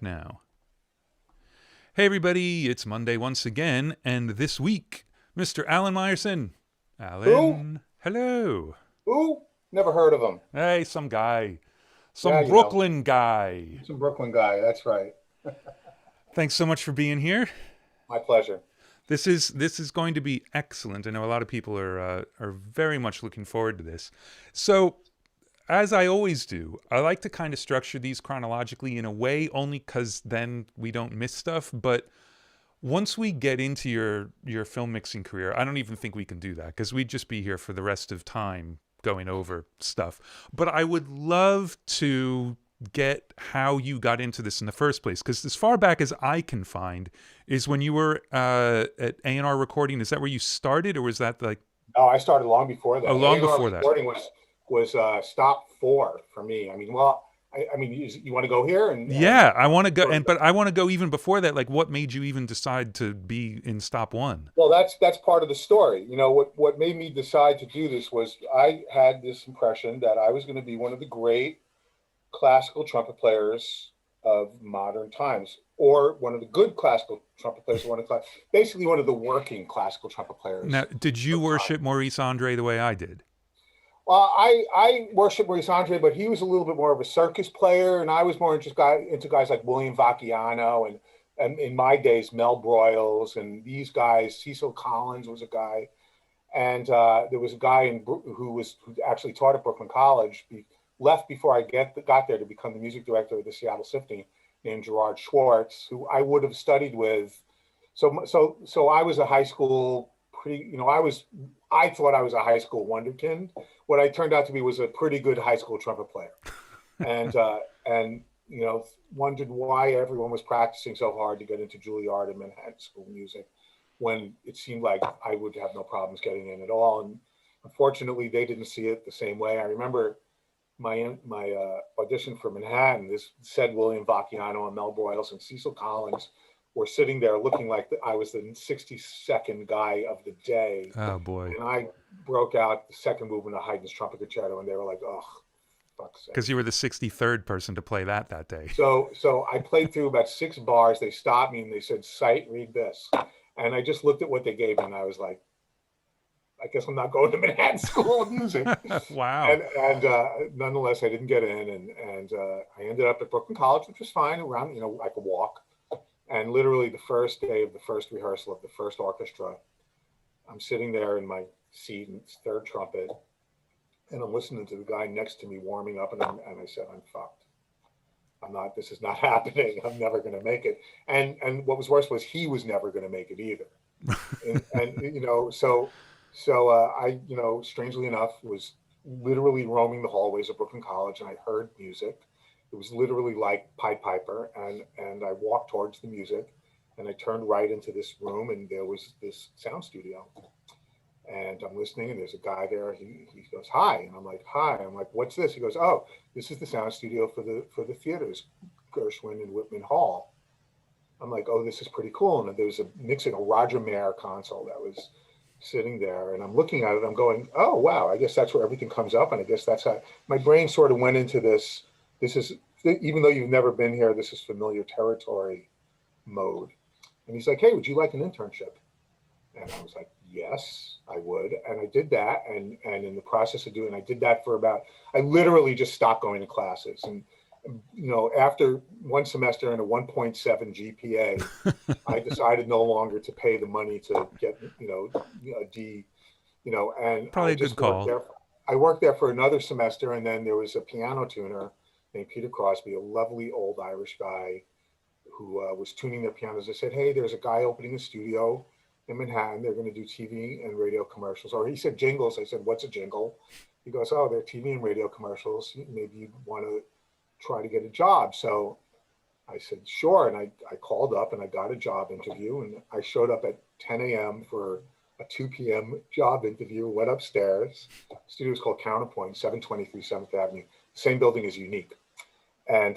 Now. Hey everybody, it's Monday once again, and this week, Mr. Alan Myerson. Who? Alan, hello. Who? Never heard of him. Hey, some guy. Yeah, Some Brooklyn guy. some Brooklyn guy. That's right. Thanks so much for being here. My pleasure. This is going to be excellent. I know a lot of people are very much looking forward to this. So, as I always do, I like to kind of structure these chronologically in a way only because then we don't miss stuff. But once we get into your film mixing career, I don't even think we can do that because we'd just be here for the rest of time going over stuff. But I would love to get how you got into this in the first place, because as far back as I can find is when you were at A&R Recording. Is that where you started, or was that like No, I started long before that. long A&R before that? Recording was stop four for me. I mean, you want to go here and Yeah, I want to go, but I want to go even before that. Like, what made you even decide to be in stop one? well, that's part of the story. You know what made me decide to do this was I had this impression that I was going to be one of the great classical trumpet players of modern times, or one of the good classical trumpet players, basically one of the working classical trumpet Now, players did you of time. worship Maurice Andre the way I did? I worship Maurice Andre, but he was a little bit more of a circus player, and I was more into guys like William Vacchiano and in my days Mel Broyles and these guys. Cecil Collins was a guy, and there was a guy who actually taught at Brooklyn College. Left before I got there to become the music director of the Seattle Symphony, named Gerard Schwartz, who I would have studied with. So I was a high school I thought I was a high school wonderkind. What I turned out to be was a pretty good high school trumpet player, and wondered why everyone was practicing so hard to get into Juilliard and Manhattan School of Music, when it seemed like I would have no problems getting in at all. And unfortunately, they didn't see it the same way. I remember my audition for Manhattan. This said William Vacchiano and Mel Broyles and Cecil Collins were sitting there looking like I was the 62nd guy of the day. Oh boy, And I broke out the second movement of Haydn's Trumpet Concerto, and they were like, "Oh, fuck's because sake!" you were the 63rd person to play that day. So I played through about 6 bars. They stopped me and they said, "Sight, read this." And I just looked at what they gave me, and I was like, "I guess I'm not going to Manhattan School of Music." Wow. And nonetheless, I didn't get in, and I ended up at Brooklyn College, which was fine. Around, I could walk. And literally the first day of the first rehearsal of the first orchestra, I'm sitting there in my seat, and it's third trumpet, and I'm listening to the guy next to me warming up, and I said, "I'm fucked. I'm not. This is not happening. I'm never going to make it." And what was worse was he was never going to make it either. And I, strangely enough, was literally roaming the hallways of Brooklyn College, and I heard music. It was literally like Pied Piper, and I walked towards the music, and I turned right into this room, and there was this sound studio, and I'm listening, and there's a guy there. He goes, "Hi," and I'm like, "Hi." I'm like, "What's this?" He goes, "Oh, this is the sound studio for the theaters, Gershwin and Whitman Hall." I'm like, "Oh, this is pretty cool." And there was a Roger Mayer console that was sitting there, and I'm looking at it. I'm going, "Oh, wow, I guess that's where everything comes up." And I guess that's how my brain sort of went into this. This is, even though you've never been here, this is familiar territory mode. And he's like, "Hey, would you like an internship?" And I was like, "Yes, I would." And I did that. And in the process of doing, I did that for I literally just stopped going to classes. And, after one semester and a 1.7 GPA, I decided no longer to pay the money to get, a D, and Probably I a good just worked call. there. I worked there for another semester. And then there was a piano tuner named Peter Crosby, a lovely old Irish guy who was tuning their pianos. I said, "Hey, there's a guy opening a studio in Manhattan. They're going to do TV and radio commercials." Or he said jingles. I said, "What's a jingle?" He goes, "Oh, they're TV and radio commercials. Maybe you'd want to try to get a job." So I said, "Sure." And I called up and I got a job interview, and I showed up at 10 a.m. for a 2 p.m. job interview, went upstairs. The studio was called Counterpoint, 723 7th Avenue. Same building as Unique. And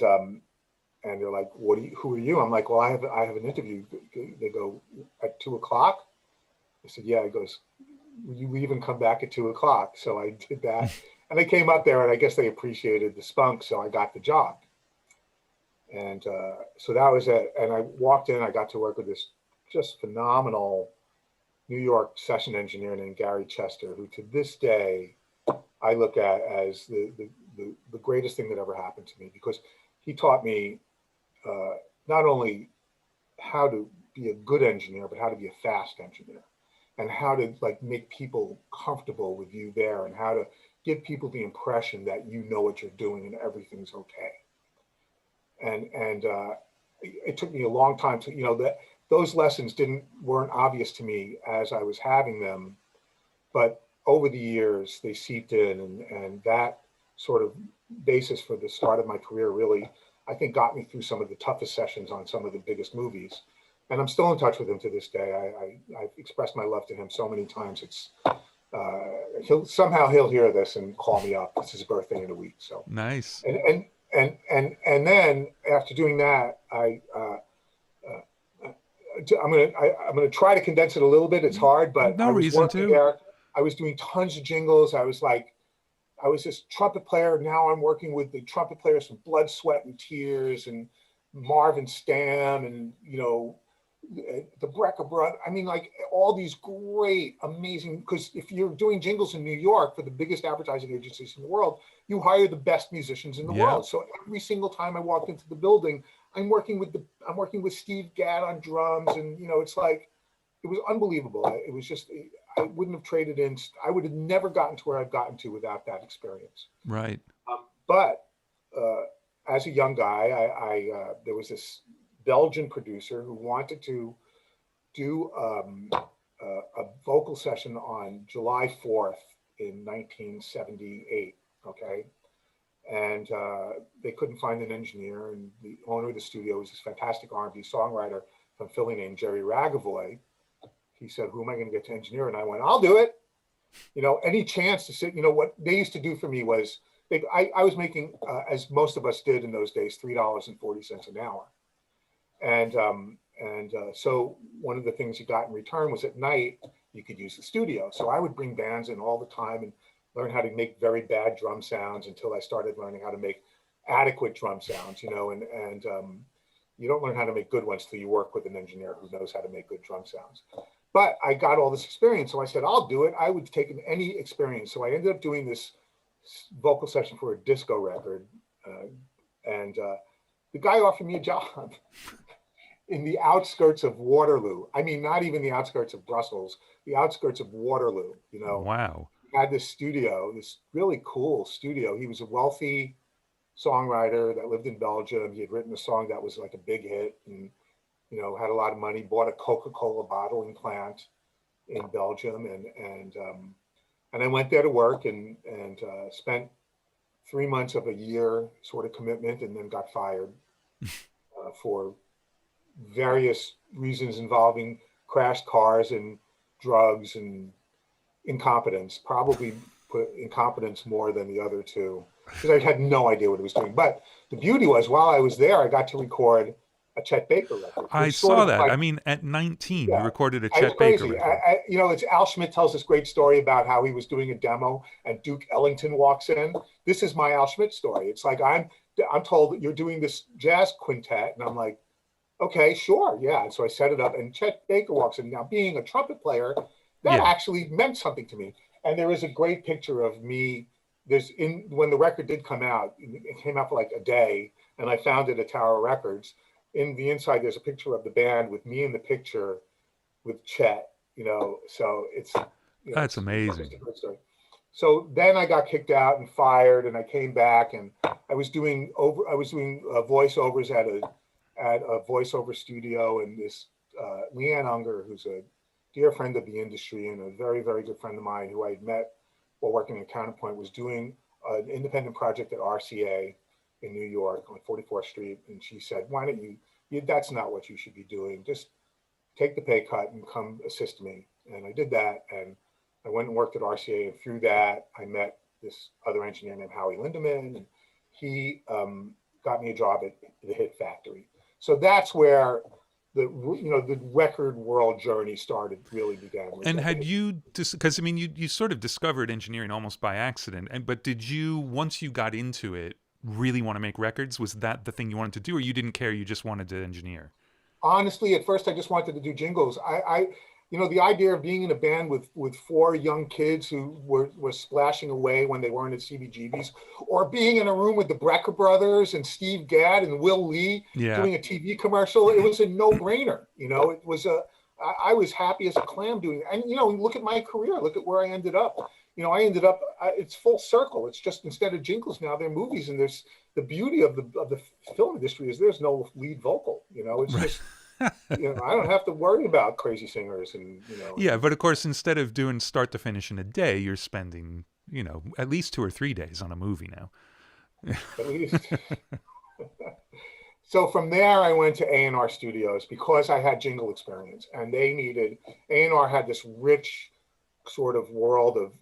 they're like, who are you?" I'm like, "Well, I have an interview." They go, "At 2 o'clock?" I said, "Yeah." He goes, "Will you leave and come back at 2 o'clock?" So I did that. And I came up there, and I guess they appreciated the spunk. So I got the job. And so that was it. And I walked in, I got to work with this just phenomenal New York session engineer named Gary Chester, who to this day I look at as the greatest thing that ever happened to me, because he taught me not only how to be a good engineer, but how to be a fast engineer, and how to like make people comfortable with you there, and how to give people the impression that you know what you're doing and everything's okay. And it took me a long time to, that those lessons weren't obvious to me as I was having them, but over the years they seeped in, and that sort of basis for the start of my career really, I think, got me through some of the toughest sessions on some of the biggest movies. And I'm still in touch with him to this day. I've expressed my love to him so many times. It's he'll hear this and call me up. It's his birthday in a week. So nice. And then after doing that, I'm gonna try to condense it a little bit. It's hard, but no I was reason working to. there. I was doing tons of jingles. I was this trumpet player. Now I'm working with the trumpet players from Blood, Sweat, and Tears, and Marvin Stamm, and the Brecker Brothers. I mean, like all these great, amazing. Because if you're doing jingles in New York for the biggest advertising agencies in the world, you hire the best musicians in the world. So every single time I walked into the building, I'm working with Steve Gadd on drums, and it's like, it was unbelievable. It was just, I wouldn't have traded in. I would have never gotten to where I've gotten to without that experience. Right. But as a young guy, there was this Belgian producer who wanted to do a vocal session on July 4th in 1978. Okay. And they couldn't find an engineer, and the owner of the studio was this fantastic R&B songwriter from Philly named Jerry Ragavoy. He said, "Who am I going to get to engineer?" And I went, "I'll do it." Any chance to sit. What they used to do for me was, I was making, as most of us did in those days, $3.40 an hour, and so one of the things you got in return was at night you could use the studio. So I would bring bands in all the time and learn how to make very bad drum sounds until I started learning how to make adequate drum sounds, and you don't learn how to make good ones till you work with an engineer who knows how to make good drum sounds. But I got all this experience, so I said, I'll do it. I would take any experience. So I ended up doing this vocal session for a disco record, and the guy offered me a job in the outskirts of Waterloo. I mean, not even the outskirts of Brussels, the outskirts of Waterloo, Wow. Had this studio, this really cool studio. He was a wealthy songwriter that lived in Belgium. He had written a song that was like a big hit, and had a lot of money, bought a Coca-Cola bottling plant in Belgium, and I went there to work and spent 3 months of a year sort of commitment, and then got fired for various reasons involving crashed cars and drugs and incompetence. Probably put incompetence more than the other two, because I had no idea what I was doing. But the beauty was, while I was there, I got to record a Chet Baker record. I saw that. I mean, at 19, you recorded a Chet Baker record. It's Al Schmidt tells this great story about how he was doing a demo and Duke Ellington walks in. This is my Al Schmidt story. It's like, I'm told that you're doing this jazz quintet, and I'm like, okay, sure, yeah. And so I set it up, and Chet Baker walks in. Now, being a trumpet player, that actually meant something to me. And there is a great picture of me. When the record did come out, it came out for like a day, and I found it at Tower Records. In the inside, there's a picture of the band with me in the picture with Chet, so it's, that's amazing. So then I got kicked out and fired, and I came back, and I was doing voiceovers at a voiceover studio, and this Leanne Unger, who's a dear friend of the industry and a very, very good friend of mine who I had met while working at Counterpoint, was doing an independent project at RCA in New York on 44th Street. And she said, why don't you, that's not what you should be doing. Just take the pay cut and come assist me. And I did that. And I went and worked at RCA. And through that, I met this other engineer named Howie Lindemann. And he got me a job at the Hit Factory. So that's where the record world journey really began. And had you, because I mean, you sort of discovered engineering almost by accident. But did you, once you got into it, really want to make records? Was that the thing you wanted to do, or you didn't care, you just wanted to engineer? Honestly, at first I just wanted to do jingles. The idea of being in a band with four young kids who were splashing away when they weren't at CBGBs, or being in a room with the Brecker brothers and Steve Gadd and Will Lee Yeah. doing a TV commercial, it was a no-brainer. It was I was happy as a clam doing it. And, look at my career, look at where I ended up. It's full circle. It's just, instead of jingles now, they're movies, and there's the beauty of the film industry is there's no lead vocal. It's just, I don't have to worry about crazy singers Yeah, but of course, instead of doing start to finish in a day, you're spending, at least 2 or 3 days on a movie now. at least. So from there, I went to A&R Studios because I had jingle experience, and A&R had this rich sort of world of,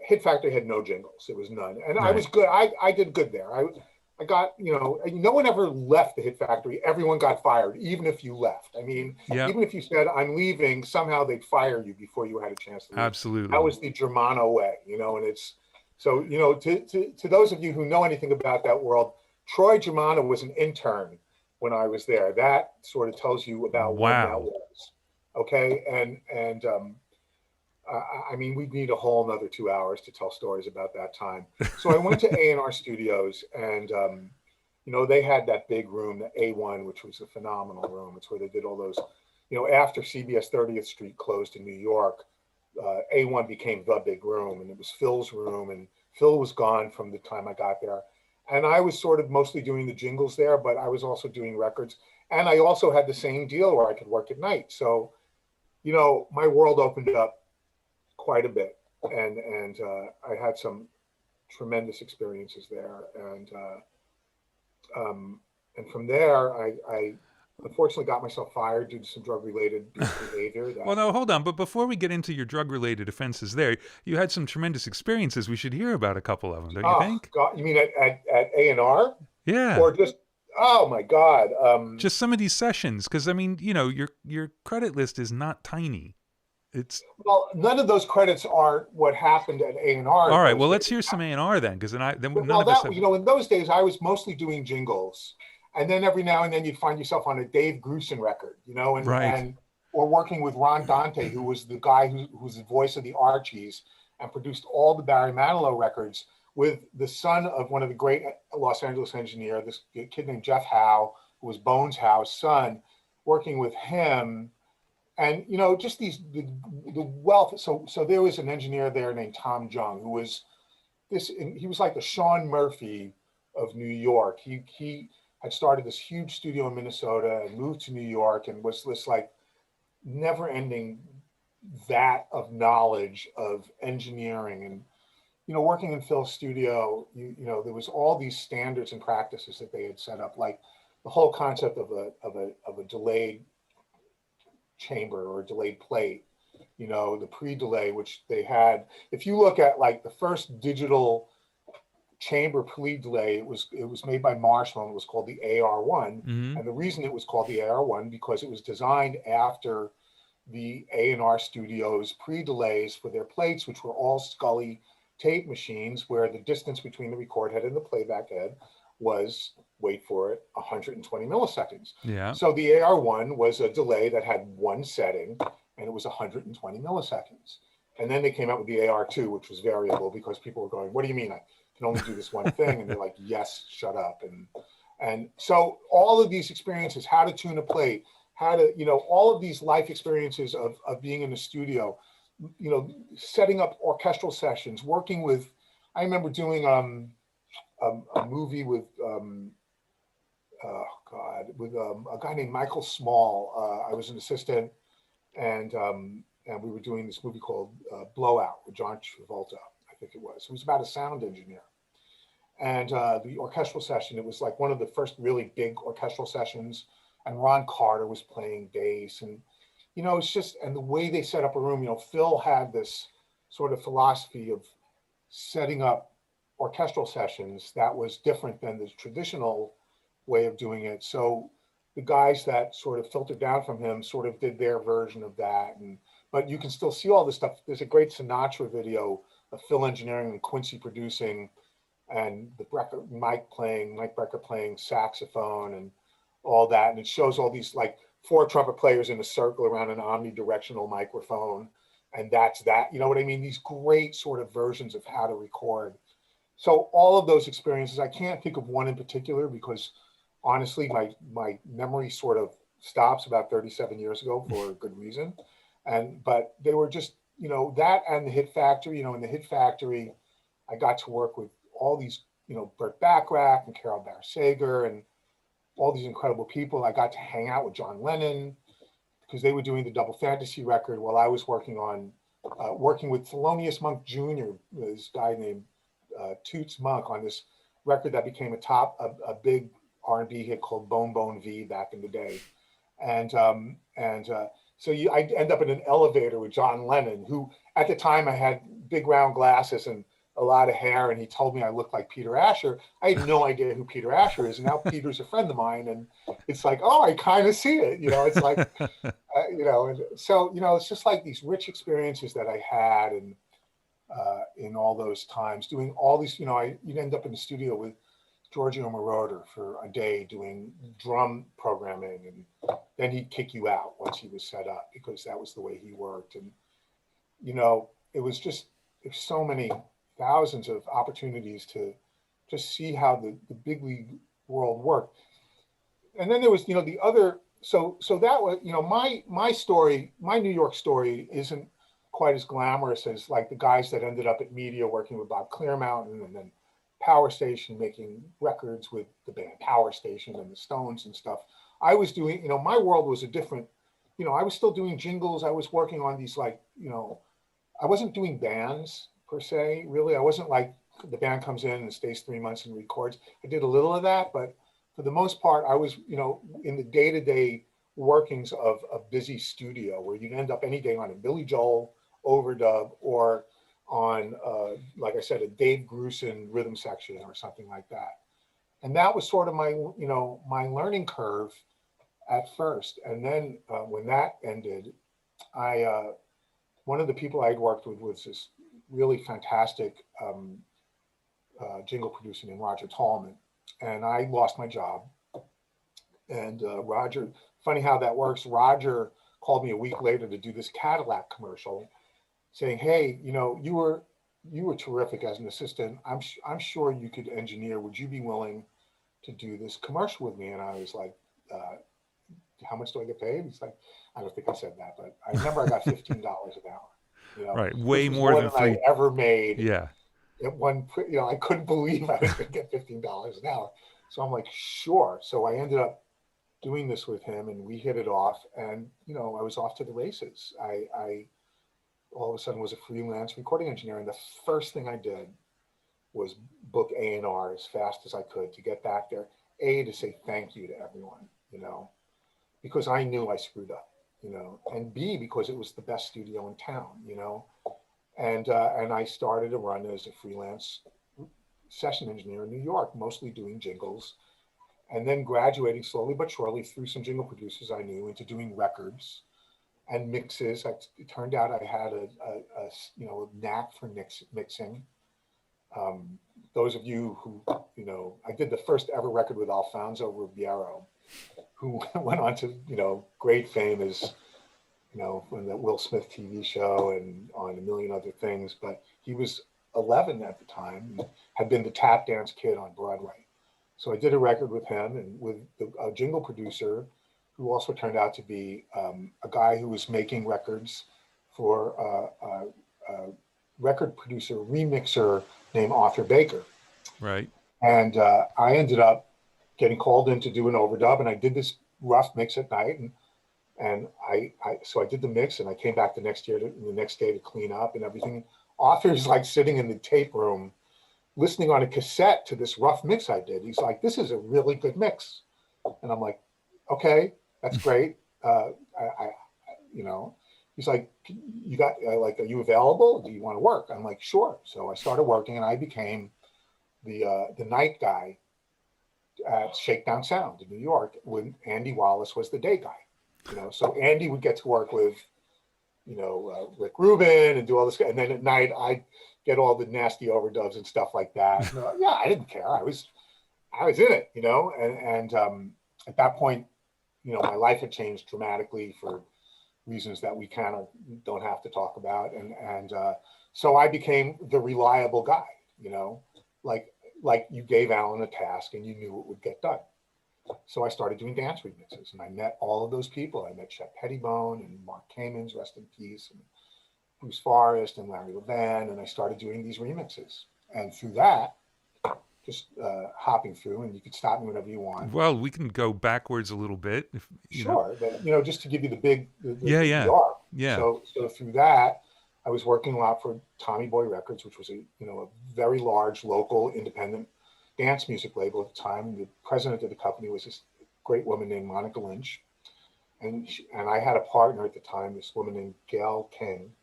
Hit Factory had no jingles. It was none. And Right. I was good. I did good there. I got, no one ever left the Hit Factory. Everyone got fired, even if you left. I mean, Yeah. even if you said, I'm leaving, somehow they'd fire you before you had a chance to leave. Absolutely. That was the Germano way, and it's, so, to those of you who know anything about that world, Troy Germano was an intern when I was there. That sort of tells you about what that was. Okay. And I mean, we'd need a whole another 2 hours to tell stories about that time. So I went to A&R Studios, and, they had that big room, the A1, which was a phenomenal room. It's where they did all those, after CBS 30th Street closed in New York, A1 became the big room, and it was Phil's room, and Phil was gone from the time I got there. And I was sort of mostly doing the jingles there, but I was also doing records. And I also had the same deal where I could work at night. So, my world opened up quite a bit. And I had some tremendous experiences there. And from there, I unfortunately got myself fired due to some drug-related behavior. Well, no, hold on. But before we get into your drug-related offenses there, you had some tremendous experiences. We should hear about a couple of them, don't you think? God, you mean at A&R? Yeah. Or just, oh my God. Just some of these sessions, because, I mean, your credit list is not tiny. Well, none of those credits are what happened at A&R. All right, well, let's hear some A&R then, because none of us have... in those days, I was mostly doing jingles. And then every now and then you'd find yourself on a Dave Grusin record, or working with Ron Dante, who was the guy who was the voice of the Archies and produced all the Barry Manilow records, with the son of one of the great Los Angeles engineer, this kid named Jeff Howe, who was Bones Howe's son, working with him. And, just the wealth. So there was an engineer there named Tom Jung, who was he was like the Sean Murphy of New York. He had started this huge studio in Minnesota and moved to New York, and was this like never ending vat of knowledge of engineering. And, working in Phil's studio, there was all these standards and practices that they had set up, like the whole concept of a delayed chamber or delayed plate, the pre-delay, which they had. If you look at like the first digital chamber pre-delay, it was made by Marshall, and it was called the AR1. Mm-hmm. And the reason it was called the AR1 because it was designed after the A&R Studios pre-delays for their plates, which were all Scully tape machines, where the distance between the record head and the playback head was, wait for it, 120 milliseconds. Yeah. So the AR1 was a delay that had one setting, and it was 120 milliseconds. And then they came out with the AR2, which was variable, because people were going, what do you mean I can only do this one thing? And they're like, yes, shut up. And so all of these experiences, how to tune a plate, how to, all of these life experiences of being in the studio, setting up orchestral sessions, working with, I remember doing a movie with, with a guy named Michael Small. I was an assistant, and we were doing this movie called Blowout with John Travolta, I think it was. It was about a sound engineer. And the orchestral session, it was like one of the first really big orchestral sessions, and Ron Carter was playing bass. And, it's just, and the way they set up a room, Phil had this sort of philosophy of setting up orchestral sessions that was different than the traditional way of doing it. So the guys that sort of filtered down from him sort of did their version of that. But you can still see all this stuff. There's a great Sinatra video of Phil engineering and Quincy producing and Mike Brecker playing saxophone and all that. And it shows all these like four trumpet players in a circle around an omnidirectional microphone. And that's that, you know what I mean? These great sort of versions of how to record. So all of those experiences, I can't think of one in particular because honestly, my memory sort of stops about 37 years ago for a good reason. But they were just, you know, that and the Hit Factory, you know, in the Hit Factory, I got to work with all these, you know, Burt Bacharach and Carol Barrett-Sager and all these incredible people. I got to hang out with John Lennon because they were doing the Double Fantasy record while I was working with Thelonious Monk Jr., this guy named Toots Monk, on this record that became a big R&B hit called Bone Bone V back in the day. I end up in an elevator with John Lennon, who at the time I had big round glasses and a lot of hair, and he told me I looked like Peter Asher. I had no idea who Peter Asher is, and now Peter's a friend of mine, and it's like, oh, I kind of see it, you know. It's like, you know, and so you know, it's just like these rich experiences that I had, and in all those times doing all these, you know, you'd end up in the studio with Giorgio Moroder for a day doing drum programming, and then he'd kick you out once he was set up because that was the way he worked. And you know, there's so many thousands of opportunities to just see how the big league world worked. And then there was, you know, the other, so that was, you know, my story, my New York story isn't quite as glamorous as like the guys that ended up at media working with Bob Clearmountain and then Power Station making records with the band Power Station and the Stones and stuff. I was doing, you know, my world was a different, you know, I was still doing jingles. I was working on these, like, you know, I wasn't doing bands per se, really. I wasn't like the band comes in and stays 3 months and records. I did a little of that, but for the most part, I was, you know, in the day-to-day workings of a busy studio where you'd end up any day on a Billy Joel overdub or on, like I said, a Dave Grusin rhythm section or something like that. And that was sort of my, you know, my learning curve at first. And then when that ended, one of the people I'd worked with was this really fantastic jingle producer named Roger Tallman. And I lost my job. And Roger, funny how that works, Roger called me a week later to do this Cadillac commercial saying, hey, you know, you were terrific as an assistant. I'm sure you could engineer. Would you be willing to do this commercial with me? And I was like, how much do I get paid? He's like, I don't think I said that, but I remember I got $15 an hour. You know, right, way more than I ever made. Yeah. At one, you know, I couldn't believe I was going to get $15 an hour. So I'm like, sure. So I ended up doing this with him, and we hit it off. And you know, I was off to the races. I all of a sudden was a freelance recording engineer, and the first thing I did was book A&R as fast as I could to get back there. A, to say thank you to everyone, you know, because I knew I screwed up, you know, and B, because it was the best studio in town, you know, and I started to run as a freelance session engineer in New York, mostly doing jingles, and then graduating slowly but surely through some jingle producers I knew into doing records and mixes. It turned out I had a you know, knack for mixing. Those of you who, you know, I did the first ever record with Alfonso Rubiero, who went on to, you know, great fame as, you know, from the Will Smith TV show and on a million other things. But he was 11 at the time and had been the tap dance kid on Broadway. So I did a record with him and with a jingle producer who also turned out to be a guy who was making records for a record producer, remixer named Arthur Baker. Right. And I ended up getting called in to do an overdub, and I did this rough mix at night. And so I did the mix, and I came back the next day to clean up and everything. Arthur's like sitting in the tape room, listening on a cassette to this rough mix I did. He's like, "This is a really good mix," and I'm like, "Okay, that's great." You know, he's like, "You got like, are you available? Do you want to work?" I'm like, "Sure." So I started working, and I became the night guy at Shakedown Sound in New York when Andy Wallace was the day guy. You know, so Andy would get to work with Rick Rubin and do all this. And then at night, I get all the nasty overdubs and stuff like that. Yeah, I didn't care. I was in it, and at that point, my life had changed dramatically for reasons that we kind of don't have to talk about. And so I became the reliable guy, like you gave Alan a task and you knew it would get done. So I started doing dance remixes, and I met all of those people. I met Chet Pettibone and Mark Kamens, rest in peace, and Bruce Forrest and Larry Levan, and I started doing these remixes. And through that, just hopping through, and you could stop me whenever you want. Well, we can go backwards a little bit. If, sure, but, just to give you the yeah. arc. Yeah. So through that, I was working a lot for Tommy Boy Records, which was a very large local independent dance music label at the time. The president of the company was this great woman named Monica Lynch, and I had a partner at the time, this woman named Gail Kane,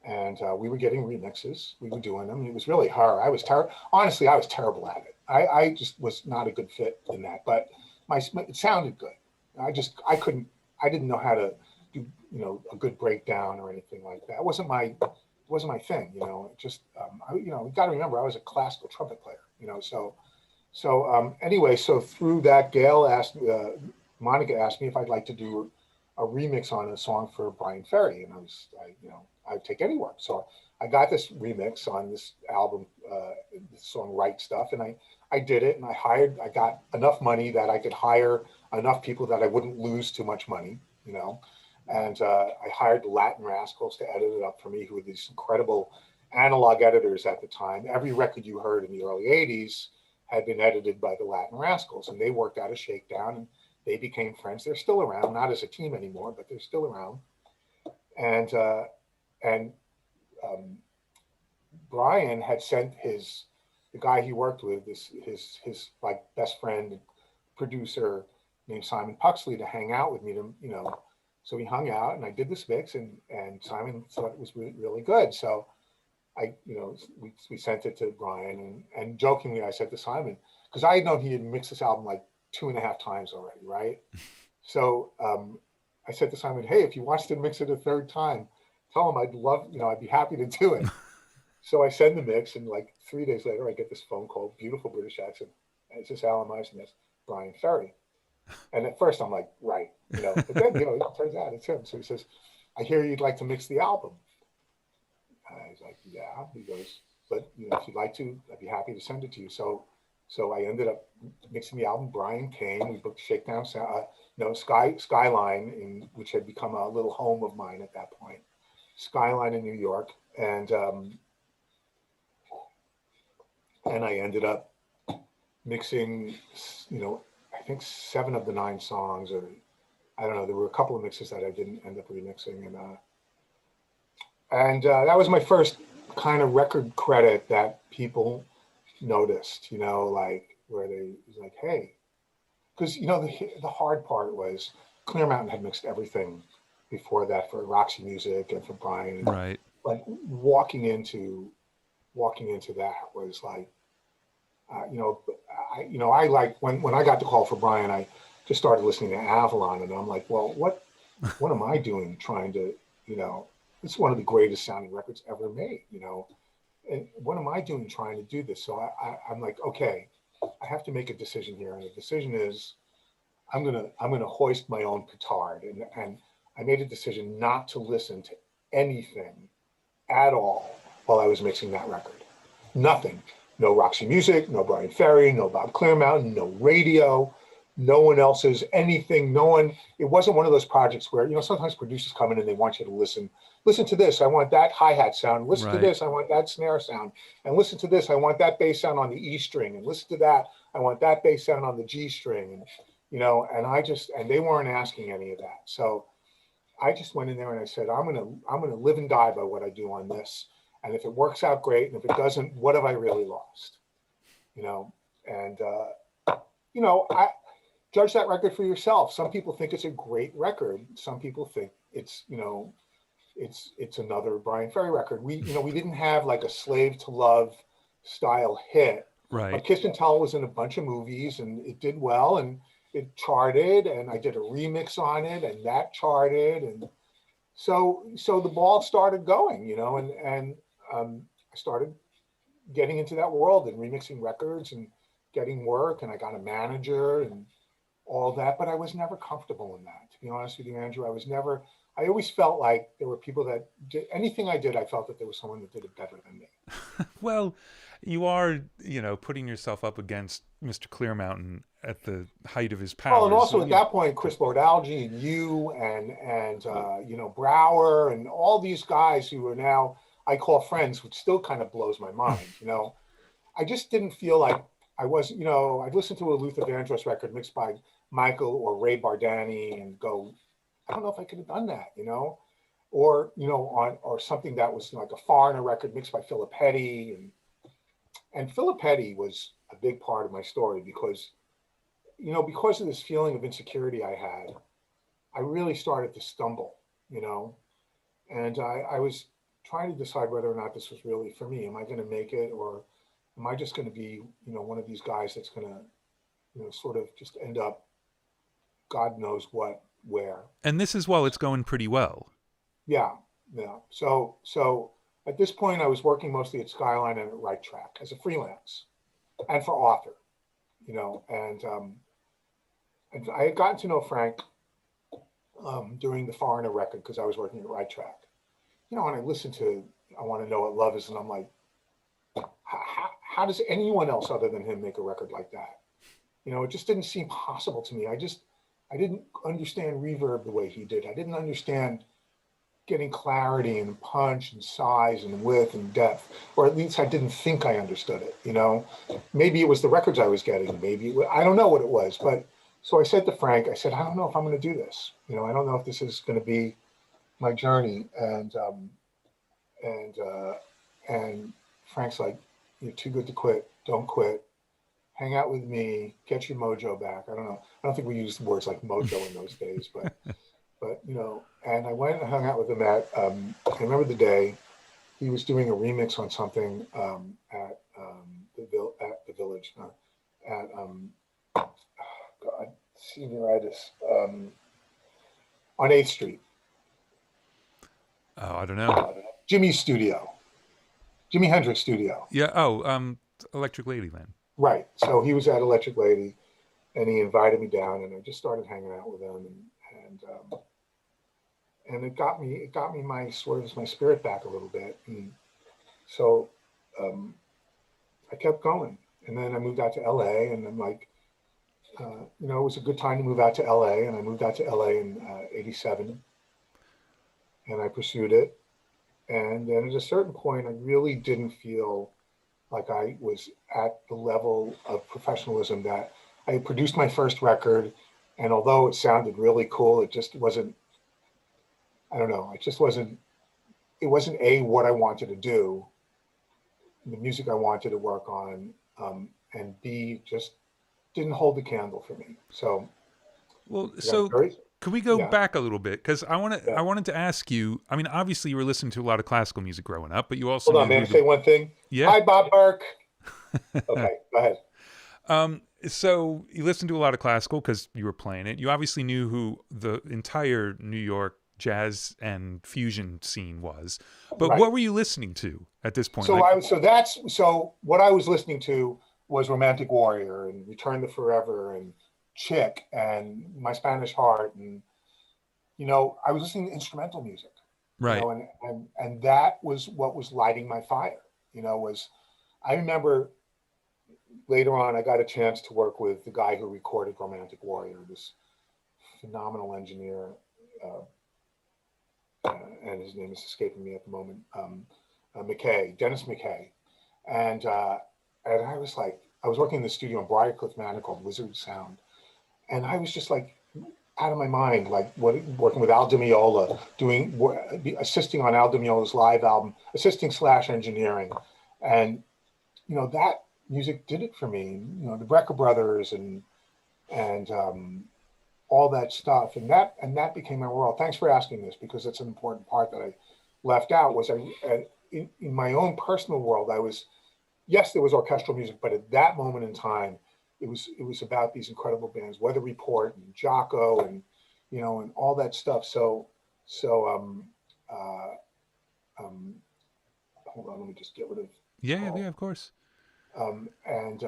and we were getting remixes. We were doing them. It was really her. Honestly, I was terrible at it. I just was not a good fit in that, but it sounded good. I didn't know how to do a good breakdown or anything like that. It wasn't my thing. You got to remember, I was a classical trumpet player. Anyway, so through that, Monica asked me if I'd like to do a remix on a song for Brian Ferry, and I'd take any work. So I got this remix on this album, the song Right Stuff, and I did it, and I got enough money that I could hire enough people that I wouldn't lose too much money, and I hired the Latin Rascals to edit it up for me, who were these incredible analog editors at the time. Every record you heard in the early 80s had been edited by the Latin Rascals, and they worked out a shakedown, and they became friends. They're still around, not as a team anymore, but they're still around. And Brian had sent the guy he worked with, his like best friend, producer named Simon Puxley, to hang out with me so we hung out, and I did this mix, and Simon thought it was really, really good. So we sent it to Brian, and jokingly I said to Simon, because I had known he had mixed this album like 2.5 times already, right? So I said to Simon, hey, if he wants to mix it a third time, tell him I'd be happy to do it. So I send the mix, and like 3 days later, I get this phone call, beautiful British accent. And it's this Alan Myerson, that's Brian Ferry. And at first I'm like, right, but then, it turns out it's him. So he says, I hear you'd like to mix the album. I was like, yeah. He goes, but if you'd like to, I'd be happy to send it to you. So I ended up mixing the album. Brian Kane, we booked Shakedown, Skyline, which had become a little home of mine at that point. Skyline in New York, and I ended up mixing, I think 7 of the 9 songs, or I don't know. There were a couple of mixes that I didn't end up remixing, and that was my first kind of record credit that people noticed, like where they was like, hey, because the hard part was Clear Mountain had mixed everything before that for Roxy Music and for Brian. Right. Like walking into that was like, I like when I got the call for Brian, I just started listening to Avalon, and I'm like, well, what am I doing trying to, it's one of the greatest sounding records ever made, and what am I doing trying to do this? So I'm like, okay, I have to make a decision here, and the decision is I'm gonna hoist my own petard, and I made a decision not to listen to anything at all while I was mixing that record. Nothing. No Roxy Music, no Brian Ferry, no Bob Clearmountain, no radio, no one else's anything. It wasn't one of those projects where, sometimes producers come in and they want you to listen to this. I want that hi-hat sound. Listen to this. I want that snare sound. And listen to this. I want that bass sound on the E string. And listen to that. I want that bass sound on the G string. And, and they weren't asking any of that. So I just went in there and I said, I'm going to live and die by what I do on this. And if it works out, great. And if it doesn't, what have I really lost? I judge that record for yourself. Some people think it's a great record. Some people think it's another Brian Ferry record. We didn't have like a Slave to Love style hit. Right. But Kiss and Tell was in a bunch of movies, and it did well, and it charted, and I did a remix on it, and that charted. And so the ball started going, you know, and I started getting into that world and remixing records and getting work, and I got a manager and all that, but I was never comfortable in that. To be honest with you, Andrew, I always felt like there were people that did anything I did, I felt that there was someone that did it better than me. Well, you are, you know, putting yourself up against Mr. Clearmountain at the height of his powers. Well, and also So, at that point, Chris Lord-Alge and you and you know, Brower and all these guys who are now I call friends, which still kind of blows my mind. You know, I just didn't feel like I was, you know, I'd listen to a Luther Vandross record mixed by Michael or Ray Bardani and go, I don't know if I could have done that, you know, or, you know, or something that was like a Foreigner record mixed by Philip Petty. And Philip Petty was a big part of my story because, you know, because of this feeling of insecurity I had, I really started to stumble, you know, and I was trying to decide whether or not this was really for me. Am I going to make it, or am I just going to be, you know, one of these guys that's going to, you know, sort of just end up, God knows what, where. and this is while it's going pretty well. Yeah, yeah. So at this point, I was working mostly at Skyline and at Right Track as a freelance, and for author, you know, and I had gotten to know Frank during the Foreigner record because I was working at Right Track, you know, and I listened to I Want to Know What Love Is, and I'm like, how does anyone else other than him make a record like that? You know, it just didn't seem possible to me. I didn't understand reverb the way he did. I didn't understand getting clarity and punch and size and width and depth, or at least I didn't think I understood it, you know? Maybe it was the records I was getting, I don't know what it was, but so I said to Frank, I said, I don't know if I'm going to do this. You know, I don't know if this is going to be my journey. And Frank's like, you're too good to quit. Don't quit. Hang out with me. Get your mojo back. I don't know. I don't think we used words like mojo in those days, but you know. And I went and hung out with him at. I remember the day he was doing a remix on something at the Village at God, senioritis on 8th Street. Oh, I don't know. Jimmy's studio. Jimi Hendrix studio. Yeah. Oh, Electric Ladyland. Right. So he was at Electric Lady, and he invited me down, and I just started hanging out with him, and it got me my spirit back a little bit, and so I kept going, and then I moved out to LA, and I'm like, you know, it was a good time to move out to LA, and I moved out to LA in '87, and I pursued it. And then at a certain point, I really didn't feel like I was at the level of professionalism that I had produced my first record. And although it sounded really cool, it just wasn't, I don't know, it wasn't A, what I wanted to do, the music I wanted to work on, and B, just didn't hold the candle for me. So, well, so could we go back a little bit? Because I wanted to ask you. I mean, obviously, you were listening to a lot of classical music growing up, but you also hold on, man. Say one thing. Yeah. Hi, Bob Burke. Okay, go ahead. So you listened to a lot of classical because you were playing it. You obviously knew who the entire New York jazz and fusion scene was, but what were you listening to at this point? So what I was listening to was Romantic Warrior and Return to Forever and Chick and My Spanish Heart, and you know, I was listening to instrumental music, right? You know, and that was what was lighting my fire. You know, I remember later on I got a chance to work with the guy who recorded Romantic Warrior, this phenomenal engineer, and his name is escaping me at the moment, Dennis McKay, and I was like, I was working in the studio in Briarcliff Manor called Wizard Sound. And I was just like out of my mind, like working with Al Di Meola, assisting on Al Di Meola's live album, assisting/engineering. And, you know, that music did it for me, you know, the Brecker Brothers and all that stuff. And that became my world. Thanks for asking this, because it's an important part that I left out was in my own personal world, yes, there was orchestral music, but at that moment in time, it was about these incredible bands, Weather Report and Jocko and, you know, and all that stuff. So So uh, um, hold on, let me just get rid of this Yeah, yeah, call. of course. And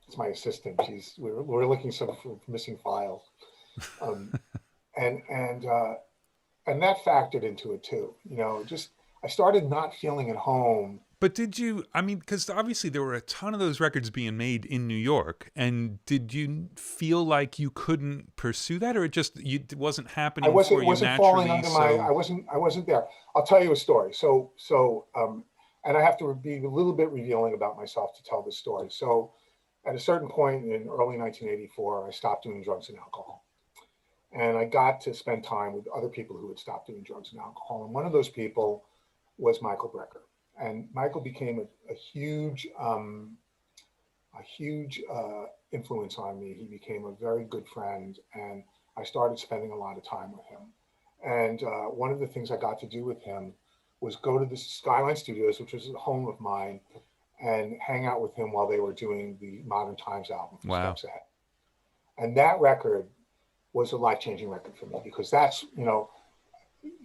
it's my assistant. We're looking for missing files, um, and and uh, and that factored into it too. Just I started not feeling at home. But did you, I mean, because obviously there were a ton of those records being made in New York, and did you feel like you couldn't pursue that, or it wasn't I happening wasn't for it you wasn't falling naturally? under my. So, I wasn't there. I'll tell you a story. And I have to be a little bit revealing about myself to tell this story. So, at a certain point in early 1984, I stopped doing drugs and alcohol, and I got to spend time with other people who had stopped doing drugs and alcohol. And one of those people was Michael Brecker, and Michael became a huge influence on me. He became a very good friend, and I started spending a lot of time with him. And one of the things I got to do with him was go to the Skyline Studios, which was a home of mine, and hang out with him while they were doing the Modern Times album from wow. Steps Ahead. And that record was a life-changing record for me because that's,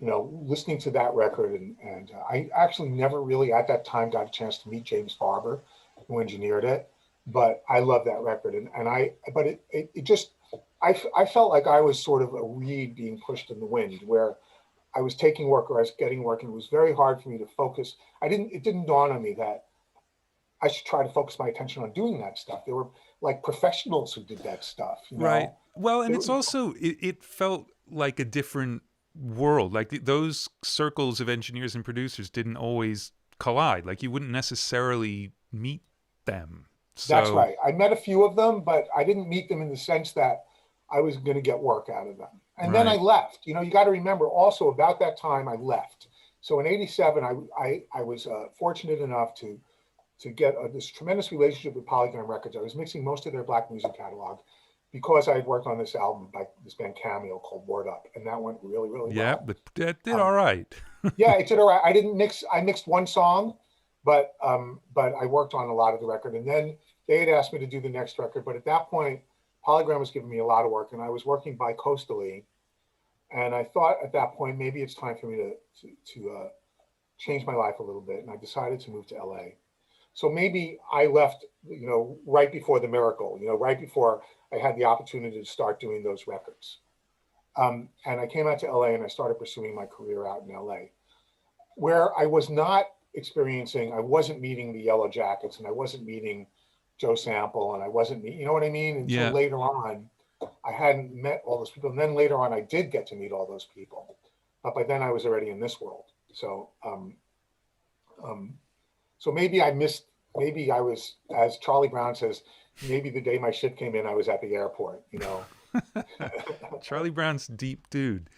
listening to that record, and I actually never really at that time got a chance to meet James Farber, who engineered it, but I love that record, but it just, I felt like I was sort of a reed being pushed in the wind, where I was taking work or I was getting work, and it was very hard for me to focus. It didn't dawn on me that I should try to focus my attention on doing that stuff. There were like professionals who did that stuff, Right. Well, and It it's was, also, it felt like a different world. Like those circles of engineers and producers didn't always collide. Like you wouldn't necessarily meet them. that's So, right. I met a few of them, but I didn't meet them in the sense that I was going to get work out of them. And then I right. left. You got to remember also about that time I left. So in '87, I was fortunate enough to get this tremendous relationship with Polygram Records. I was mixing most of their black music catalog because I had worked on this album by this band Cameo called Word Up, and that went really, really Yeah, well. but that did Um, all right. yeah, it did all right. I didn't mix. I mixed one song, but I worked on a lot of the record. And then they had asked me to do the next record, but at that point, Polygram was giving me a lot of work, and I was working bi-coastally. And I thought at that point maybe it's time for me to change my life a little bit, and I decided to move to LA. So maybe I left, right before the miracle, right before I had the opportunity to start doing those records. And I came out to LA and I started pursuing my career out in LA, where I was not I wasn't meeting the Yellow Jackets, and I wasn't meeting Joe Sample, and I wasn't, you know what I mean? Until Yeah. later on, I hadn't met all those people. And then later on, I did get to meet all those people. But by then I was already in this world. Um, so maybe I was, as Charlie Brown says, maybe the day my ship came in, I was at the airport. Charlie Brown's deep dude.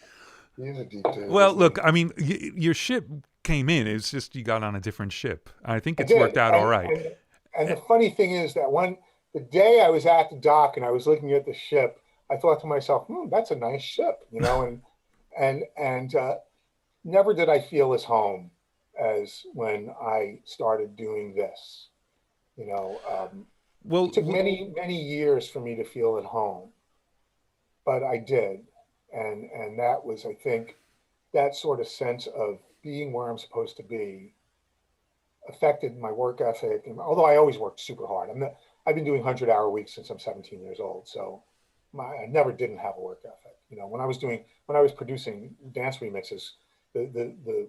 He's a deep dude, Well, isn't look, he? I mean, your ship came in. It's just you got on a different ship. I think I it's worked did. out all right. And the funny thing is that the day I was at the dock and I was looking at the ship, I thought to myself, that's a nice ship, and never did I feel as home as when I started doing this. Well, It took many, many years for me to feel at home, but I did. And that was, I think, that sort of sense of being where I'm supposed to be affected my work ethic. And although I always worked super hard, I've been doing 100-hour weeks since I'm 17 years old. So I never didn't have a work ethic. When I was producing dance remixes, the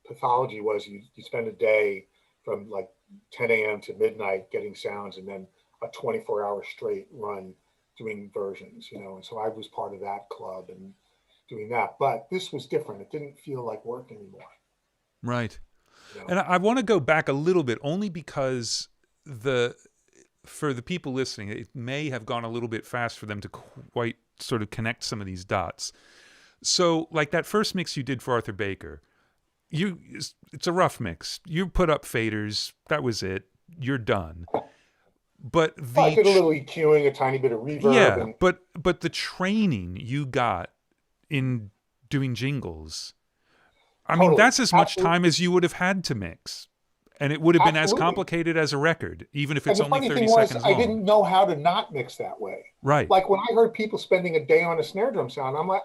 pathology was you spend a day from like 10 a.m. to midnight getting sounds, and then a 24-hour straight run doing versions. And so I was part of that club and doing that. But this was different. It didn't feel like work anymore. right. You know? And I want to go back a little bit only because for the people listening, it may have gone a little bit fast for them to quite sort of connect some of these dots. So, like that first mix you did for Arthur Baker, it's a rough mix. You put up faders, that was it. You're done. But I did a little EQing, a tiny bit of reverb. yeah, And but the training you got in doing jingles, I mean, totally, that's as much time as you would have had to mix. And it would have been as absolutely. complicated as a record, even if And it's the only funny 30 thing was, seconds I long. didn't know how to not mix that way. Right. Like when I heard people spending a day on a snare drum sound, I'm like,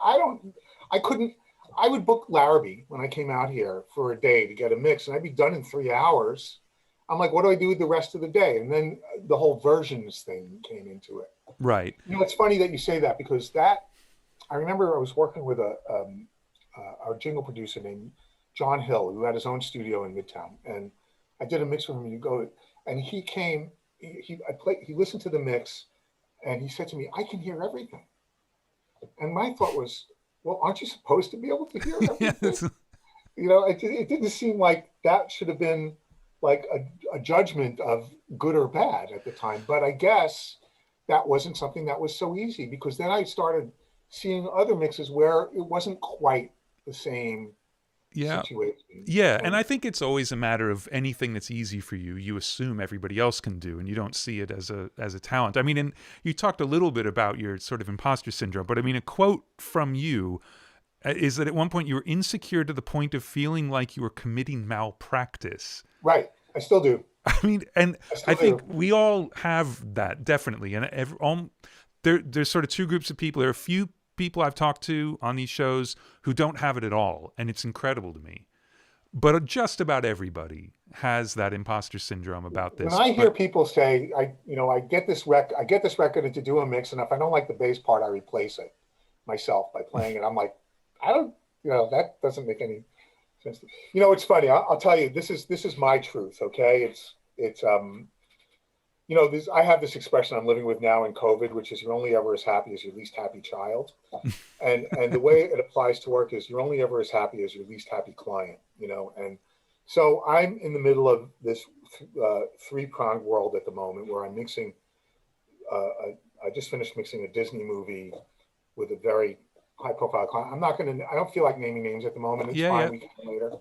I couldn't. I would book Larrabee when I came out here for a day to get a mix, and I'd be done in 3 hours. I'm like, what do I do with the rest of the day? And then the whole versions thing came into it. Right. You know, it's funny that you say that, because that, I remember I was working with our jingle producer named John Hill, who had his own studio in Midtown, and I did a mix with him. And you go, and he came, he listened to the mix, and he said to me, "I can hear everything." And my thought was, well, aren't you supposed to be able to hear everything? Yes. You know, it didn't seem like that should have been like a judgment of good or bad at the time. But I guess that wasn't something that was so easy, because then I started seeing other mixes where it wasn't quite the same situation. Yeah, and I think it's always a matter of anything that's easy for you, you assume everybody else can do, and you don't see it as a talent. I mean, and you talked a little bit about your sort of imposter syndrome, but I mean, a quote from you is that at one point you were insecure to the point of feeling like you were committing malpractice. Right. I still do. I mean, and I think we all have that, definitely. And there's sort of two groups of people. There are a few people I've talked to on these shows who don't have it at all, and it's incredible to me. But just about everybody has that imposter syndrome about this. When I hear people say, I get this record to do a mix, and if I don't like the bass part, I replace it myself by playing it. I'm like, that doesn't make any sense. It's funny. I'll tell you, this is my truth. Okay. I have this expression I'm living with now in COVID, which is, you're only ever as happy as your least happy child. And the way it applies to work is, you're only ever as happy as your least happy client, and so I'm in the middle of this three-pronged world at the moment, where I'm mixing, I just finished mixing a Disney movie with a very high profile client. I don't feel like naming names at the moment. It's fine. We can later,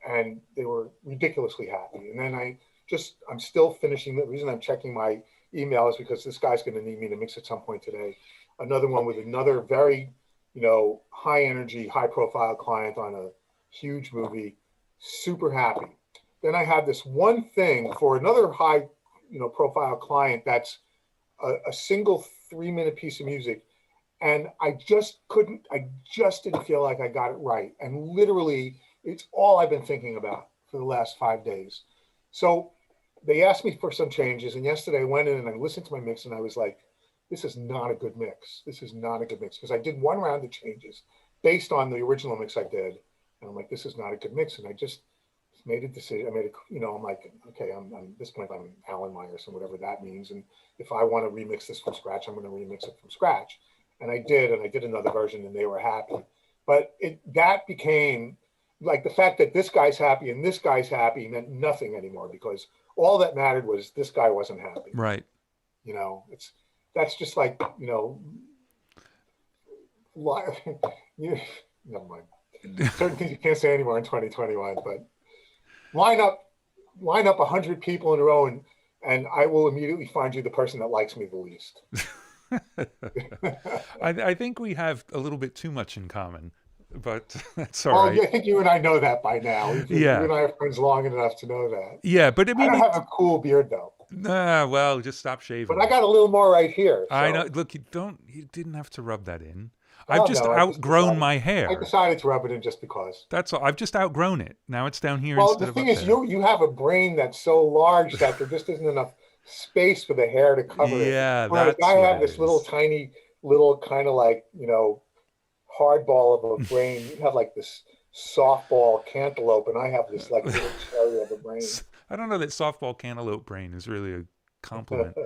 and they were ridiculously happy. And then I'm still finishing. The reason I'm checking my email is because this guy's going to need me to mix at some point today. Another one with another very, high energy, high profile client on a huge movie, super happy. Then I have this one thing for another high, profile client that's a single 3-minute piece of music. And I just didn't feel like I got it right. And literally, it's all I've been thinking about for the last 5 days. So they asked me for some changes. And yesterday I went in and I listened to my mix, and I was like, this is not a good mix. This is not a good mix. Because I did one round of changes based on the original mix I did. And I'm like, this is not a good mix. And I just made a decision. I'm like, okay, I'm at this point, I'm Alan Myerson, whatever that means. And if I want to remix this from scratch, I'm going to remix it from scratch. And I did another version, and they were happy. But that became like, the fact that this guy's happy and this guy's happy meant nothing anymore, because all that mattered was this guy wasn't happy. Right. That's just like, never mind. Certain things you can't say anymore in 2021, but line up 100 people in a row, and I will immediately find you the person that likes me the least. I think we have a little bit too much in common, but that's all right. I think you and I know that by now. You and I are friends long enough to know that. Yeah, but I mean, I don't have a cool beard though. Well, just stop shaving. But I got a little more right here. So. I know. Look, you didn't have to rub that in. I've just outgrown my hair. I decided to rub it in just because. That's all. I've just outgrown it. Now it's down here. Well, the thing is, you have a brain that's so large that there just isn't enough space for the hair to cover it. Yeah, that's I have this little tiny, kind of like, hardball of a brain. You have like this softball cantaloupe, and I have this like little cherry of a brain. I don't know that softball cantaloupe brain is really a compliment.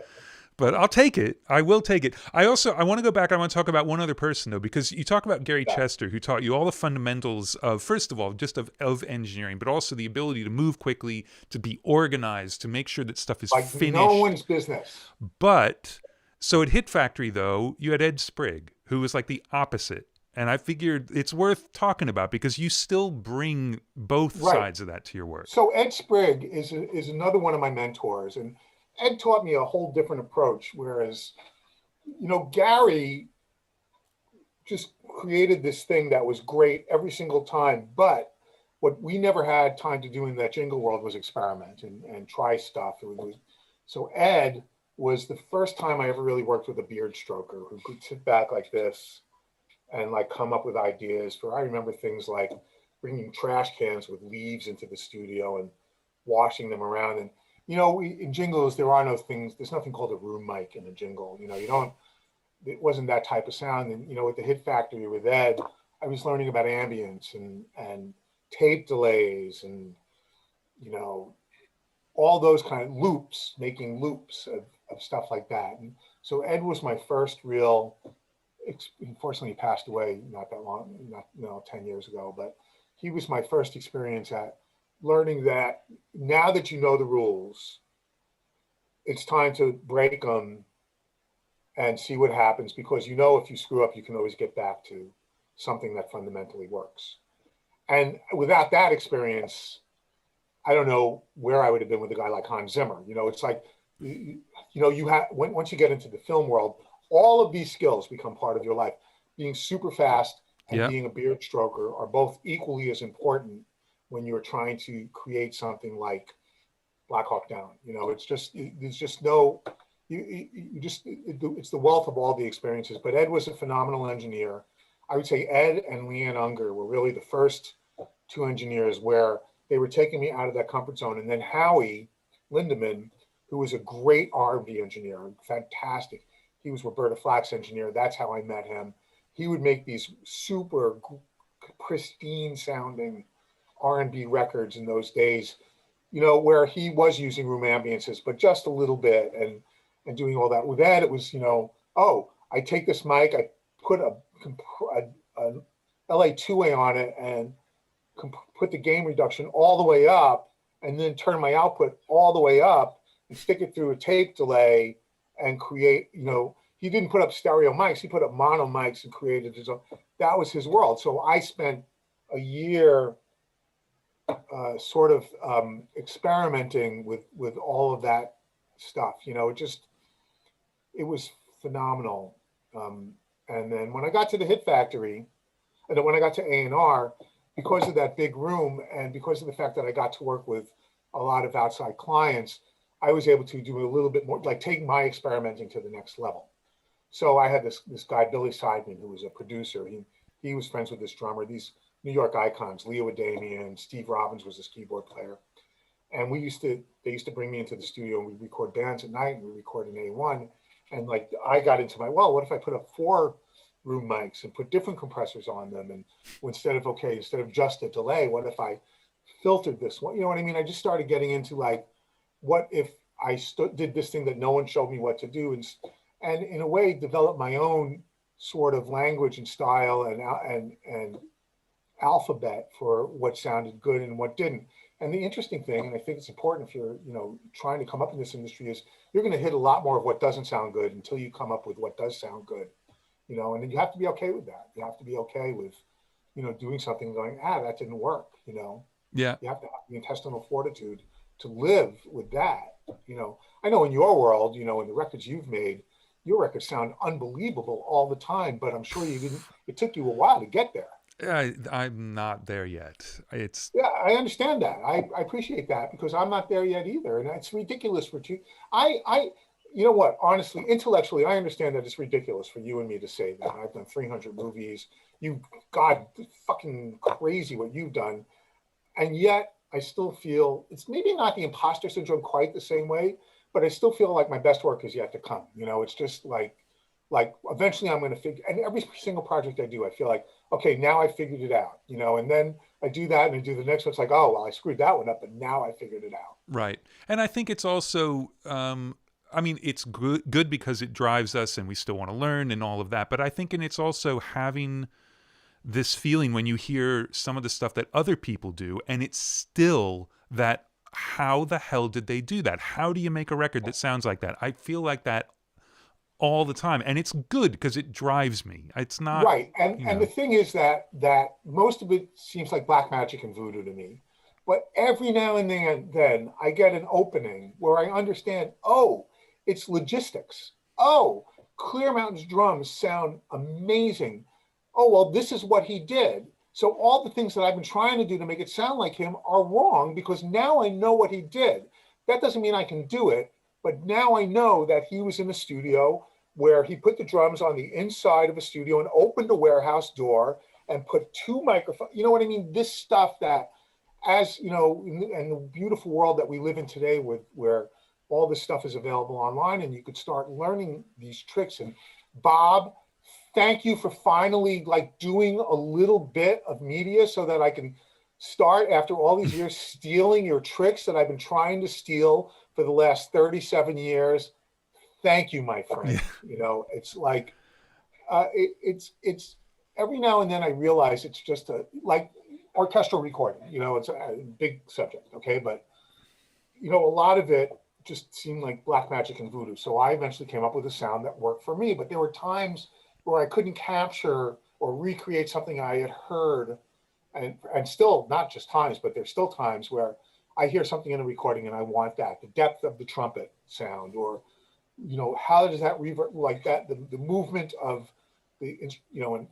But I'll take it. I will take it. I want to go back. I want to talk about one other person, though, because you talk about Gary Chester, who taught you all the fundamentals of, first of all, just of engineering, but also the ability to move quickly, to be organized, to make sure that stuff is finished. No one's business. But, so at Hit Factory, though, you had Ed Sprague, who was like the opposite. And I figured it's worth talking about because you still bring both sides of that to your work. So Ed Sprague is another one of my mentors. And Ed taught me a whole different approach, whereas, Gary just created this thing that was great every single time. But what we never had time to do in that jingle world was experiment and try stuff. So Ed was the first time I ever really worked with a beard stroker who could sit back like this and like come up with ideas for, I remember things like bringing trash cans with leaves into the studio and washing them around. And, in jingles, there's nothing called a room mic in a jingle. It wasn't that type of sound. And, with the Hit Factory with Ed, I was learning about ambience and tape delays and, all those kind of loops, making loops of stuff like that. And so Ed was my first real, unfortunately he passed away not that long, 10 years ago, but he was my first experience at learning that now that you know the rules, it's time to break them and see what happens, because if you screw up, you can always get back to something that fundamentally works. And without that experience, I don't know where I would have been with a guy like Hans Zimmer. It's like, you have, once you get into the film world, all of these skills become part of your life. Being super fast and Yeah. being a beard stroker are both equally as important when you're trying to create something like Black Hawk Down. It's just, there's just no, it's the wealth of all the experiences. But Ed was a phenomenal engineer. I would say Ed and Leanne Unger were really the first two engineers where they were taking me out of that comfort zone. And then Howie Lindemann, who was a great R&B engineer, fantastic. He was Roberta Flack's engineer. That's how I met him. He would make these super pristine sounding R&B records in those days, where he was using room ambiances, but just a little bit, and doing all that. With Ed, it was, I take this mic, I put a LA2A on it and put the gain reduction all the way up, and then turn my output all the way up and stick it through a tape delay and create, he didn't put up stereo mics, he put up mono mics and created his own. That was his world. So I spent a year experimenting with all of that stuff. It was phenomenal. And then when I got to the Hit Factory, and then when I got to A&R, because of that big room and because of the fact that I got to work with a lot of outside clients, I was able to do a little bit more, like take my experimenting to the next level. So I had this guy, Billy Seidman, who was a producer. He was friends with this drummer, these New York icons, Leo Adamian, Steve Robbins was his keyboard player. And they used to bring me into the studio and we'd record bands at night and we record in A1. And like, I got into what if I put up 4 room mics and put different compressors on them? And instead of just a delay, what if I filtered this one? You know what I mean? I just started getting into like, what if I did this thing that no one showed me what to do? And in a way, develop my own sort of language and style and alphabet for what sounded good and what didn't. And the interesting thing, and I think it's important if you're, trying to come up in this industry, is you're going to hit a lot more of what doesn't sound good until you come up with what does sound good, and then you have to be okay with that. You have to be okay with, doing something going, that didn't work, Yeah. You have to have the intestinal fortitude to live with that, I know in your world, in the records you've made, your records sound unbelievable all the time, but I'm sure it took you a while to get there. I'm not there yet. Yeah, I understand that. I appreciate that because I'm not there yet either. And it's ridiculous for two. You know what, honestly, intellectually, I understand that it's ridiculous for you and me to say that. I've done 300 movies. God, fucking crazy what you've done. And yet I still feel it's maybe not the imposter syndrome quite the same way, but I still feel like my best work is yet to come. It's just like eventually I'm going to figure, and every single project I do, I feel like, okay, now I figured it out, and then I do that and I do the next one. It's like, oh, well, I screwed that one up, but now I figured it out. Right. And I think it's also, it's good because it drives us and we still want to learn and all of that. But I think, and it's also having this feeling when you hear some of the stuff that other people do, and it's still that, how the hell did they do that? How do you make a record that sounds like that? I feel like that all the time, and it's good because it drives me. It's not right. And the thing is that most of it seems like black magic and voodoo to me, but every now and then I get an opening where I understand, oh, it's logistics. Oh, Clear Mountain's drums sound amazing. Oh, well, this is what he did. So all the things that I've been trying to do to make it sound like him are wrong because now I know what he did. That doesn't mean I can do it, but now I know that he was in the studio where he put the drums on the inside of a studio and opened a warehouse door and put two microphones. You know what I mean? This stuff that, as you know, in the beautiful world that we live in today, with where all this stuff is available online and you could start learning these tricks. And Bob, thank you for finally like doing a little bit of media so that I can start, after all these years, stealing your tricks that I've been trying to steal for the last 37 years. Thank you, my friend. Yeah. You know, it's like, it's every now and then I realize it's just like orchestral recording, you know, it's a big subject. Okay. But you know, a lot of it just seemed like black magic and voodoo. So I eventually came up with a sound that worked for me, but there were times where I couldn't capture or recreate something I had heard. And still, not just times, but there's still times where I hear something in a recording and I want that, the depth of the trumpet sound, or, you know, how does that reverb, like that, the movement of the, you know,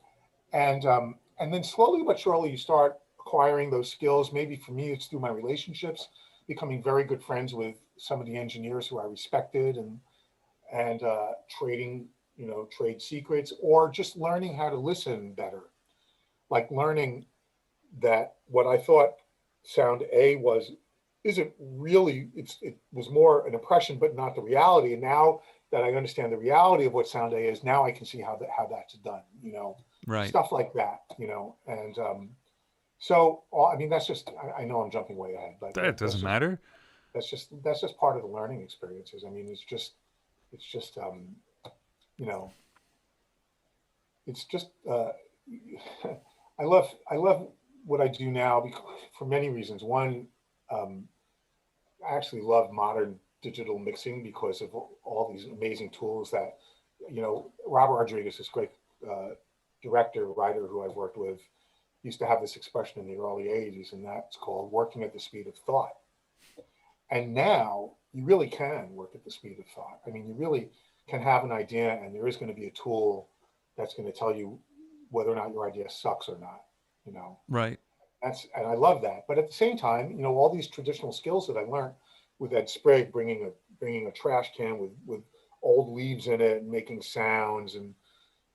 and then slowly but surely you start acquiring those skills. Maybe for me, it's through my relationships, becoming very good friends with some of the engineers who I respected, and trading, you know, trade secrets, or just learning how to listen better, like learning that what I thought sound A isn't really, it was more an impression, but not the reality. And now that I understand the reality of what sound A is, now I can see how that's done, you know, Right. stuff like that, you know. And so, I mean, that's just, I know I'm jumping way ahead, but That doesn't matter. that's just part of the learning experiences. I mean, it's just, you know, it's just, I love what I do now because, for many reasons. One, I actually love modern digital mixing because of all these amazing tools that, you know, Robert Rodriguez, this great director, writer who I've worked with, used to have this expression in the early 80s, and that's called working at the speed of thought. And now you really can work at the speed of thought. I mean, you really can have an idea, and there is going to be a tool that's going to tell you whether or not your idea sucks or not, you know. Right. And I love that. But at the same time, you know, all these traditional skills that I learned with Ed Sprague, bringing a trash can with old leaves in it and making sounds, and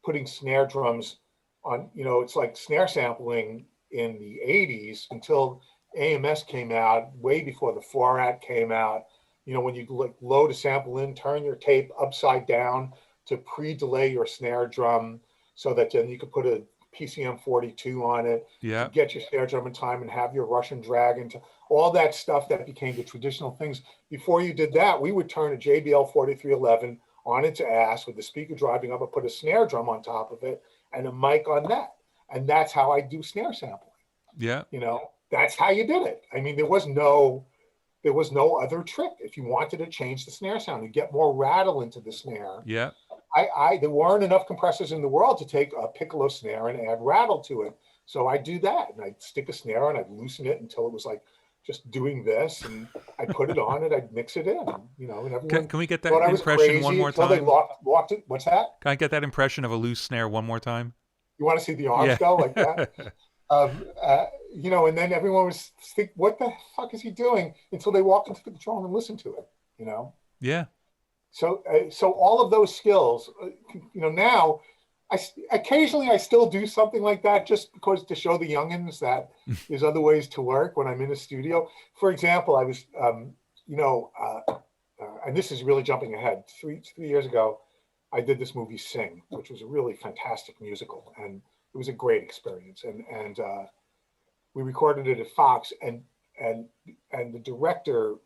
putting snare drums on, you know, it's like snare sampling in the 80s until AMS came out, way before the 4-at came out. You know, when you load a sample in, turn your tape upside down to pre-delay your snare drum so that then you could put a PCM 42 on it to Yeah. get your snare drum in time and have your Russian drag into all that stuff that became the traditional things. Before you did that, we would turn a JBL 4311 on its ass with the speaker driving up and put a snare drum on top of it and a mic on that. And that's how I do snare sampling. Yeah. You know, that's how you did it. I mean, there was no other trick. If you wanted to change the snare sound and get more rattle into the snare, Yeah. there weren't enough compressors in the world to take a piccolo snare and add rattle to it. So I do that, and I'd stick a snare on, I'd loosen it until it was like just doing this, and I'd put it on and I'd mix it in, you know, and everyone Can we get that thought I was impression one crazy more until they time? walked it. What's that? Can I get that impression of a loose snare one more time? You want to see the arms Yeah. go like that? You know, and then everyone was think, what the fuck is he doing? Until they walked into the control room and listened to it, you know? Yeah. So all of those skills, you know, now occasionally I still do something like that just because to show the youngins that there's other ways to work when I'm in a studio. For example, I was, you know, and this is really jumping ahead. Three years ago, I did this movie Sing, which was a really fantastic musical, and it was a great experience. And we recorded it at Fox, and the director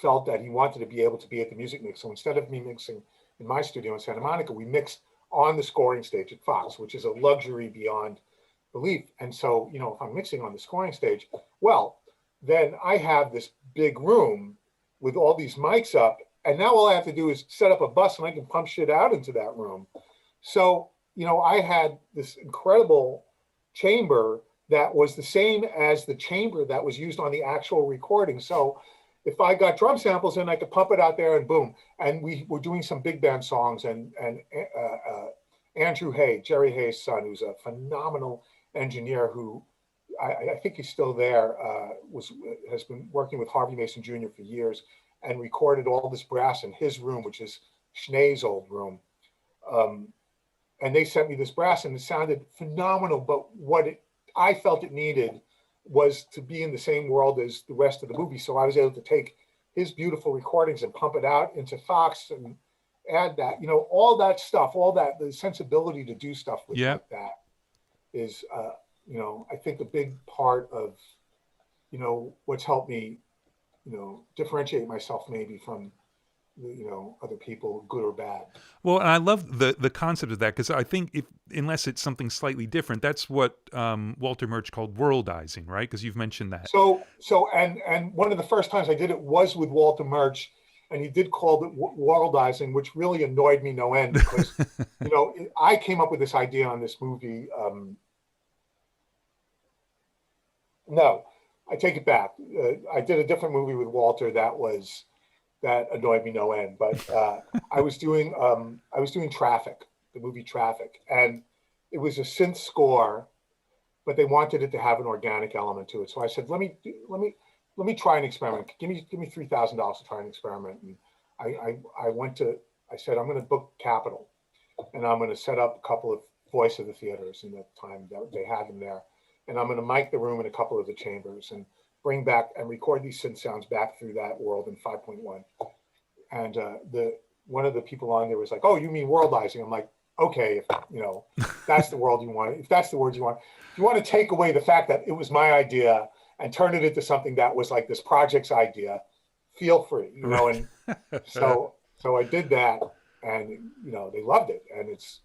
felt that he wanted to be able to be at the music mix. So instead of me mixing in my studio in Santa Monica, we mixed on the scoring stage at Fox, which is a luxury beyond belief. And so, you know, if I'm mixing on the scoring stage, well, then I have this big room with all these mics up, and now all I have to do is set up a bus and I can pump shit out into that room. So, you know, I had this incredible chamber that was the same as the chamber that was used on the actual recording. So if I got drum samples in, I could pump it out there and boom. And we were doing some big band songs, and Andrew Hay, Jerry Hay's son, who's a phenomenal engineer who I think he's still there, has been working with Harvey Mason Jr. for years and recorded all this brass in his room, which is Schnee's old room. Um, and they sent me this brass, and it sounded phenomenal. But I felt it needed was to be in the same world as the rest of the movie. So I was able to take his beautiful recordings and pump it out into Fox and add that, all that stuff, all that, the sensibility to do stuff with Yeah. like that is, I think a big part of, what's helped me, differentiate myself maybe from, other people, good or bad. Well, and I love the concept of that because I think if unless it's something slightly different, that's what Walter Murch called worldizing, right? Because you've mentioned that. And one of the first times I did it was with Walter Murch, and he did call it worldizing, which really annoyed me no end because, I came up with this idea on this movie. No, I take it back. I did a different movie with Walter that annoyed me no end. But I was doing Traffic, the movie Traffic, and it was a synth score, but they wanted it to have an organic element to it. So I said, let me try an experiment. Give me $3,000 to try an experiment. And I said, I'm going to book Capitol, and I'm going to set up a couple of voice of the theaters in the time that they had them there, and I'm going to mic the room in a couple of the chambers and bring back and record these synth sounds back through that world in 5.1. And one of the people on there was like, "Oh, you mean worldizing?" I'm like, "Okay, if that's the world you want, if that's the word you want, if you want to take away the fact that it was my idea and turn it into something that was like this project's idea, feel free, And so I did that, and they loved it, and it's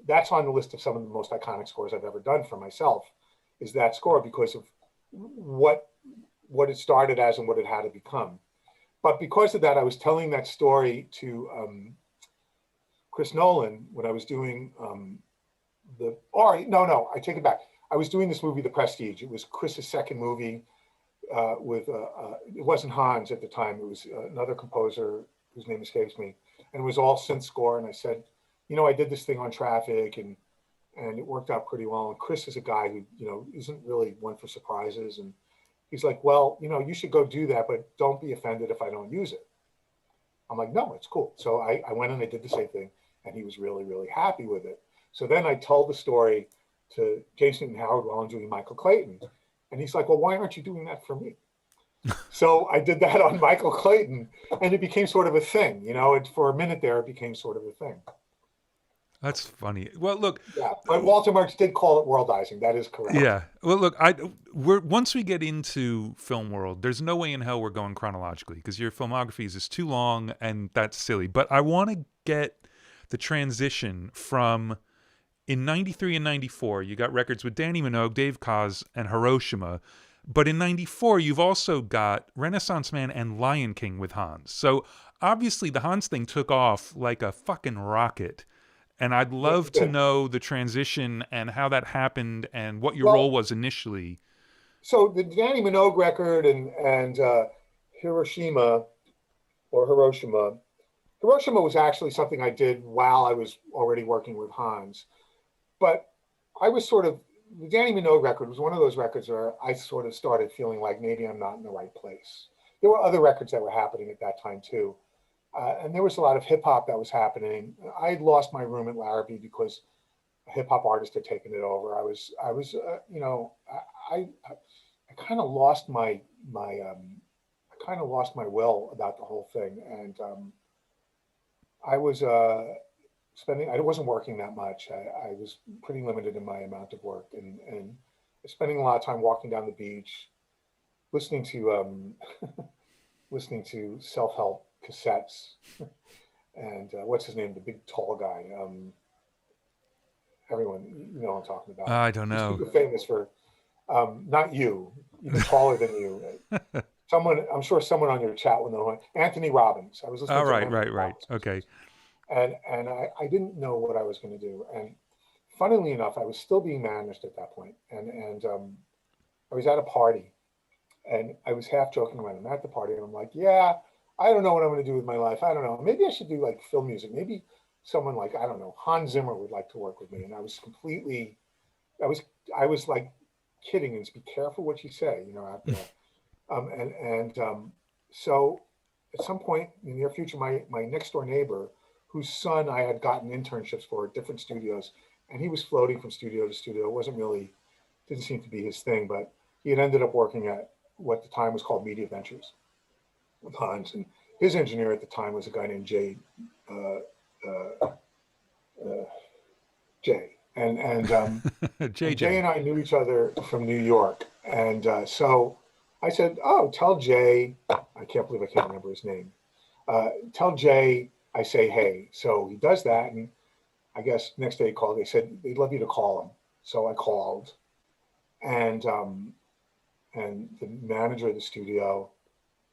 that's on the list of some of the most iconic scores I've ever done for myself, is that score because of what it started as and what it had to become. But because of that, I was telling that story to Chris Nolan when I was doing I take it back. I was doing this movie, The Prestige. It was Chris's second movie with, it wasn't Hans at the time. It was another composer whose name escapes me. And it was all synth score. And I said, I did this thing on Traffic and it worked out pretty well. And Chris is a guy who, isn't really one for surprises. And he's like, well, you should go do that, but don't be offended if I don't use it. I'm like, no, it's cool. So I went and I did the same thing, and he was really, really happy with it. So then I told the story to Jason and Howard while I'm doing Michael Clayton. And he's like, well, why aren't you doing that for me? So I did that on Michael Clayton, and it became sort of a thing. For a minute there, it became sort of a thing. That's funny. Well, look. Yeah, but Walter Murch did call it worldizing. That is correct. Yeah. Well, look. Once we get into film world, there's no way in hell we're going chronologically because your filmography is just too long, and that's silly. But I want to get the transition from in '93 and '94. You got records with Danny Minogue, Dave Koz, and Hiroshima. But in '94, you've also got Renaissance Man and Lion King with Hans. So obviously, the Hans thing took off like a fucking rocket. And I'd love to know the transition and how that happened and what your role was initially. So the Danny Minogue record and Hiroshima was actually something I did while I was already working with Hans. But I was the Danny Minogue record was one of those records where I sort of started feeling like maybe I'm not in the right place. There were other records that were happening at that time too. And there was a lot of hip hop that was happening. I had lost my room at Larrabee because a hip hop artist had taken it over. I kind of lost my will about the whole thing, and I was I wasn't working that much. I was pretty limited in my amount of work, and spending a lot of time walking down the beach, listening to self-help cassettes, and what's his name, the big tall guy, everyone, what I'm talking about. I don't know. He's super famous for not you, even taller than you. I'm sure someone on your chat will know Anthony Robbins. I was listening to right. Robbins. Okay. And I didn't know what I was going to do, and funnily enough, I was still being managed at that point, and I was at a party, and I was half joking around. I'm at the party, and I'm like, yeah, I don't know what I'm going to do with my life. I don't know. Maybe I should do like film music. Maybe someone like, I don't know, Hans Zimmer would like to work with me. And I was like kidding, and be careful what you say, after that. So at some point in the near future, my next door neighbor, whose son I had gotten internships for at different studios, and he was floating from studio to studio. It wasn't really, didn't seem to be his thing, but he had ended up working at what at the time was called Media Ventures with Hans, and his engineer at the time was a guy named uh, uh, Jay, and Jay JJ. and I knew each other from New York, and so I said, "Oh, tell Jay." I can't believe I can't remember his name. Tell Jay I say hey. So he does that, and I guess next day he called. They said they'd love you to call him. So I called, and the manager of the studio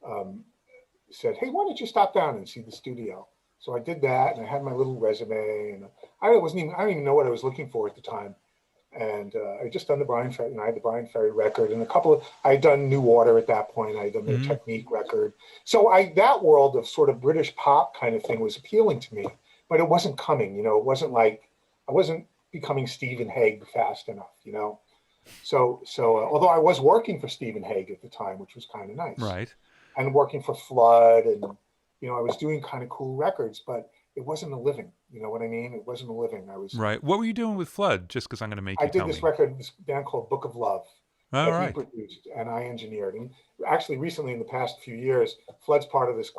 um, said, "Hey, why don't you stop down and see the studio?" So I did that, and I had my little resume, and I don't even know what I was looking for at the time. And I just done the Brian Ferry, and I had the Brian Ferry record, and I had done New Order at that point. I had done their Hmm. Technique record. So that world of sort of British pop kind of thing was appealing to me, but it wasn't coming, it wasn't like, I wasn't becoming Stephen Hague fast enough. So although I was working for Stephen Hague at the time, which was kind of nice, Right. and working for Flood, and I was doing kind of cool records, but it wasn't a living. You know what I mean? It wasn't a living. Right. What were you doing with Flood? Just because I'm going to make I you did tell this me. record, this band called Book of Love All that he right. produced and I engineered. And actually, recently in the past few years, Flood's part of this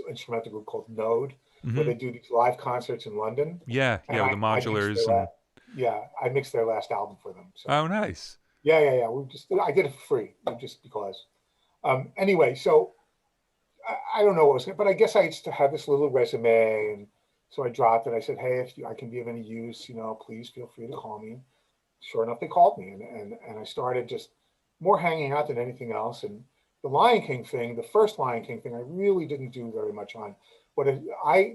instrumental group called Node, where Hmm. they do these live concerts in London. Yeah. And Yeah. With the I mixed modulars and. I mixed their last album for them. So Oh, nice. yeah. I did it for free, just because. Anyway, so I don't know what was, but I guess I used to have this little resume, and so I dropped it. I said, "Hey, if I can be of any use, please feel free to call me." Sure enough, they called me, and I started just more hanging out than anything else. And the Lion King thing, the first Lion King thing, I really didn't do very much on. But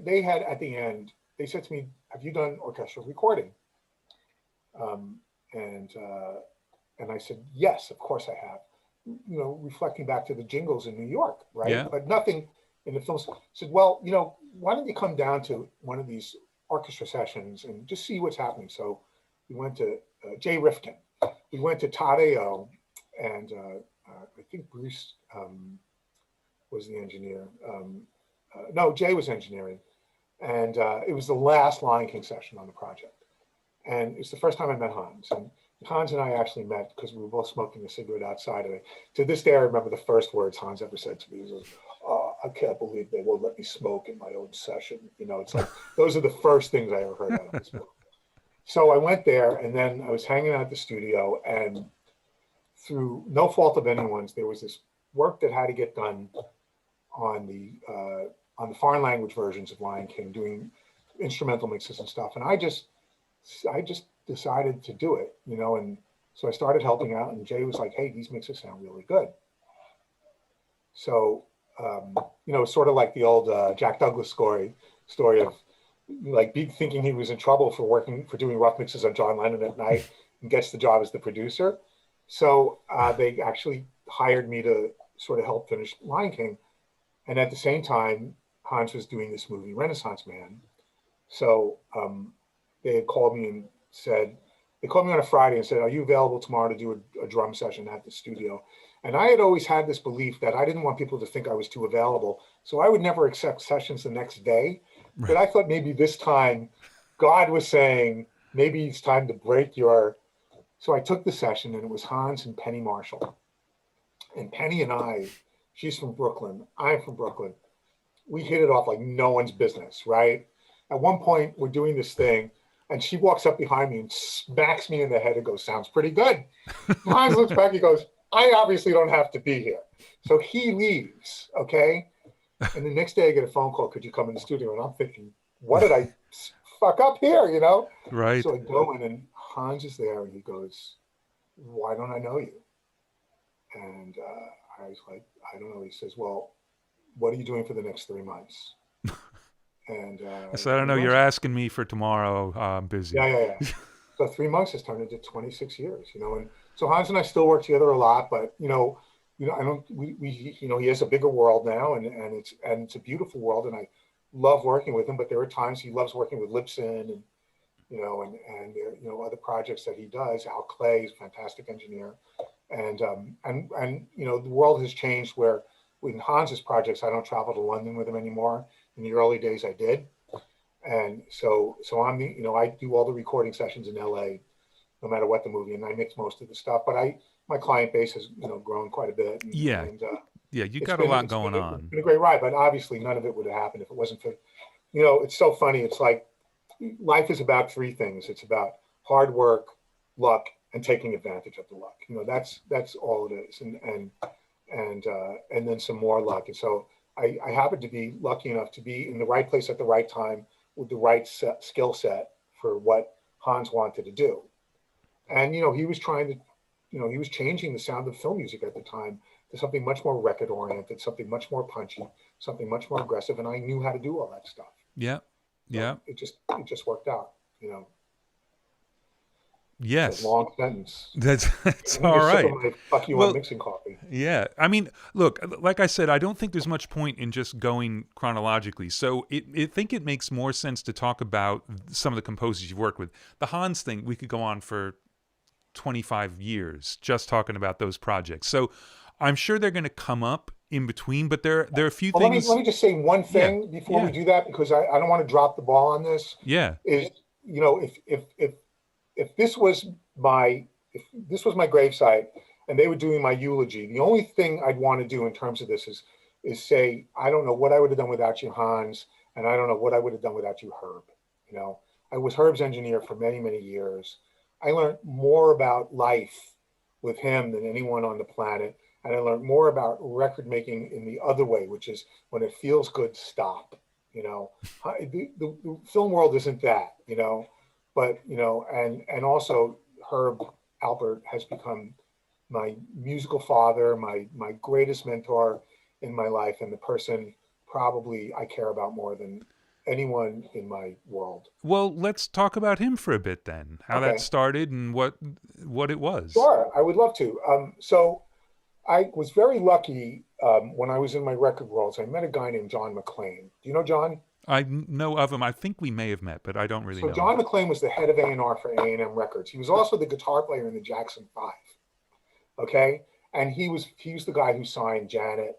they had at the end, they said to me, "Have you done orchestral recording?" Um, and uh, and I said, "Yes, of course I have." Reflecting back to the jingles in New York, right? Yeah. But nothing in the films. I said, "Well, why don't you come down to one of these orchestra sessions and just see what's happening?" So we went to Jay Rifkin. We went to Todd A.O. and I think Bruce was the engineer. No, Jay was engineering. And it was the last Lion King session on the project. And it's the first time I met Hans. And Hans and I actually met because we were both smoking a cigarette outside. And to this day, I remember the first words Hans ever said to me. He was, "I can't believe they won't let me smoke in my own session." It's like, those are the first things I ever heard out of this book. So I went there, and then I was hanging out at the studio, and through no fault of anyone's, there was this work that had to get done on the foreign language versions of Lion King, doing instrumental mixes and stuff. And I just decided to do it, and so I started helping out. And Jay was like, "Hey, these mixes sound really good." So sort of like the old Jack Douglas story of like thinking he was in trouble for doing rough mixes on John Lennon at night, and gets the job as the producer. So they actually hired me to sort of help finish Lion King, and at the same time, Hans was doing this movie Renaissance Man. So they had called me and said, they called me on a Friday and said, "Are you available tomorrow to do a drum session at the studio?" And I had always had this belief that I didn't want people to think I was too available. So I would never accept sessions the next day. But Right. I thought maybe this time God was saying, maybe it's time to break your. So I took the session, and it was Hans and Penny Marshall. And Penny and I, she's from Brooklyn, I'm from Brooklyn. We hit it off like no one's business, right? At one point, we're doing this thing, and she walks up behind me and smacks me in the head and goes, "Sounds pretty good." And Hans looks back, he goes, "I obviously don't have to be here." So he leaves, okay? And the next day I get a phone call, "Could you come in the studio?" And I'm thinking, what did I fuck up here? Right. So I go in, and Hans is there, and he goes, "Why don't I know you?" And I was like, "I don't know." He says, "Well, what are you doing for the next 3 months?" And So I don't three know. You're months, asking me for tomorrow. I'm busy. yeah. So 3 months has turned into 26 years, and so Hans and I still work together a lot, but I don't, we he has a bigger world now, and it's a beautiful world, and I love working with him, but there are times he loves working with Libsyn, and there, other projects that he does. Al Clay is a fantastic engineer, and the world has changed where with Hans's projects, I don't travel to London with him anymore. In the early days, I did, And so I'm the, I do all the recording sessions in LA, no matter what the movie, and I mix most of the stuff. But my client base has, grown quite a bit, Yeah. and Yeah. You it's got a been lot it's going been it's on. been a great ride. But obviously, none of it would have happened if it wasn't for, it's so funny. It's like life is about three things. It's about hard work, luck, and taking advantage of the luck. That's all it is, and then some more luck. And so I happen to be lucky enough to be in the right place at the right time with the right skill set for what Hans wanted to do. And he was trying to, he was changing the sound of film music at the time to something much more record oriented, something much more punchy, something much more aggressive, and I knew how to do all that stuff. Yeah. So Yeah. it just worked out. It's a Yes. long sentence. That's I need all a sip of right. my fuck you, I'm Well, mixing coffee. yeah. I mean, look, like I said, I don't think there's much point in just going chronologically. So I think it makes more sense to talk about some of the composers you've worked with. The Hans thing, we could go on for 25 years just talking about those projects. So I'm sure they're going to come up in between, but there are a few Well, let things. me just say one Yeah. thing before we Yeah. do that, because I don't want to drop the ball on this. Yeah. Is if this was my gravesite and they were doing my eulogy, the only thing I'd want to do in terms of this is say, I don't know what I would have done without you, Hans, and I don't know what I would have done without you, Herb. I was Herb's engineer for many, many years. I learned more about life with him than anyone on the planet. And I learned more about record making in the other way, which is when it feels good, stop. The film world isn't that, but and also Herb Alpert has become my musical father, my greatest mentor in my life, and the person probably I care about more than anyone in my world. Well, let's talk about him for a bit then. How that Okay, started and what it was. sure, I would love to. So I was very lucky when I was in my record worlds. I met a guy named John McClain. Do you know John? I know of him. I think we may have met, but I don't really So know him. John McClain was the head of A&R for A&M Records. He was also the guitar player in the Jackson Five. Okay, and he was the guy who signed Janet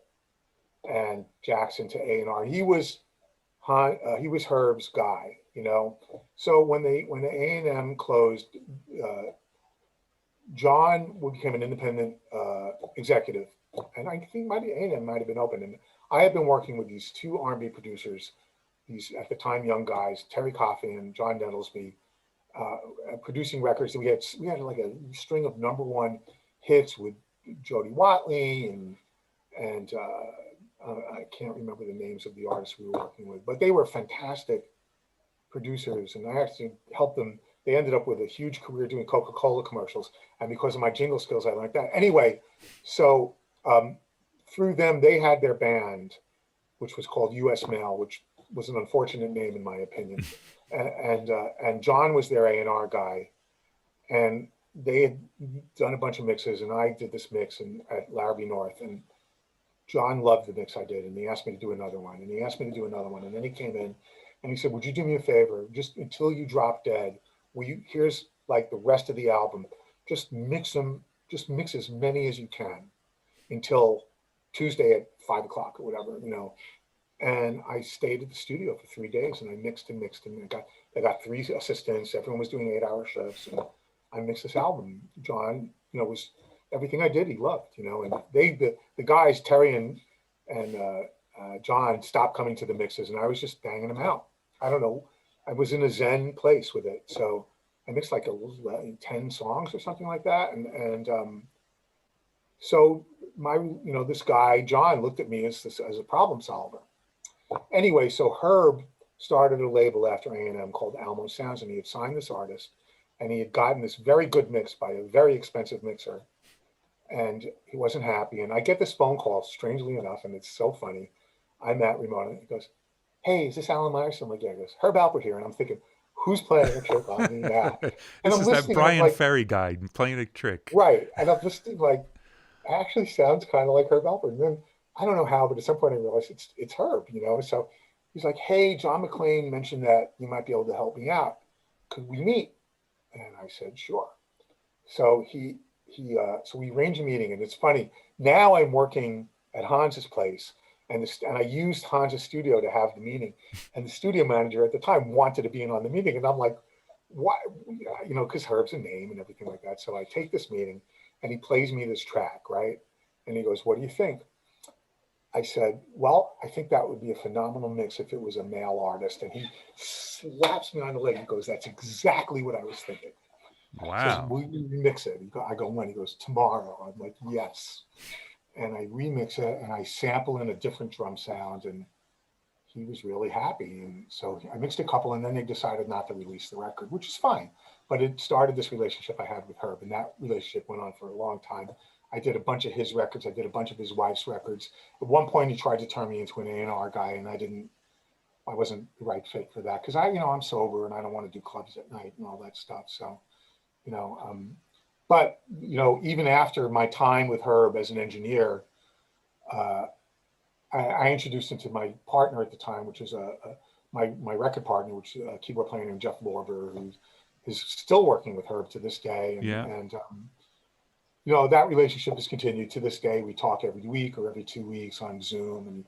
and Jackson to A&R. He was Herb's guy. So when the A&M closed, John became an independent executive, and I think A&M might have been open. And I had been working with these two R&B producers, these at the time young guys, Terry Coffey and John Nettlesby, producing records. And we had like a string of number one hits with Jody Watley and I can't remember the names of the artists we were working with, but they were fantastic producers, and I actually helped them. They ended up with a huge career doing Coca-Cola commercials, and because of my jingle skills, I learned that. Anyway, so through them, they had their band, which was called U.S. Mail, which was an unfortunate name in my opinion, and John was their A&R guy, and they had done a bunch of mixes, and I did this mix at Larrabee North, and John loved the mix I did, and he asked me to do another one, and he asked me to do another one, and then he came in and he said, "Would you do me a favor? Just until you drop dead, here's like the rest of the album, just mix them, just mix as many as you can until Tuesday at 5 o'clock or whatever." And I stayed at the studio for 3 days, and I mixed and mixed, and I got three assistants. Everyone was doing 8-hour shifts, and I mixed this album. John, was everything I did, he loved, and the guys, Terry and John, stopped coming to the mixes, and I was just banging them out. I don't know. I was in a zen place with it. So I mixed like 10 songs or something like that. So this guy, John, looked at me as a problem solver. Anyway, so Herb started a label after A&M called Almo Sounds, and he had signed this artist, and he had gotten this very good mix by a very expensive mixer, and he wasn't happy. And I get this phone call, strangely enough, and it's so funny. I'm Matt Ramona. He goes, "Hey, is this Alan Myerson?" I'm like, "Yeah." He goes, "Herb Alpert here." And I'm thinking, who's playing a trick on me now? And This I'm is that listening, and I'm Brian like, Ferry guy playing a trick. right. And I'm listening, like, actually sounds kind of like Herb Alpert. And then I don't know how, but at some point I realized it's Herb, So he's like, "Hey, John McClain mentioned that you might be able to help me out. Could we meet?" And I said, "Sure." So so we arranged a meeting, and it's funny. Now I'm working at Hans's place, And I used Hans's studio to have the meeting, and the studio manager at the time wanted to be in on the meeting, and I'm like, why? You know, because Herb's a name and everything like that. So I take this meeting, and he plays me this track, right? And he goes, "What do you think?" I said, "Well, I think that would be a phenomenal mix if it was a male artist." And he slaps me on the leg and goes, "That's exactly what I was thinking." He says, Wow. "Will you remix it?" I go, "When?" He goes, "Tomorrow." I'm like, "Yes." And I remix it and I sample in a different drum sound, and he was really happy. And so I mixed a couple, and then they decided not to release the record, which is fine. But it started this relationship I had with Herb, and that relationship went on for a long time. I did a bunch of his records. I did a bunch of his wife's records. At one point, he tried to turn me into an A&R guy, and I wasn't the right fit for that because I'm sober and I don't want to do clubs at night and all that stuff. So, you know, but even after my time with Herb as an engineer, uh, I introduced him to my partner at the time, which is my record partner, which is a keyboard player named Jeff Lorber, who is still working with Herb to this day. Yeah. And that relationship has continued to this day. We talk every week or every 2 weeks on Zoom, and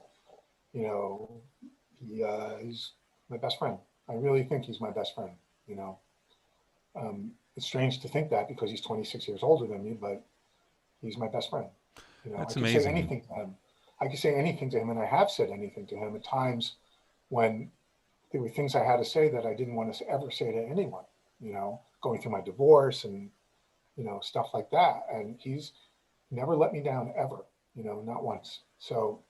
he's my best friend. I really think he's my best friend. It's strange to think that because he's 26 years older than me, but he's my best friend. That's I can say amazing. anything to him. I can say anything to him, and I have said anything to him at times when there were things I had to say that I didn't want to ever say to anyone, going through my divorce and, stuff like that. And he's never let me down ever, not once. So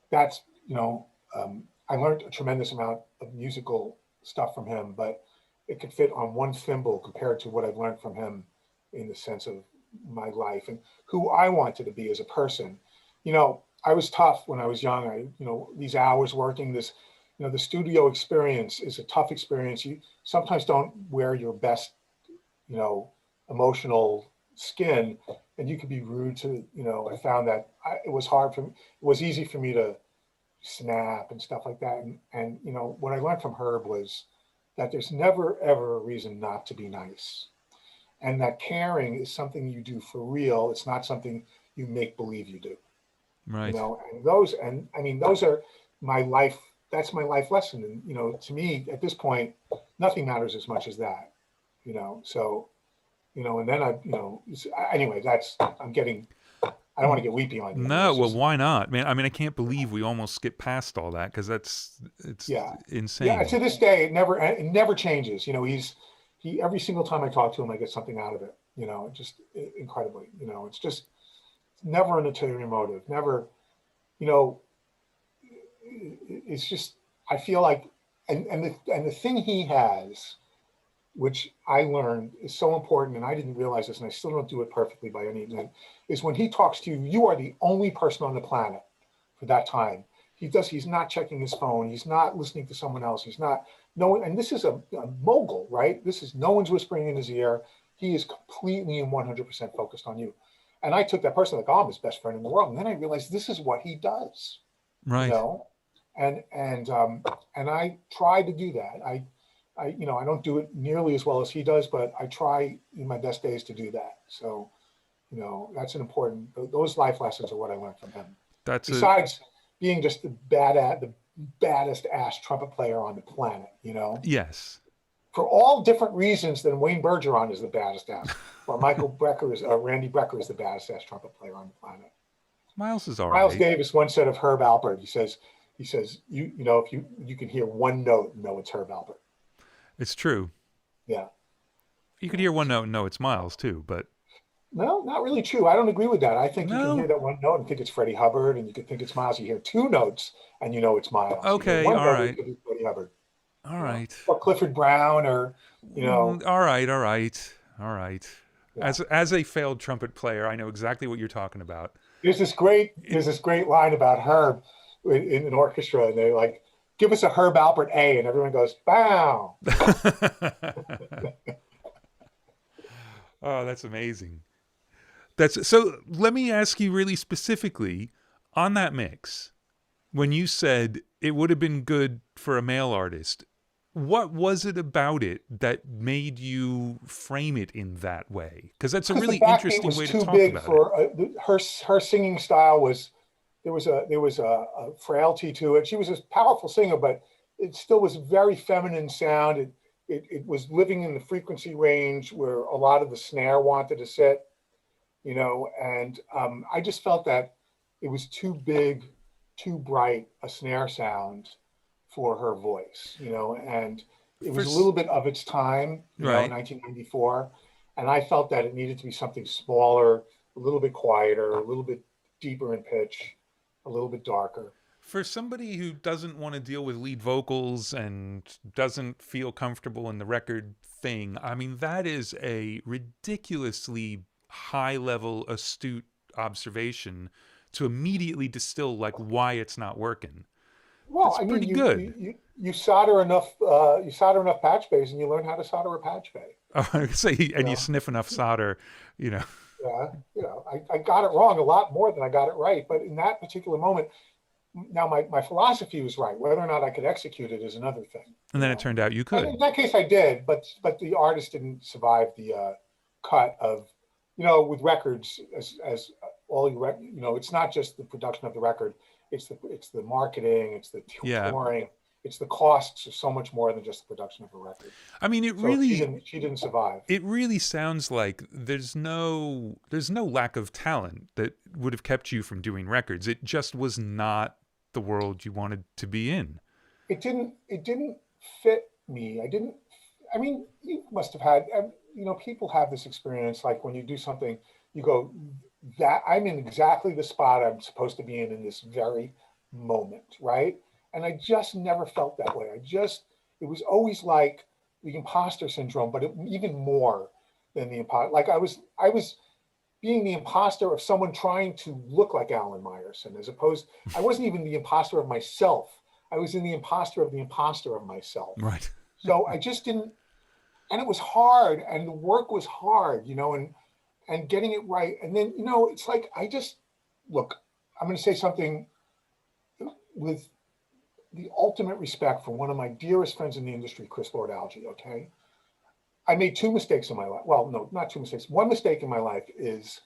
that's, I learned a tremendous amount of musical stuff from him, but it could fit on one thimble compared to what I've learned from him in the sense of my life and who I wanted to be as a person. I was tough when I was young. These hours working this, the studio experience is a tough experience. You sometimes don't wear your best, emotional skin, and you could be rude to, I found that it was hard for me. It was easy for me to snap and stuff like that. And what I learned from Herb was that there's never, ever a reason not to be nice. And that caring is something you do for real. It's not something you make believe you do. Right. And those are my life. That's my life lesson. And, to me at this point, nothing matters as much as that, so, and then anyway, I don't want to get weepy on you. No, well, why not, man? I mean, I can't believe we almost skipped past all that because it's insane. Yeah. To this day, it never changes. He every single time I talk to him, I get something out of it. Just incredibly. It's just never an ulterior motive. Never. It's just I feel like, and the thing he has, which I learned is so important, and I didn't realize this, and I still don't do it perfectly by any means, is when he talks to you, you are the only person on the planet for that time. He's not checking his phone. He's not listening to someone else. He's not, no one, and this is a mogul, right? No one's whispering in his ear. He is completely and 100% focused on you. And I took that person like, oh, I'm his best friend in the world. And then I realized this is what he does, right? And I try to do that. I don't do it nearly as well as he does, but I try in my best days to do that. So, that's an important, those life lessons are what I learned from him. Besides being just the baddest ass trumpet player on the planet, Yes. For all different reasons than Wayne Bergeron is the baddest ass, or Randy Brecker is the baddest ass trumpet player on the planet. Miles is all right. Miles Davis once said of Herb Alpert, he says, if you can hear one note and know it's Herb Alpert. It's true. Yeah. You could hear one note and know it's Miles too, but. No, not really true. I don't agree with that. I think you can hear that one note and think it's Freddie Hubbard, and you can think it's Miles. You hear two notes and you know it's Miles. Okay, all right. Freddie Hubbard. All right. Or Clifford Brown, or All right. Yeah. As a failed trumpet player, I know exactly what you're talking about. There's this great line about Herb in an orchestra, and they're like, "Give us a Herb Alpert A," and everyone goes, "Bow." Oh, that's amazing. So let me ask you really specifically on that mix, when you said it would have been good for a male artist, what was it about it that made you frame it in that way? Because that's a really interesting way to talk about it. Her singing style was, a frailty to it. She was a powerful singer, but it still was a very feminine sound. It was living in the frequency range where a lot of the snare wanted to sit, and I just felt that it was too big, too bright a snare sound for her voice, and it was a little bit of its time, right. 1994, and I felt that it needed to be something smaller, a little bit quieter, a little bit deeper in pitch, a little bit darker. For somebody who doesn't want to deal with lead vocals and doesn't feel comfortable in the record thing, I mean, that is a ridiculously high level, astute observation to immediately distill like why it's not working. Well, That's I mean, pretty good. you solder enough patch bays, and you learn how to solder a patch bay. And you sniff enough solder, Yeah, I got it wrong a lot more than I got it right, but in that particular moment, now my philosophy was right. Whether or not I could execute it is another thing. And then it turned out you could. And in that case, I did, but the artist didn't survive the cut of, with records as all it's not just the production of the record. It's the marketing, it's the touring, it's the costs of so much more than just the production of a record. I mean, she didn't survive. It really sounds like there's no lack of talent that would have kept you from doing records. It just was not the world you wanted to be in. It didn't fit me. I mean, you must have had, people have this experience, like when you do something, you go, that I'm in exactly the spot I'm supposed to be in this very moment, right? And I just never felt that way. It was always like the imposter syndrome, but even more than the imposter. Like I was being the imposter of someone trying to look like Alan Myerson, as opposed, I wasn't even the imposter of myself. I was in the imposter of myself. Right. So I just didn't, and it was hard, and the work was hard, and getting it right. And then, it's like, look, I'm going to say something with the ultimate respect for one of my dearest friends in the industry, Chris Lord-Alge, okay? I made two mistakes in my life. Well, no, not two mistakes. One mistake in my life is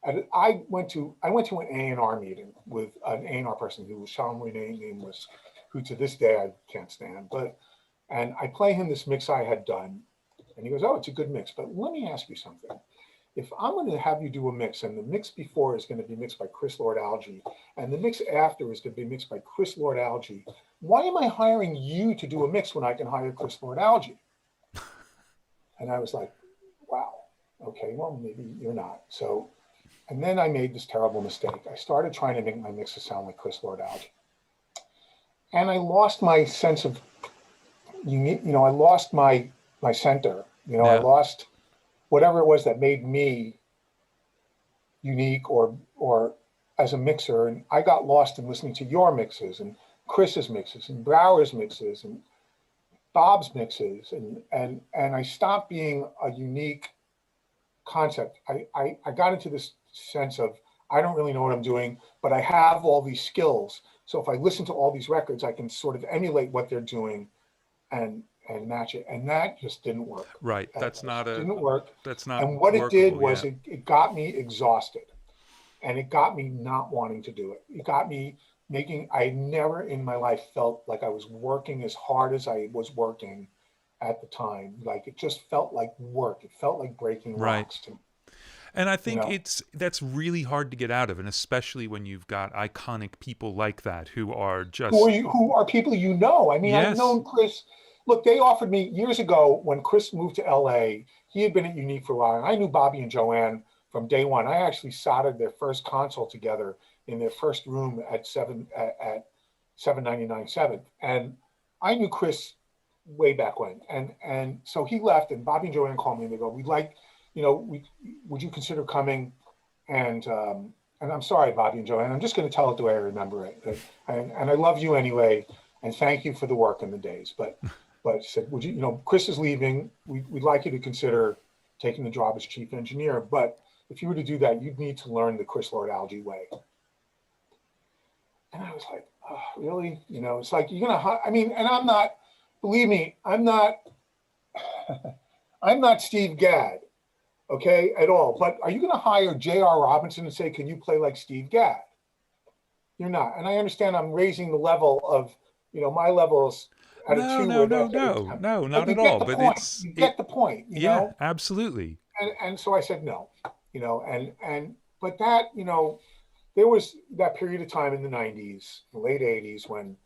I went to an A&R meeting with an A&R person who was Sean name was, who to this day I can't stand. And I play him this mix I had done, and he goes, "Oh, it's a good mix, but let me ask you something. If I'm going to have you do a mix, and the mix before is going to be mixed by Chris Lord-Alge, and the mix after is going to be mixed by Chris Lord-Alge, why am I hiring you to do a mix when I can hire Chris Lord-Alge?" And I was like, wow, okay, well, maybe you're not. So, and then I made this terrible mistake. I started trying to make my mixes sound like Chris Lord-Alge. And I lost my sense of unique, I lost my center, I lost whatever it was that made me unique or as a mixer. And I got lost in listening to your mixes and Chris's mixes and Brower's mixes and Bob's mixes, and I stopped being a unique concept. I got into this sense of, I don't really know what I'm doing, but I have all these skills. So if I listen to all these records, I can sort of emulate what they're doing and match it. And that just didn't work. Right. Didn't work. That's not. And what it did was it got me exhausted, and it got me not wanting to do it. It got me I never in my life felt like I was working as hard as I was working at the time. Like it just felt like work. It felt like breaking rocks to me. And I think that's really hard to get out of, and especially when you've got iconic people like that who are just who are people I mean, yes. I've known Chris. Look, they offered me years ago when Chris moved to LA. He had been at Unique for a while, and I knew Bobby and Joanne from day one. I actually soldered their first console together in their first room at 799 7th. And I knew Chris way back when. And so he left, and Bobby and Joanne called me and they go, "We'd like, would you consider coming?" And I'm sorry, Bobby and Joanne, I'm just going to tell it the way I remember it. And I love you anyway. And thank you for the work in the days. But said, would you, Chris is leaving. We'd like you to consider taking the job as chief engineer. But if you were to do that, you'd need to learn the Chris Lord-Alge way. And I was like, oh, really? It's like, you're going to, and I'm not, believe me, I'm not Steve Gadd, okay, at all. But are you going to hire J.R. Robinson and say, can you play like Steve Gadd? you're not. And I understand I'm raising the level of, my levels at a No, 2 no, where no, that's at a no, 10. no, But not you at get all. the But point. You get the point, yeah, absolutely. And so I said no, but that, there was that period of time in the 90s, the late 80s, when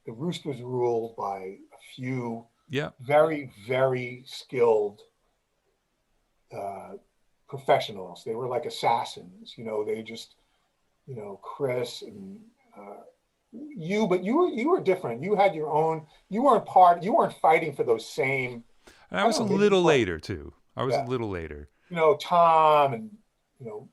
the roost was ruled by a few Yeah. very, very skilled uh, professionals. They were like assassins, they just, Chris and but you were different. You had your own, you weren't fighting for those same, And I I was don't a know, maybe you little were, later too. I was a yeah. little later. Tom and, you know,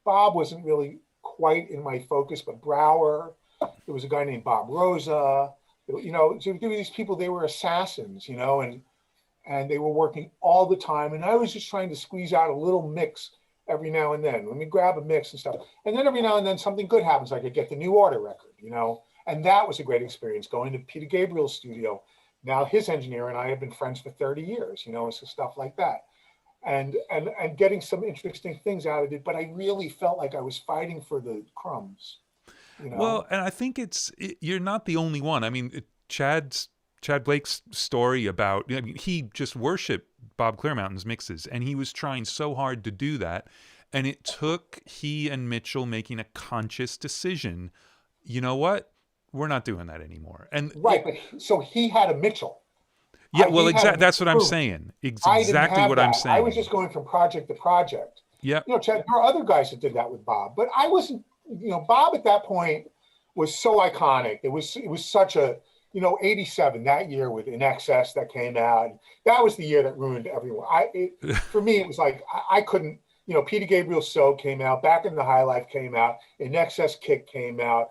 Bob wasn't really quite in my focus, but Brower, there was a guy named Bob Rosa, so there were these people, they were assassins, and they were working all the time. And I was just trying to squeeze out a little mix every now and then. Let me grab a mix and stuff. And then every now and then something good happens. I could get the New Order record, and that was a great experience going to Peter Gabriel's studio. Now his engineer and I have been friends for 30 years, so stuff like that. And getting some interesting things out of it. But I really felt like I was fighting for the crumbs, you Well, know? and I think you're not the only one. I mean, Chad Blake's story about, I mean, he just worshipped Bob Clearmountain's mixes, and he was trying so hard to do that, and it took he and Mitchell making a conscious decision. You know what? We're not doing that anymore. And Right. But so he had a Mitchell. yeah, well, He had a that's what I'm crew. saying. It's I didn't exactly have what I'm that. I was saying. just going from project to project. Yep. Chad, there are other guys that did that with Bob, but I wasn't, Bob at that point was so iconic. It was such a, 87, that year with In Excess that came out. That was the year that ruined everyone. For me, it was like, I couldn't, Peter Gabriel's So came out, Back in the High Life came out, In Excess Kick came out,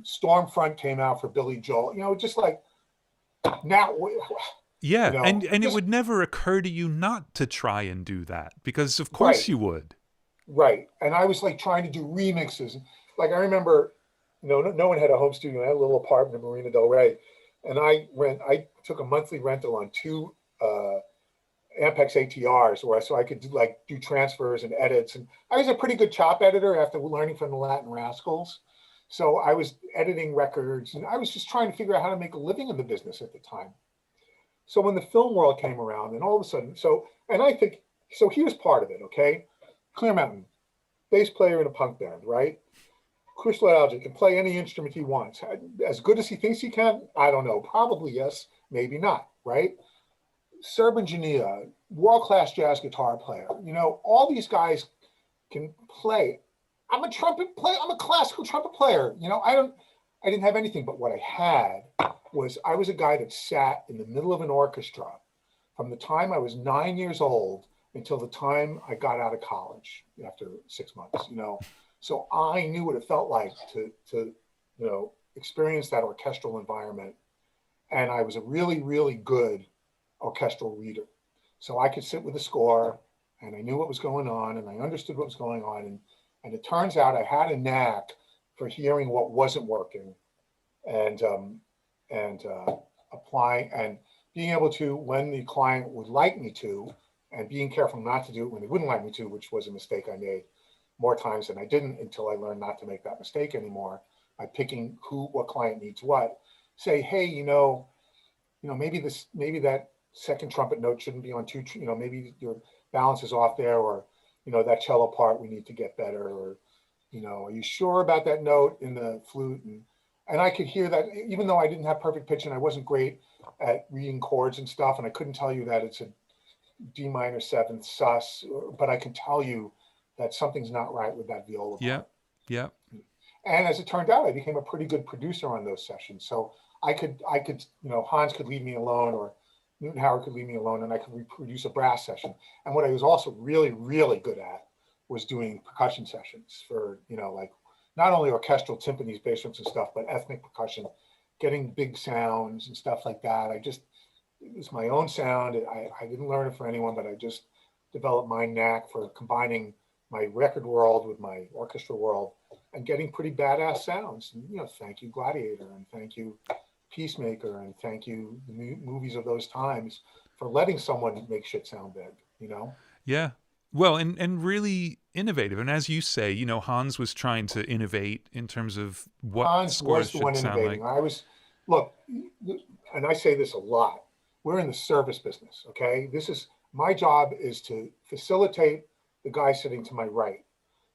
Stormfront came out for Billy Joel, just like now, Yeah, and it just would never occur to you not to try and do that, because of course right. you would. Right. And I was like trying to do remixes. Like I remember, no one had a home studio. I had a little apartment in Marina Del Rey. And I took a monthly rental on two Ampex ATRs so I could do transfers and edits. And I was a pretty good chop editor after learning from the Latin Rascals. So I was editing records and I was just trying to figure out how to make a living in the business at the time. So when the film world came around and all of a sudden, and I think, so he was part of it, okay? Clear Mountain, bass player in a punk band, right? Chris Alladin can play any instrument he wants. As good as he thinks he can, I don't know. Probably yes, maybe not, right? Serban Jania, world-class jazz guitar player. All these guys can play. I'm a trumpet player. I'm a classical trumpet player. I didn't have anything, but what I had I was a guy that sat in the middle of an orchestra from the time I was 9 years old until the time I got out of college after 6 months, So I knew what it felt like to experience that orchestral environment. And I was a really, really good orchestral reader. So I could sit with the score and I knew what was going on and I understood what was going on. And it turns out I had a knack for hearing what wasn't working and applying and being able to, when the client would like me to, and being careful not to do it when they wouldn't like me to, which was a mistake I made more times than I didn't until I learned not to make that mistake anymore by picking what client needs what. Say, hey, maybe that second trumpet note shouldn't be on two, maybe your balance is off there, or, that cello part we need to get better, or, are you sure about that note in the flute? And I could hear that even though I didn't have perfect pitch and I wasn't great at reading chords and stuff, and I couldn't tell you that it's a D minor seventh sus, but I can tell you that something's not right with that viola part. Yeah, yeah. And as it turned out, I became a pretty good producer on those sessions. So I could, Hans could leave me alone, or Newton Howard could leave me alone, and I could reproduce a brass session. And what I was also really, really good at was doing percussion sessions for, not only orchestral timpanis, bass drums and stuff, but ethnic percussion, getting big sounds and stuff like that. It was my own sound. I didn't learn it from anyone, but I just developed my knack for combining my record world with my orchestra world and getting pretty badass sounds. And, thank you Gladiator, and thank you Peacemaker, and thank you the movies of those times for letting someone make shit sound big, Yeah. Well, and really innovative. And as you say, you know, Hans was trying to innovate in terms of what Hans scores was the should one sound like. innovating. Look, and I say this a lot. We're in the service business, okay? This is my job is to facilitate the guy sitting to my right.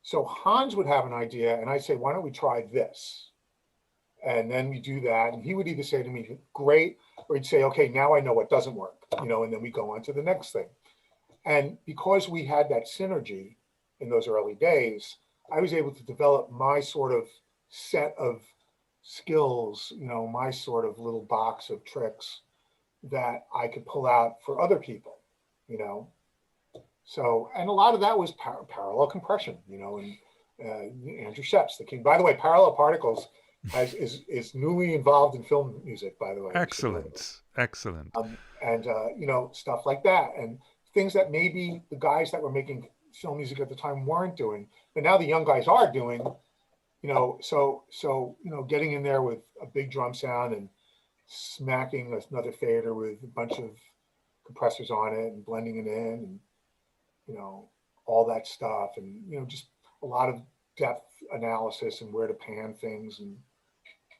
So Hans would have an idea, and I'd say, why don't we try this? And then we do that, and he would either say to me, great, or he'd say, okay, now I know what doesn't work, you know, and then we go on to the next thing. And because we had that synergy in those early days, I was able to develop my sort of set of skills, you know, my sort of little box of tricks that I could pull out for other people, you know. So, and a lot of that was parallel compression, you know, and Andrew Sheps, the king. By the way, Parallel Particles is newly involved in film music. By the way, you should know that. Excellent. Excellent. And you know, stuff like that, and things that maybe the guys that were making film music at the time weren't doing, but now the young guys are doing. You know, so you know, getting in there with a big drum sound and smacking another fader with a bunch of compressors on it and blending it in, and you know, all that stuff, and you know, just a lot of depth analysis and where to pan things, and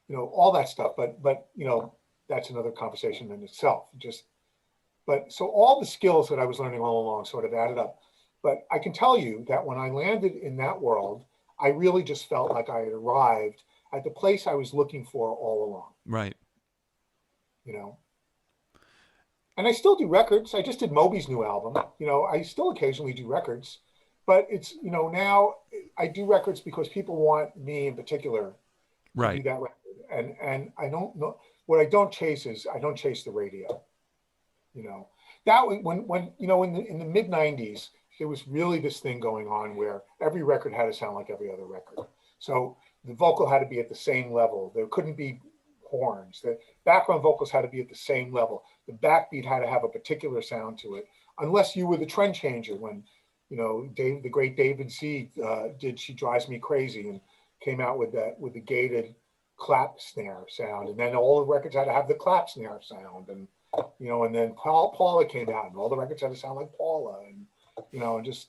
you know, all that stuff. But you know, that's another conversation in itself. Just but so all the skills that I was learning all along sort of added up. But I can tell you that when I landed in that world, I really just felt like I had arrived at the place I was looking for all along. Right. You know, and I still do records. I just did Moby's new album. You know, I still occasionally do records, but it's, you know, now I do records because people want me in particular to do Right. that record. And I don't know what I don't chase is I don't chase the radio. You know, that when you know in the mid '90s there was really this thing going on where every record had to sound like every other record. So the vocal had to be at the same level. There couldn't be horns. The background vocals had to be at the same level. The backbeat had to have a particular sound to it, unless you were the trend changer. When, you know, the great David C. Did "She Drives Me Crazy" and came out with the gated clap snare sound, and then all the records had to have the clap snare sound, and you know, and then Paula came out, and all the records had to sound like Paula, and you know, and just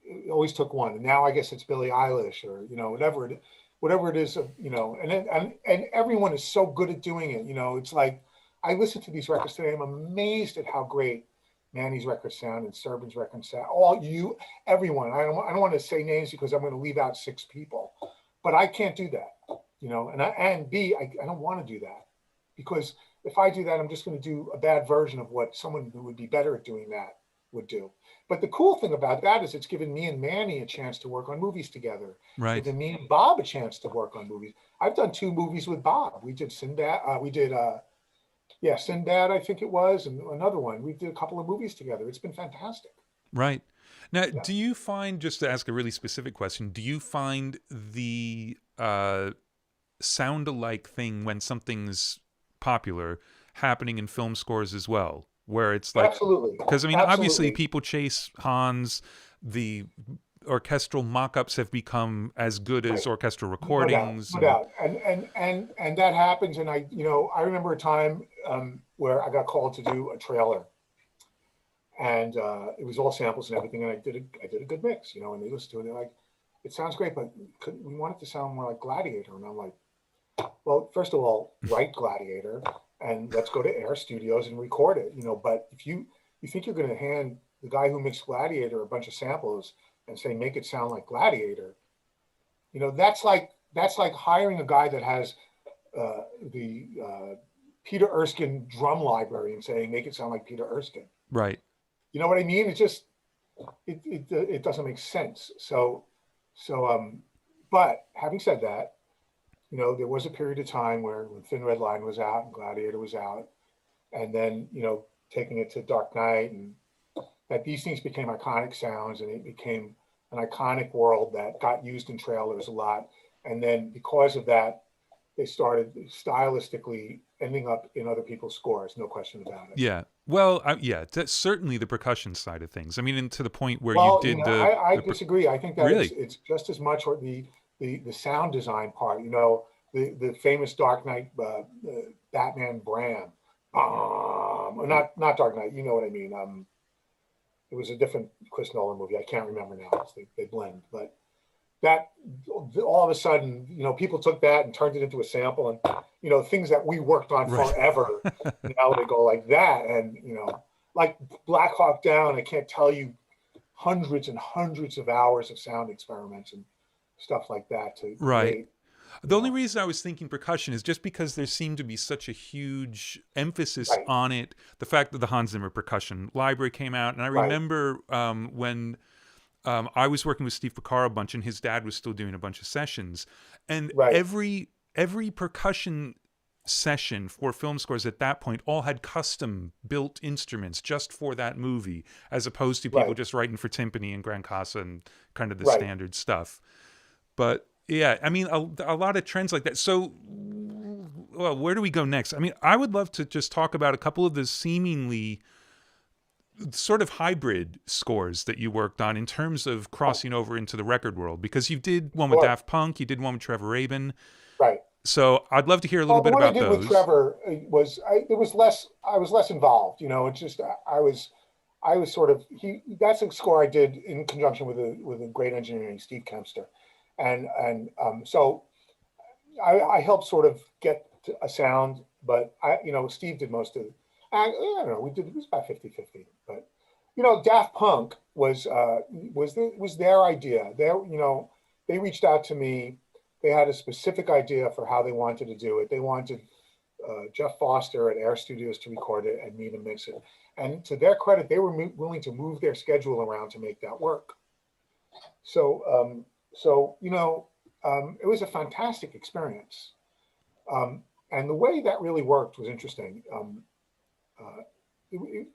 it always took one. And now I guess it's Billie Eilish or you know whatever it is, you know, and everyone is so good at doing it. You know, it's like I listen to these records today. I'm amazed at how great Manny's records sound and Serban's records sound. Everyone. I don't want to say names because I'm going to leave out 6 people, but I can't do that. You know, and I don't want to do that because if I do that, I'm just going to do a bad version of what someone who would be better at doing that would do. But the cool thing about that is it's given me and Manny a chance to work on movies together. It's Right. given me and Bob a chance to work on movies. I've done 2 movies with Bob. We did Sinbad. Sinbad, I think it was, and another one. We did a couple of movies together. It's been fantastic. Right. Now, Yeah. do you find, just to ask a really specific question, do you find the sound alike thing when something's popular happening in film scores as well? Where it's like, Absolutely. because I mean, obviously Absolutely. people chase Hans, the orchestral mock-ups have become as good as Right. orchestral No doubt, recordings no and doubt, and that happens. And I remember a time where I got called to do a trailer, and it was all samples and everything, and I did a good mix, you know. And they listened to it, and they're like, "It sounds great, but we want it to sound more like Gladiator." And I'm like, "Well, first of all, write Gladiator, and let's go to Air Studios and record it, you know. But if you think you're going to hand the guy who mixed Gladiator a bunch of samples and say make it sound like Gladiator." You know, that's like hiring a guy that has the Peter Erskine drum library and saying make it sound like Peter Erskine. right. You know what I mean? It's just it doesn't make sense. But having said that, you know, there was a period of time where when Thin Red Line was out and Gladiator was out, and then you know taking it to Dark Knight, and that these things became iconic sounds, and it became an iconic world that got used in trailers a lot. And then because of that, they started stylistically ending up in other people's scores. No question about it. Yeah. Well, yeah, that's certainly the percussion side of things. I mean, and to the point where you Well, you did know, I the disagree. I think that really it's just as much or the sound design part. You know, the famous Dark Knight Batman Bram. Or not Dark Knight. You know what I mean? It was a different Chris Nolan movie. I can't remember now. They blend, but that all of a sudden, people took that and turned it into a sample, and things that we worked on Right. forever, now they go like that, and like Black Hawk Down. I can't tell you hundreds and hundreds of hours of sound experiments and stuff like that to Right. create. The only reason I was thinking percussion is just because there seemed to be such a huge emphasis Right, on it. The fact that the Hans Zimmer percussion library came out, and I right, remember when I was working with Steve Porcaro a bunch, and his dad was still doing a bunch of sessions, and right, every percussion session for film scores at that point all had custom built instruments just for that movie, as opposed to people right, just writing for timpani and grand casa and kind of the right. standard stuff. But yeah, I mean, a lot of trends like that. So, well, where do we go next? I mean, I would love to just talk about a couple of the seemingly sort of hybrid scores that you worked on in terms of crossing over into the record world, because you did one with Sure. Daft Punk, you did one with Trevor Rabin. Right. So I'd love to hear a little Well, the bit one I about did with those. Trevor was it was less. I was less involved. It's just I was sort of he. That's a score I did in conjunction with a great engineer named Steve Kempster, and so I helped sort of get a sound, but Steve did most of. I don't know. It was about 50-50, but Daft Punk was their idea. They reached out to me. They had a specific idea for how they wanted to do it. They wanted Jeff Foster at Air Studios to record it and me to mix it. And to their credit, they were willing to move their schedule around to make that work. So it was a fantastic experience. And the way that really worked was interesting. Uh, it,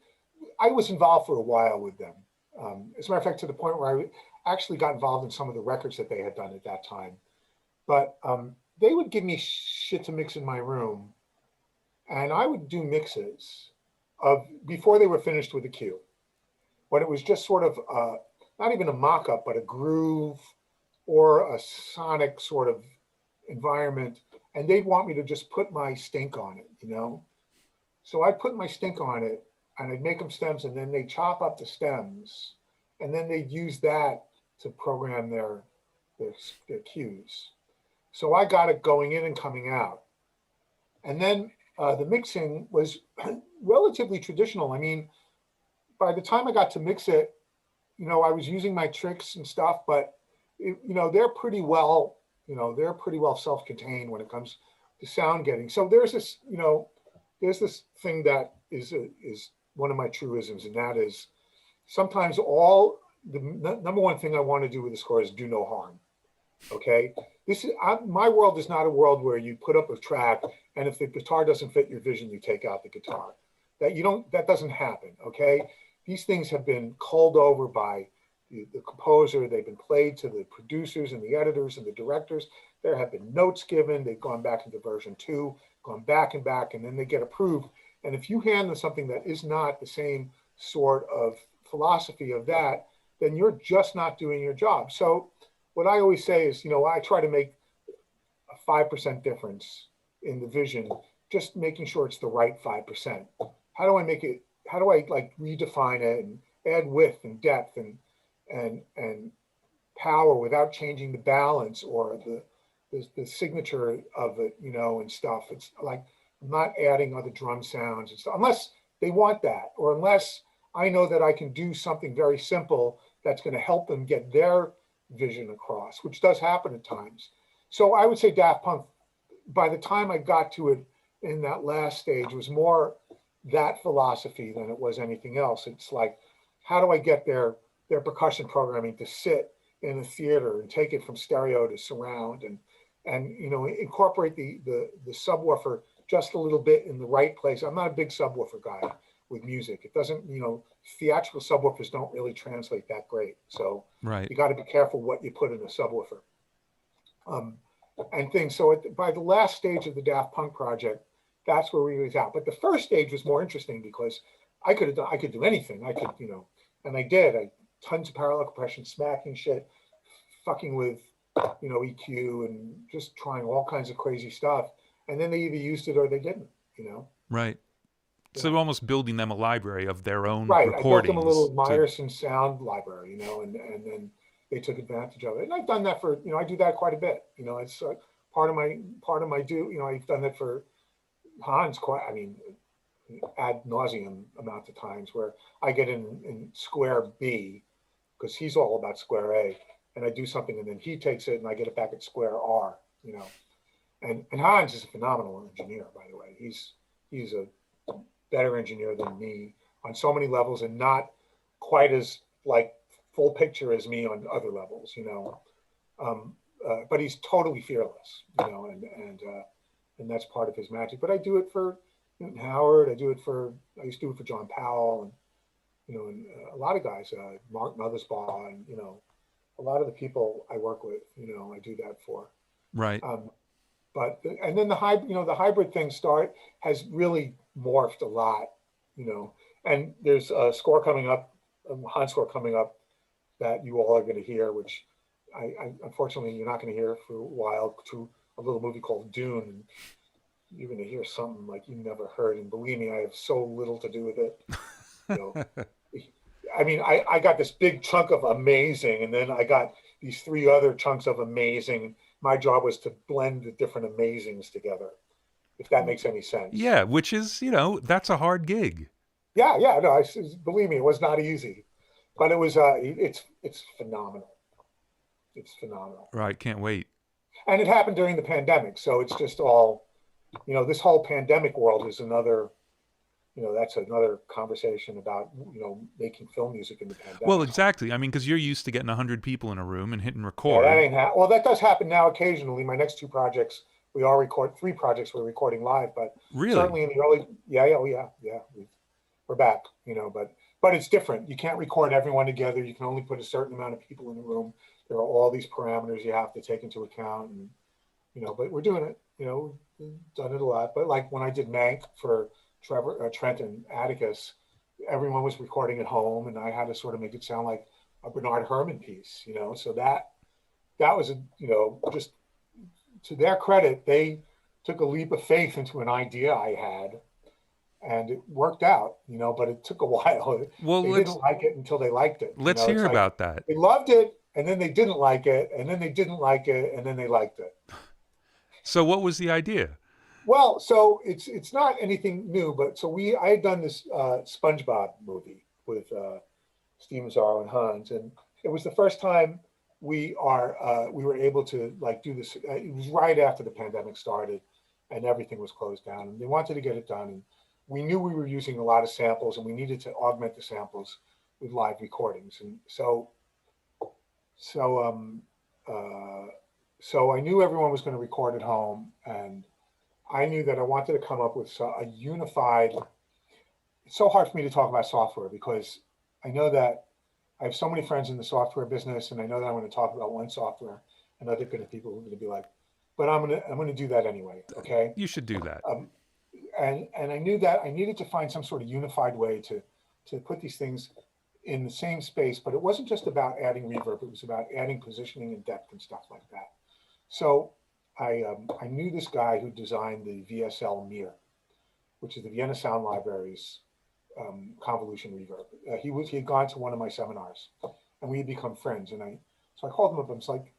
I was involved for a while with them. As a matter of fact, to the point where I actually got involved in some of the records that they had done at that time. But they would give me shit to mix in my room, and I would do mixes of before they were finished with the cue, when it was just sort of not even a mock-up, but a groove or a sonic sort of environment, and they'd want me to just put my stink on it. So I'd put my stink on it, and I'd make them stems, and then they'd chop up the stems, and then they'd use that to program their cues. So I got it going in and coming out. And then the mixing was relatively traditional. I mean, by the time I got to mix it, I was using my tricks and stuff, but they're pretty well, self-contained when it comes to sound getting. So there's this thing that is one of my truisms, and that is sometimes the number one thing I want to do with the score is do no harm. Okay, my world is not a world where you put up a track, and if the guitar doesn't fit your vision, you take out the guitar. That doesn't happen. Okay, these things have been culled over by the composer. They've been played to the producers and the editors and the directors. There have been notes given. They've gone back into version 2, gone back, and then they get approved. And if you hand them something that is not the same sort of philosophy of that, then you're just not doing your job. So what I always say is, I try to make a 5% difference in the vision, just making sure it's the right 5%. How do I make it? How do I like redefine it and add width and depth and power without changing the balance or the signature of it, and stuff. It's like I'm not adding other drum sounds and stuff, unless they want that, or unless I know that I can do something very simple that's going to help them get their vision across, which does happen at times. So I would say Daft Punk, by the time I got to it in that last stage, was more that philosophy than it was anything else. It's like, how do I get their percussion programming to sit in a theater and take it from stereo to surround and incorporate the subwoofer just a little bit in the right place. I'm not a big subwoofer guy with music. It doesn't, theatrical subwoofers don't really translate that great. So Right. you got to be careful what you put in a subwoofer and things. So by the last stage of the Daft Punk project, that's where we was out. But the first stage was more interesting because I could do anything. I could, and I did. Tons of parallel compression, smacking shit, fucking with, EQ and just trying all kinds of crazy stuff. And then they either used it or they didn't. Right. So almost building them a library of their own Right. I built them a recordings little to. Myerson sound library, and then they took advantage of it. And I've done that for, I do that quite a bit. It's part of my do. I've done it for Hans quite, ad nauseum amount of times where I get in square B because he's all about square A, and I do something and then he takes it and I get it back at square R. And Hans is a phenomenal engineer, by the way. He's a better engineer than me on so many levels, and not quite as like full picture as me on other levels. But he's totally fearless, and that's part of his magic. But I do it for Newton Howard. I used to do it for John Powell, and a lot of guys, Mark Mothersbaugh, and a lot of the people I work with. I do that for. Right. And then the hybrid thing has really morphed a lot, and there's a score coming up, a Han score coming up that you all are going to hear, which I unfortunately you're not going to hear for a while, to a little movie called Dune, and you're going to hear something like you never heard. And believe me, I have so little to do with it. I got this big chunk of amazing, and then I got these three other chunks of amazing. My job was to blend the different amazings together, if that makes any sense. Yeah, which is, that's a hard gig. Yeah, no, believe me, it was not easy, but it was. It's phenomenal. It's phenomenal. Right, can't wait. And it happened during the pandemic, so it's just all, this whole pandemic world is another. That's another conversation about making film music in the pandemic. Well, exactly. Because you're used to getting 100 people in a room and hitting record. Yeah, well, that does happen now occasionally. My next two projects, three projects we're recording live, but really, certainly in the early, we're back. But it's different. You can't record everyone together. You can only put a certain amount of people in the room. There are all these parameters you have to take into account, and but we're doing it. We've done it a lot. But like when I did Mank for Trent and Atticus, everyone was recording at home, and I had to sort of make it sound like a Bernard Herrmann piece, so that was just to their credit, they took a leap of faith into an idea I had, and it worked out, but it took a while. Well, they didn't like it until they liked it. Let's hear about that. They loved it, and then they didn't like it, and then they didn't like it, and then they liked it. So what was the idea? Well, so it's not anything new, but I had done this SpongeBob movie with Steve Mazzaro and Hans, and it was the first time we were able to do this. It was right after the pandemic started, and everything was closed down, and they wanted to get it done. And we knew we were using a lot of samples, and we needed to augment the samples with live recordings. And so I knew everyone was going to record at home, and I knew that I wanted to come up with a unified. It's so hard for me to talk about software because I know that I have so many friends in the software business, and I know that I'm going to talk about one software, and other people are going to be like, but I'm going to do that anyway. Okay. You should do that. And I knew that I needed to find some sort of unified way to put these things in the same space, but it wasn't just about adding reverb. It was about adding positioning and depth and stuff like that. So I knew this guy who designed the VSL Mir, which is the Vienna Sound Library's convolution reverb. He had gone to one of my seminars, and we had become friends. And so I called him up. I was like,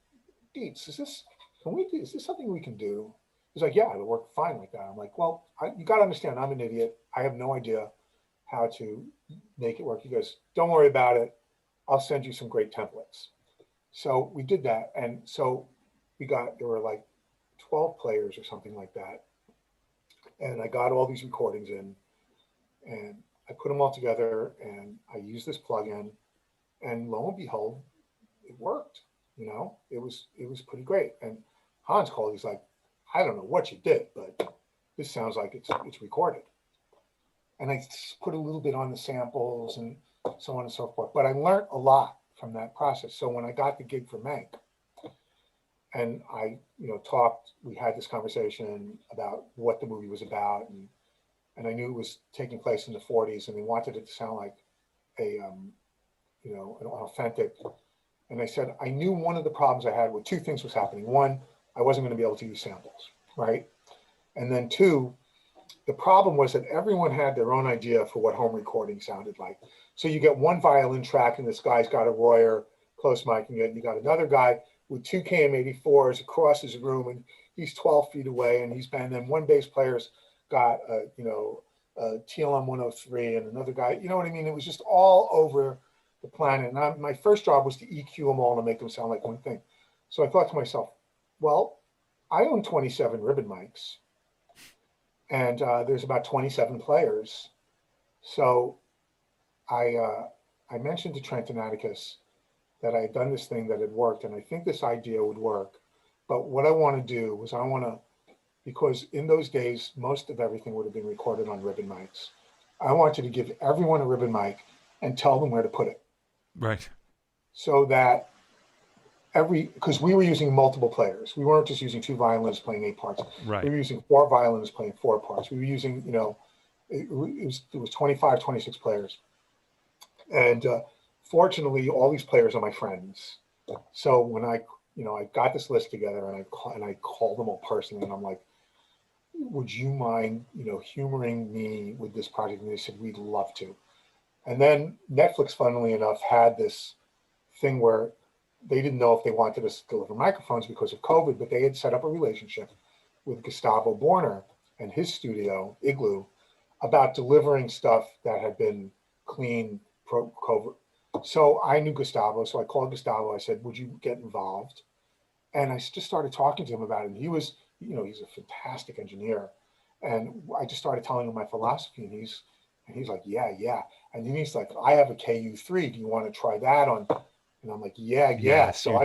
Dietz, is this something we can do? He's like, yeah, it'll work fine like that. I'm like, well, you got to understand, I'm an idiot. I have no idea how to make it work. He goes, don't worry about it. I'll send you some great templates. So we did that, and so there were like 12 players or something like that. And I got all these recordings in, and I put them all together, and I used this plugin, and lo and behold, it worked. It was pretty great. And Hans called, he's like, I don't know what you did, but this sounds like it's recorded. And I put a little bit on the samples and so on and so forth. But I learned a lot from that process. So when I got the gig for Mank, and I, we had this conversation about what the movie was about, and I knew it was taking place in the 40s, and they wanted it to sound like an authentic. And I said, I knew one of the problems I had with two things was happening. One, I wasn't going to be able to use samples, right? And then two, The problem was that everyone had their own idea for what home recording sounded like. So you get one violin track and this guy's got a Royer close micing it. You got another guy with two KM84s across his room and he's 12 feet away and and then one bass player's got a TLM 103 and another guy, you know what I mean? It was just all over the planet. And my first job was to EQ them all and make them sound like one thing. So I thought to myself, well, I own 27 ribbon mics. And there's about 27 players. So I mentioned to Trent and Atticus that I had done this thing that had worked, and I think this idea would work. But what I want to do was because in those days, most of everything would have been recorded on ribbon mics. I wanted to give everyone a ribbon mic and tell them where to put it. Right. So that because we were using multiple players. We weren't just using two violins playing 8 parts. Right. We were using 4 violins playing 4 parts. We were using, it was 25, 26 players. And fortunately, all these players are my friends. So when I got this list together and I called them all personally and I'm like, would you mind, humoring me with this project? And they said, we'd love to. And then Netflix, funnily enough, had this thing where they didn't know if they wanted us to deliver microphones because of COVID, but they had set up a relationship with Gustavo Borner and his studio, Igloo, about delivering stuff that had been clean pro-COVID. So I knew Gustavo, so I called Gustavo. I said, would you get involved? And I just started talking to him about it. And he was, he's a fantastic engineer. And I just started telling him my philosophy, and he's like, yeah. And then he's like, I have a KU3. Do you want to try that on? And I'm like, yeah. Yes, so I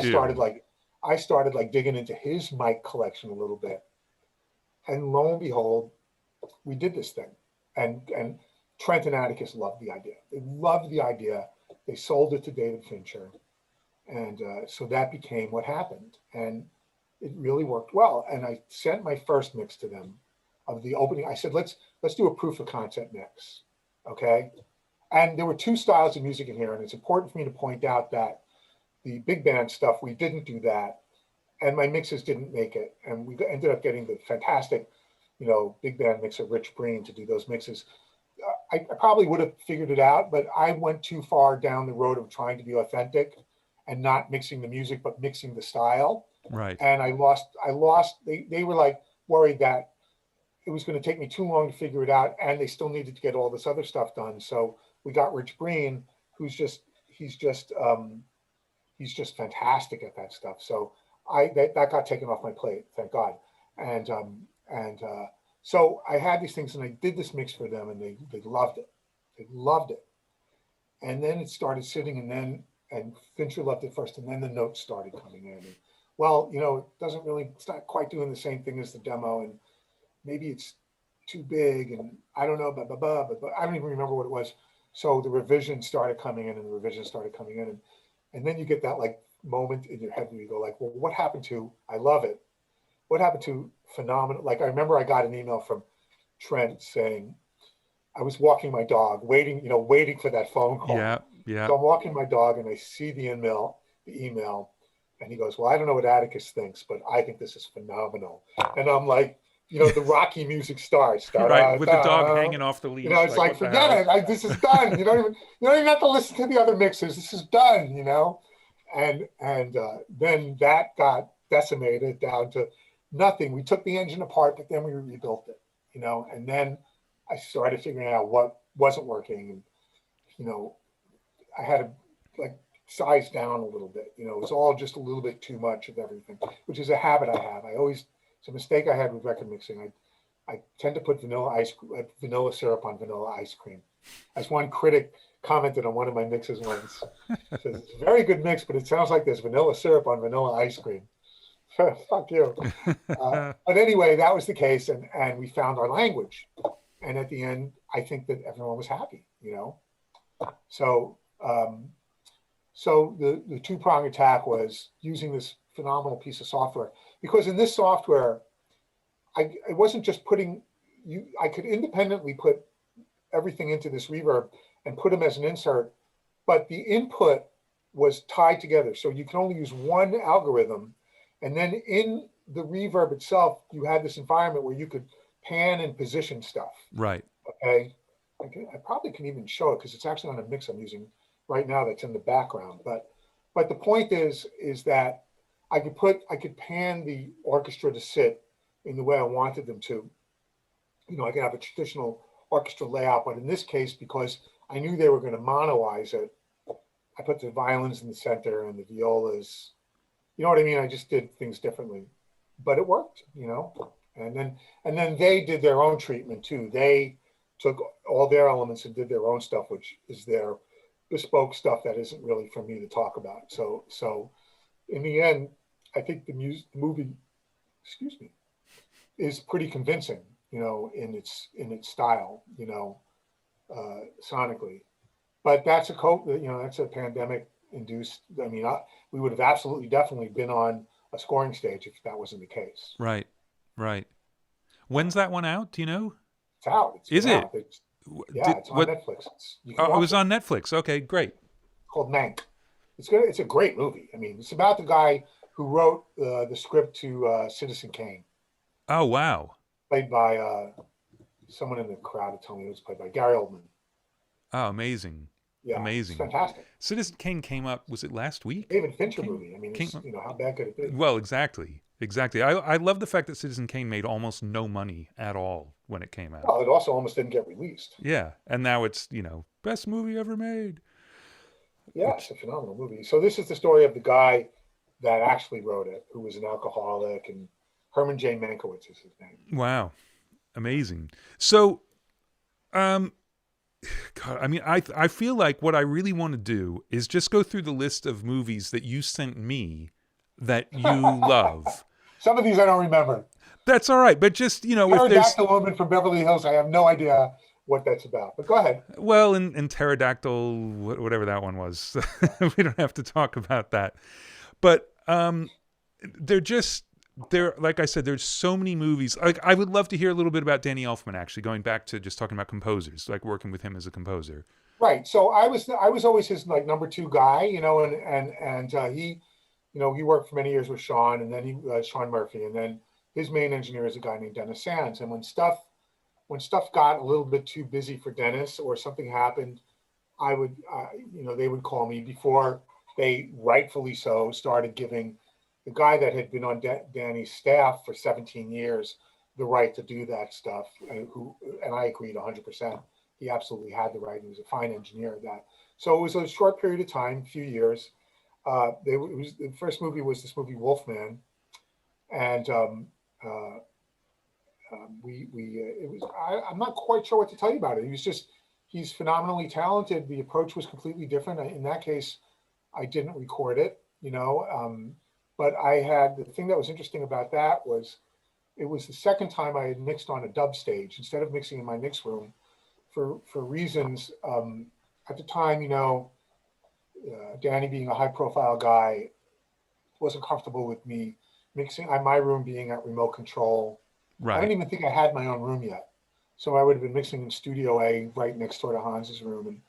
started digging into his mic collection a little bit. And lo and behold, we did this thing. And Trent and Atticus loved the idea. They loved the idea. They sold it to David Fincher. And so that became what happened. And it really worked well. And I sent my first mix to them of the opening. I said, let's do a proof of concept mix. Okay. And there were 2 styles of music in here. And it's important for me to point out that the big band stuff, we didn't do that. And my mixes didn't make it. And we ended up getting the fantastic, big band mixer, Rich Breen, to do those mixes. I probably would have figured it out, but I went too far down the road of trying to be authentic and not mixing the music, but mixing the style. Right. And I lost, they were like worried that it was going to take me too long to figure it out. And they still needed to get all this other stuff done. So we got Rich Breen, he's just fantastic at that stuff. So that got taken off my plate, thank God. And so I had these things and I did this mix for them and they loved it. They loved it. And then it started sitting and Fincher loved it first and then the notes started coming in. And, well, it's not quite doing the same thing as the demo and maybe it's too big and I don't know, but I don't even remember what it was. So the revisions started coming in and then you get that like moment in your head where you go like, well, what happened to, I love it. What happened to phenomenal? Like I remember I got an email from Trent saying, I was walking my dog, waiting for that phone call. Yeah. So I'm walking my dog and I see the email, and he goes, well, I don't know what Atticus thinks, but I think this is phenomenal. And I'm like, the Rocky music starts. Right, with the dog hanging off the leash. It's like forget it. This is done. You don't even have to listen to the other mixes. This is done, And then that got decimated down to nothing. We took the engine apart, but then we rebuilt it, and then I started figuring out what wasn't working. And, I had to like size down a little bit, it was all just a little bit too much of everything, which is a habit I have. It's a mistake I had with record mixing. I tend to put vanilla syrup on vanilla ice cream. As one critic commented on one of my mixes once, says, it's a very good mix, but it sounds like there's vanilla syrup on vanilla ice cream. Fuck you. But anyway, that was the case, and we found our language. And at the end, I think that everyone was happy, So, the 2-prong attack was using this phenomenal piece of software, because in this software, I wasn't just I could independently put everything into this reverb and put them as an insert, but the input was tied together. So you can only use one algorithm. And then in the reverb itself, you had this environment where you could pan and position stuff. Right. Okay, I probably can even show it because it's actually on a mix I'm using right now that's in the background. But the point is that I could pan the orchestra to sit in the way I wanted them to. I could have a traditional orchestra layout, but in this case, because I knew they were going to monoize it, I put the violins in the center and the violas. You know what I mean? I just did things differently, but it worked. And then they did their own treatment too. They took all their elements and did their own stuff, which is their bespoke stuff that isn't really for me to talk about. So in the end, I think the movie, excuse me, is pretty convincing, in its style, sonically. But that's that's a pandemic induced. I mean, we would have absolutely definitely been on a scoring stage if that wasn't the case. Right. Right. When's that one out? Do you know? It's out. Is it? It's on Netflix. You can Oh, it watch was on Netflix. Okay, great. It's called Mank. It's good. It's a great movie. I mean, it's about the guy who wrote the script to Citizen Kane, Oh, wow. played by someone in the crowd. Tell me it was played by Gary Oldman. Oh, amazing. Yeah, Amazing. it's fantastic. Citizen Kane came up, was it last week? David Fincher Kane, movie. I mean, Kane, how bad could it be? well, exactly. Exactly. I love the fact that Citizen Kane made almost no money at all when it came out. Well, it also almost didn't get released. Yeah. And now it's, best movie ever made. Yeah, it's a phenomenal movie. So this is the story of the guy that actually wrote it, who was an alcoholic, and Herman J. Mankiewicz is his name. Wow. Amazing. So, God, I mean, I feel like what I really want to do is just go through the list of movies that you sent me that you love. Some of these I don't remember. That's all right. But just, if there's... Pterodactyl Woman from Beverly Hills, I have no idea what that's about. But go ahead. Well, in Pterodactyl, whatever that one was, we don't have to talk about that. But they're like I said, there's so many movies. Like, I would love to hear a little bit about Danny Elfman, actually, going back to just talking about composers, like working with him as a composer. Right. So I was always his like number two guy, and he, he worked for many years with Sean, and then Sean Murphy, and then his main engineer is a guy named Dennis Sands. And when stuff got a little bit too busy for Dennis or something happened, I would, they would call me before they rightfully so started giving the guy that had been on Danny's staff for 17 years the right to do that stuff, and I agreed 100%. He absolutely had the right. He was a fine engineer at that. So it was a short period of time, a few years. The first movie was this movie Wolfman, and I'm not quite sure what to tell you about it. He's phenomenally talented. The approach was completely different. In that case, I didn't record it, but the thing that was interesting about that was it was the second time I had mixed on a dub stage instead of mixing in my mix room for reasons at the time, Danny being a high profile guy wasn't comfortable with me mixing my room being at remote control. Right. I don't even think I had my own room yet. So I would have been mixing in Studio A right next door to Hans's room. And,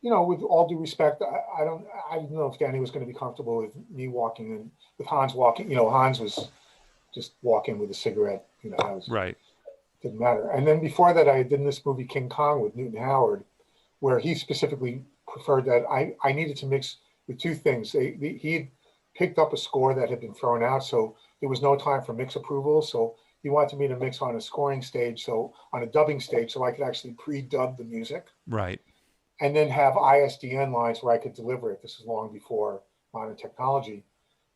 with all due respect, I don't know if Danny was going to be comfortable with me walking in, with Hans walking. Hans was just walking with a cigarette. Right. Didn't matter. And then before that, I did this movie King Kong with Newton Howard, where he specifically preferred that I needed to mix with two things. He had picked up a score that had been thrown out, so there was no time for mix approval. So he wanted me to mix on a scoring stage, on a dubbing stage, so I could actually pre-dub the music. Right. And then have ISDN lines where I could deliver it. This is long before modern technology.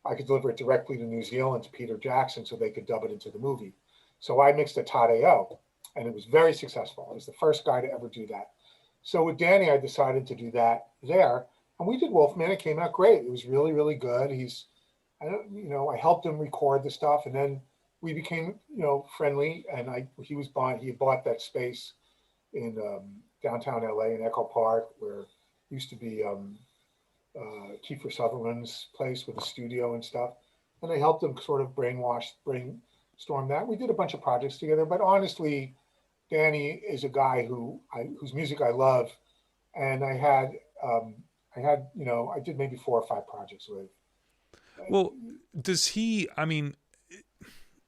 I could deliver it directly to New Zealand, to Peter Jackson, so they could dub it into the movie. So I mixed a Todd AO, and it was very successful. I was the first guy to ever do that. So with Danny, I decided to do that there. And we did Wolfman. It came out great. It was really, really good. I helped him record the stuff, and then we became, friendly. And he had bought that space in downtown LA in Echo Park, where used to be Kiefer Sutherland's place with a studio and stuff. And I helped him sort of brainstorm that. We did a bunch of projects together, but honestly, Danny is a guy whose music I love, and I did maybe 4 or 5 projects with. Well, does he? I mean,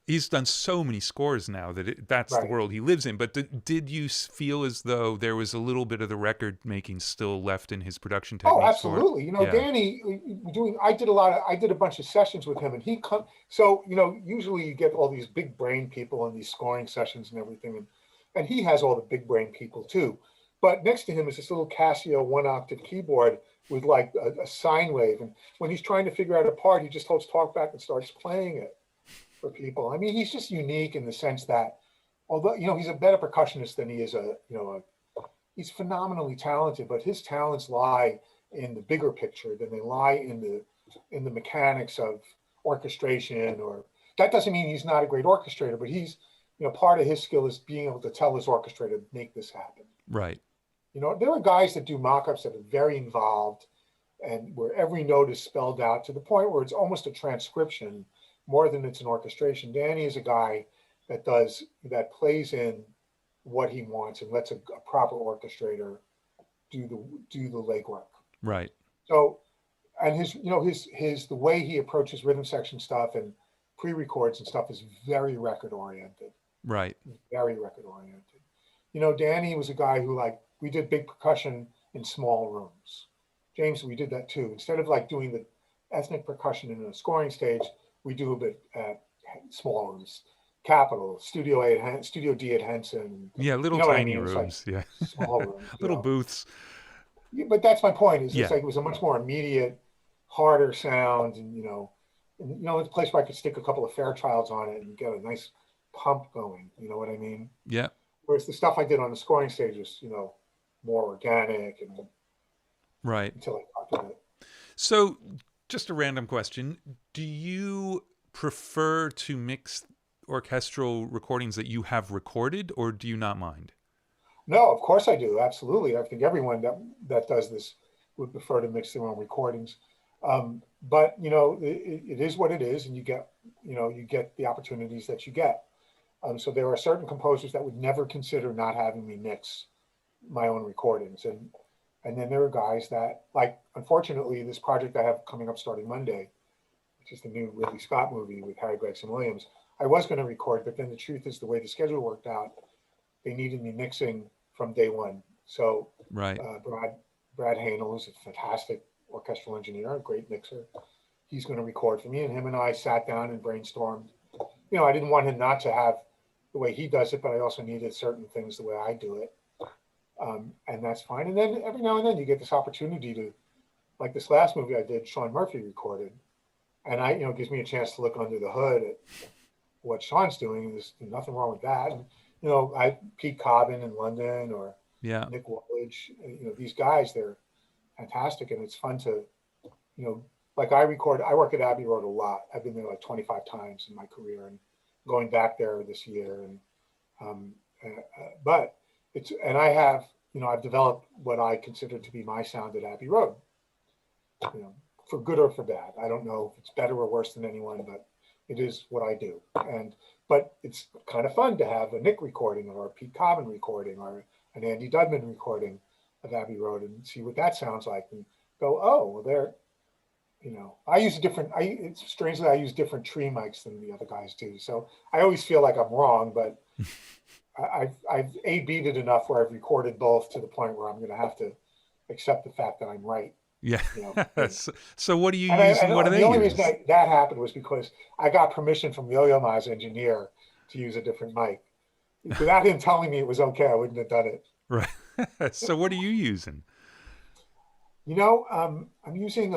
He's done so many scores now that that's the Right. world he lives in. But did you feel as though there was a little bit of the record making still left in his production Oh, technique for it? absolutely. Yeah. Danny I did a bunch of sessions with him, and so, usually you get all these big brain people in these scoring sessions and everything. And he has all the big brain people too. But next to him is this little Casio 1-octave keyboard with like a sine wave. And when he's trying to figure out a part, he just holds talkback and starts playing it for people. I mean, he's just unique in the sense that, although, he's a better percussionist than he is he's phenomenally talented, but his talents lie in the bigger picture than they lie in the mechanics of orchestration. Or that doesn't mean he's not a great orchestrator, but he's, part of his skill is being able to tell his orchestrator, make this happen. Right. There are guys that do mock-ups that are very involved and where every note is spelled out to the point where it's almost a transcription more than it's an orchestration. Danny is a guy that plays in what he wants and lets a proper orchestrator do the legwork. Right. So, and his the way he approaches rhythm section stuff and pre-records and stuff is very record oriented. Right. Very record oriented. Danny was a guy who, like, we did big percussion in small rooms. James, we did that too. Instead of like doing the ethnic percussion in a scoring stage, we do a bit at small rooms. Capitol, Studio D at Henson. Yeah, little tiny rooms. Like small rooms. Little booths. Yeah, but that's my point. It's Yeah. like it was a much more immediate, harder sound, and it's a place where I could stick a couple of Fairchilds on it and get a nice pump going. You know what I mean? Yeah. Whereas the stuff I did on the scoring stage was, more organic and right. Until I talked about it. So, just a random question: do you prefer to mix orchestral recordings that you have recorded, or do you not mind? No, of course I do. Absolutely. I think everyone that does this would prefer to mix their own recordings. But it is what it is, and you get the opportunities that you get. So there are certain composers that would never consider not having me mix my own recordings, and then there are guys that, like, unfortunately, this project I have coming up starting Monday, which is the new Ridley Scott movie with Harry Gregson Williams, I was going to record, but then the truth is the way the schedule worked out, they needed me mixing from day one. So right. Brad Hanel, who's a fantastic orchestral engineer, a great mixer, he's going to record for me, and him and I sat down and brainstormed. I didn't want him not to have the way he does it, but I also needed certain things the way I do it. And that's fine. And then every now and then you get this opportunity to, like this last movie I did, Sean Murphy recorded. And it gives me a chance to look under the hood at what Sean's doing. There's nothing wrong with that. And, Pete Cobbin in London, or Nick Woolridge, these guys, they're fantastic. And it's fun to, like I work at Abbey Road a lot. I've been there like 25 times in my career, and going back there this year. And, but I have, I've developed what I consider to be my sound at Abbey Road, for good or for bad. I don't know if it's better or worse than anyone, but it is what I do. But it's kind of fun to have a Nick recording or a Pete Cobbin recording or an Andy Dudman recording of Abbey Road and see what that sounds like and go, oh, well, they're, I use strangely, I use different tree mics than the other guys do. So I always feel like I'm wrong, but I've A-B'd it enough where I've recorded both to the point where I'm going to have to accept the fact that I'm right. Yeah. So what do you use and what do they use? The only reason that happened was because I got permission from Yo-Yo Ma's engineer to use a different mic. Without him telling me it was okay, I wouldn't have done it. Right. So what are you using? I'm using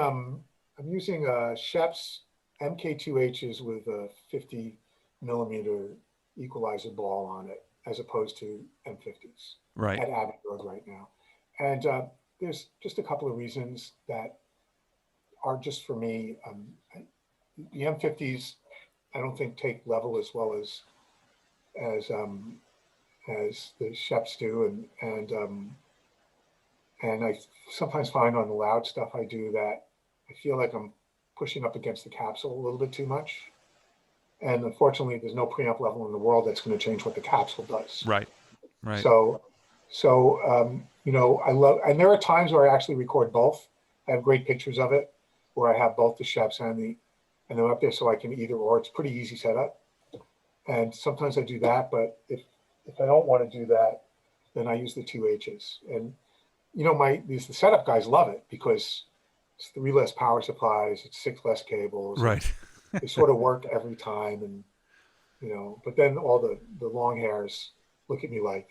Shep's MK2Hs with a 50 millimeter equalizer ball on it, as opposed to M50s right. at Abbey Road right now. And there's just a couple of reasons that are just for me. The M50s, I don't think take level as well as the Sheps do, and I sometimes find on the loud stuff I do that I feel like I'm pushing up against the capsule a little bit too much. And unfortunately, there's no preamp level in the world that's going to change what the capsule does. Right. So I love, and there are times where I actually record both. I have great pictures of it where I have both the Sheps and they're up there, so I can either or. It's pretty easy setup. And sometimes I do that, but if I don't want to do that, then I use the two H's. And the setup guys love it because it's 3 less power supplies, it's 6 less cables, and Right. they sort of work every time. And but then all the long hairs look at me like,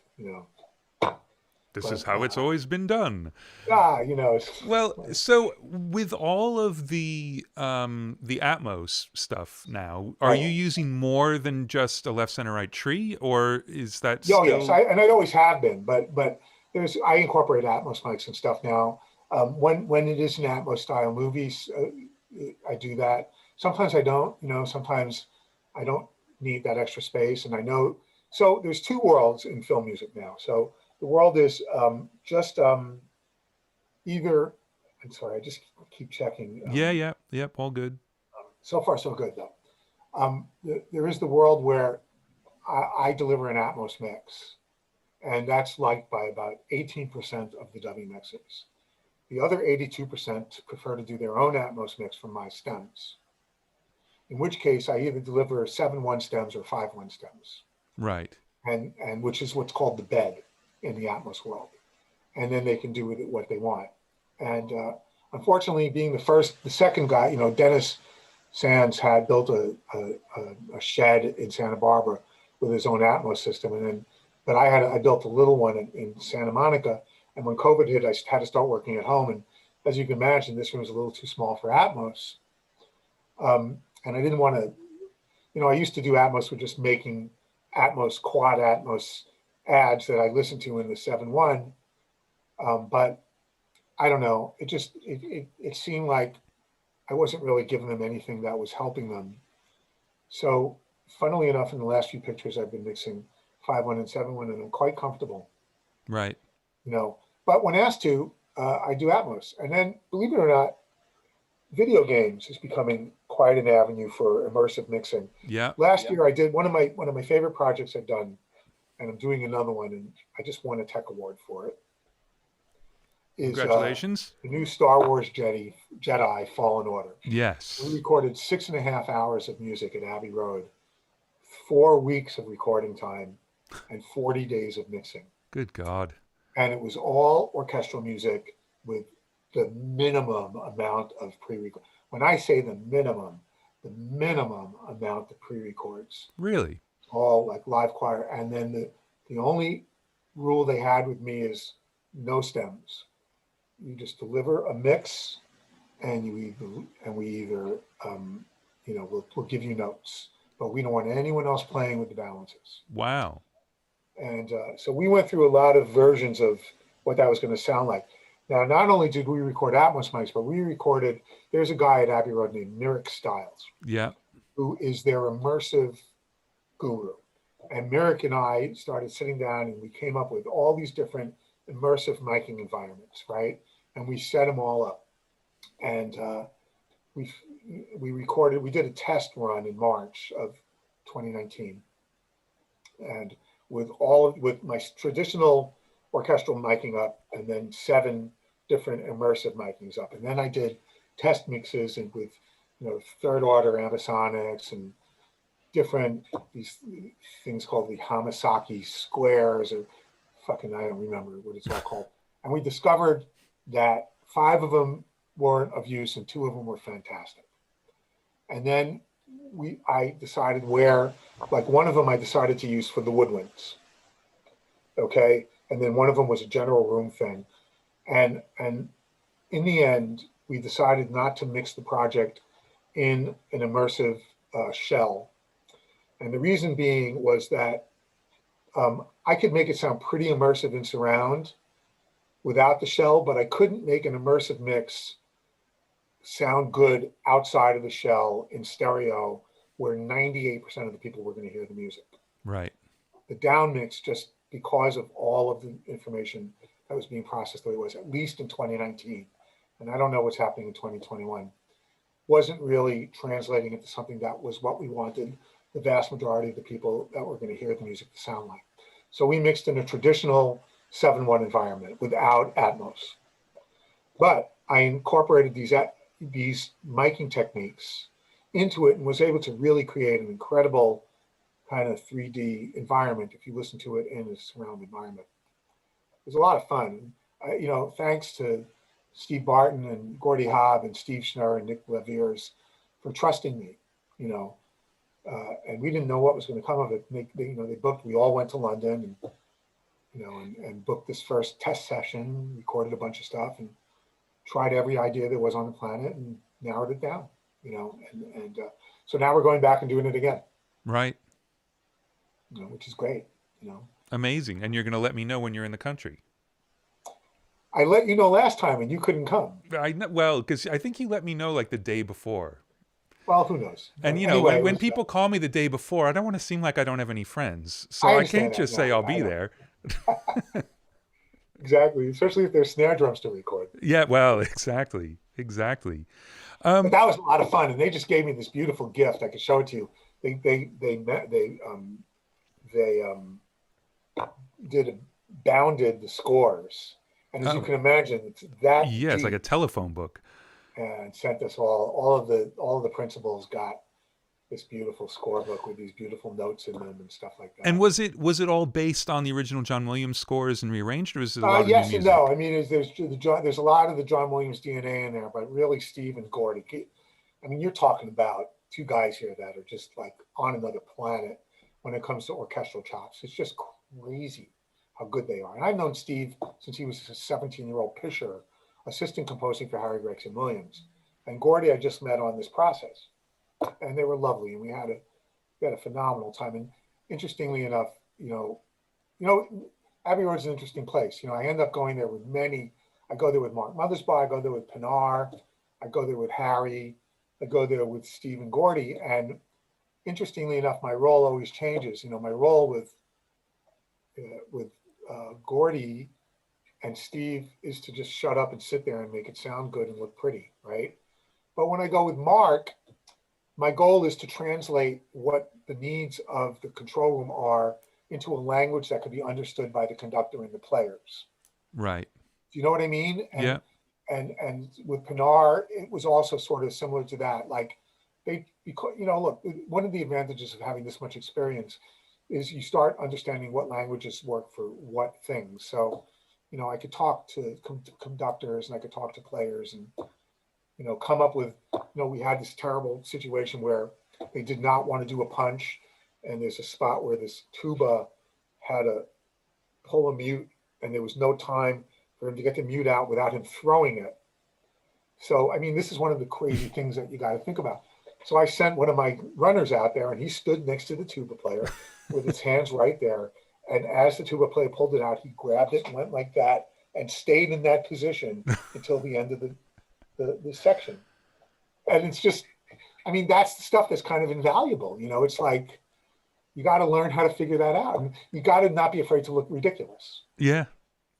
This is but how it's always been done. Well, like, so with all of the Atmos stuff now, are right. you using more than just a left center right tree, or is that Oh yes, still I always have been, but I incorporate Atmos mics and stuff now. When it is an Atmos style movies, I do that. Sometimes I don't. Sometimes I don't need that extra space, and I know. So there's two worlds in film music now. So the world is just either. I'm sorry, I just keep checking. yep, all good. So far, so good though. There is the world where I deliver an Atmos mix, and that's liked by about 18% of the dubbing mixers. The other 82% prefer to do their own Atmos mix from my stems, in which case I either deliver 7/1 stems or 5/1 stems, Right. and which is what's called the bed in the Atmos world. And then they can do with it what they want. And unfortunately, being the second guy, Dennis Sands had built a shed in Santa Barbara with his own Atmos system, but I built a little one in Santa Monica. And when COVID hit, I had to start working at home. And as you can imagine, this room was a little too small for Atmos. And I didn't want to, I used to do Atmos with just making Atmos, quad Atmos ads that I listened to in the 7/1. But I don't know, it seemed like I wasn't really giving them anything that was helping them. So funnily enough, in the last few pictures, I've been mixing 5/1 and 7/1, and I'm quite comfortable, Right. But when asked to, I do Atmos. And then, believe it or not, video games is becoming quite an avenue for immersive mixing. Yeah. Last year, I did one of my favorite projects I've done, and I'm doing another one, and I just won a tech award for it. Is Congratulations. the new Star Wars Jedi Fallen Order. Yes. We recorded 6.5 hours of music at Abbey Road, 4 weeks of recording time, and 40 days of mixing. Good God. And it was all orchestral music with the minimum amount of pre-record. When I say the minimum amount of pre-records. Really? All like live choir. And then the only rule they had with me is no stems. You just deliver a mix, and we either we'll give you notes, but we don't want anyone else playing with the balances. Wow. And so we went through a lot of versions of what that was going to sound like. Now, not only did we record Atmos mics, but there's a guy at Abbey Road named Merrick Stiles, Yeah. who is their immersive guru. And Merrick and I started sitting down, and we came up with all these different immersive miking environments, right? And we set them all up. And we did a test run in March of 2019. And with my traditional orchestral miking up, and then 7 different immersive mikings up. And then I did test mixes and with third order ambisonics and different these things called the Hamasaki squares, or fucking I don't remember what it's all called. And we discovered that 5 of them weren't of use and 2 of them were fantastic. And then I decided one of them I decided to use for the woodwinds. Okay. And then one of them was a general room thing. And in the end, we decided not to mix the project in an immersive shell. And the reason being was that I could make it sound pretty immersive in surround without the shell, but I couldn't make an immersive mix sound good outside of the shell in stereo, where 98% of the people were going to hear the music. Right. The down mix, just because of all of the information that was being processed the way it was, at least in 2019, and I don't know what's happening in 2021, wasn't really translating into something that was what we wanted the vast majority of the people that were going to hear the music to sound like. So we mixed in a traditional 7/1 environment without Atmos. But I incorporated these miking techniques into it and was able to really create an incredible kind of 3D environment if you listen to it in a surround environment. It was a lot of fun. Thanks to Steve Barton and Gordy Hobb and Steve Schnurr and Nick Leviers for trusting me, and we didn't know what was going to come of it. They booked, we all went to London and booked this first test session, recorded a bunch of stuff and tried every idea there was on the planet and narrowed it down, so now we're going back and doing it again. Right. Which is great, Amazing. And you're going to let me know when you're in the country. I let you know last time and you couldn't come. Well, because I think you let me know like the day before. Well, who knows? And anyway, when people call me the day before, I don't want to seem like I don't have any friends. So I can't just say I'll be there. Exactly. Especially if there's snare drums to record. Yeah, well, exactly. But that was a lot of fun. And they just gave me this beautiful gift. I could show it to you. They bounded the scores. And as you can imagine, it's that yeah, it's like a telephone book. And sent us all of the principals got this beautiful scorebook with these beautiful notes in them and stuff like that. And was it all based on the original John Williams scores and rearranged, or is it a lot of yes new and music? no. I mean, there's a lot of the John Williams DNA in there, but really Steve and Gordy. I mean, you're talking about two guys here that are just like on another planet when it comes to orchestral chops. It's just crazy how good they are. And I've known Steve since he was a 17-year-old pisher, assistant composing for Harry Gregson Williams. And Gordy I just met on this process. And they were lovely, and we had a phenomenal time. And interestingly enough, Abbey Road's an interesting place. I end up going there with many. I go there with Mark Mothersbaugh, I go there with Pinar, I go there with Harry, I go there with Steve and Gordy. And interestingly enough, my role always changes. My role with Gordy and Steve is to just shut up and sit there and make it sound good and look pretty, right? But when I go with Mark, my goal is to translate what the needs of the control room are into a language that could be understood by the conductor and the players. Right. Do you know what I mean? Yeah. And with Pinar, it was also sort of similar to that. Like look, one of the advantages of having this much experience is you start understanding what languages work for what things. So, I could talk to conductors and I could talk to players and, come up with, we had this terrible situation where they did not want to do a punch. And there's a spot where this tuba had to pull a mute and there was no time for him to get the mute out without him throwing it. So, I mean, this is one of the crazy things that you got to think about. So I sent one of my runners out there and he stood next to the tuba player with his hands right there. And as the tuba player pulled it out, he grabbed it and went like that and stayed in that position until the end of the section. And it's just, I mean, that's the stuff that's kind of invaluable. It's like, you got to learn how to figure that out. And you got to not be afraid to look ridiculous. Yeah.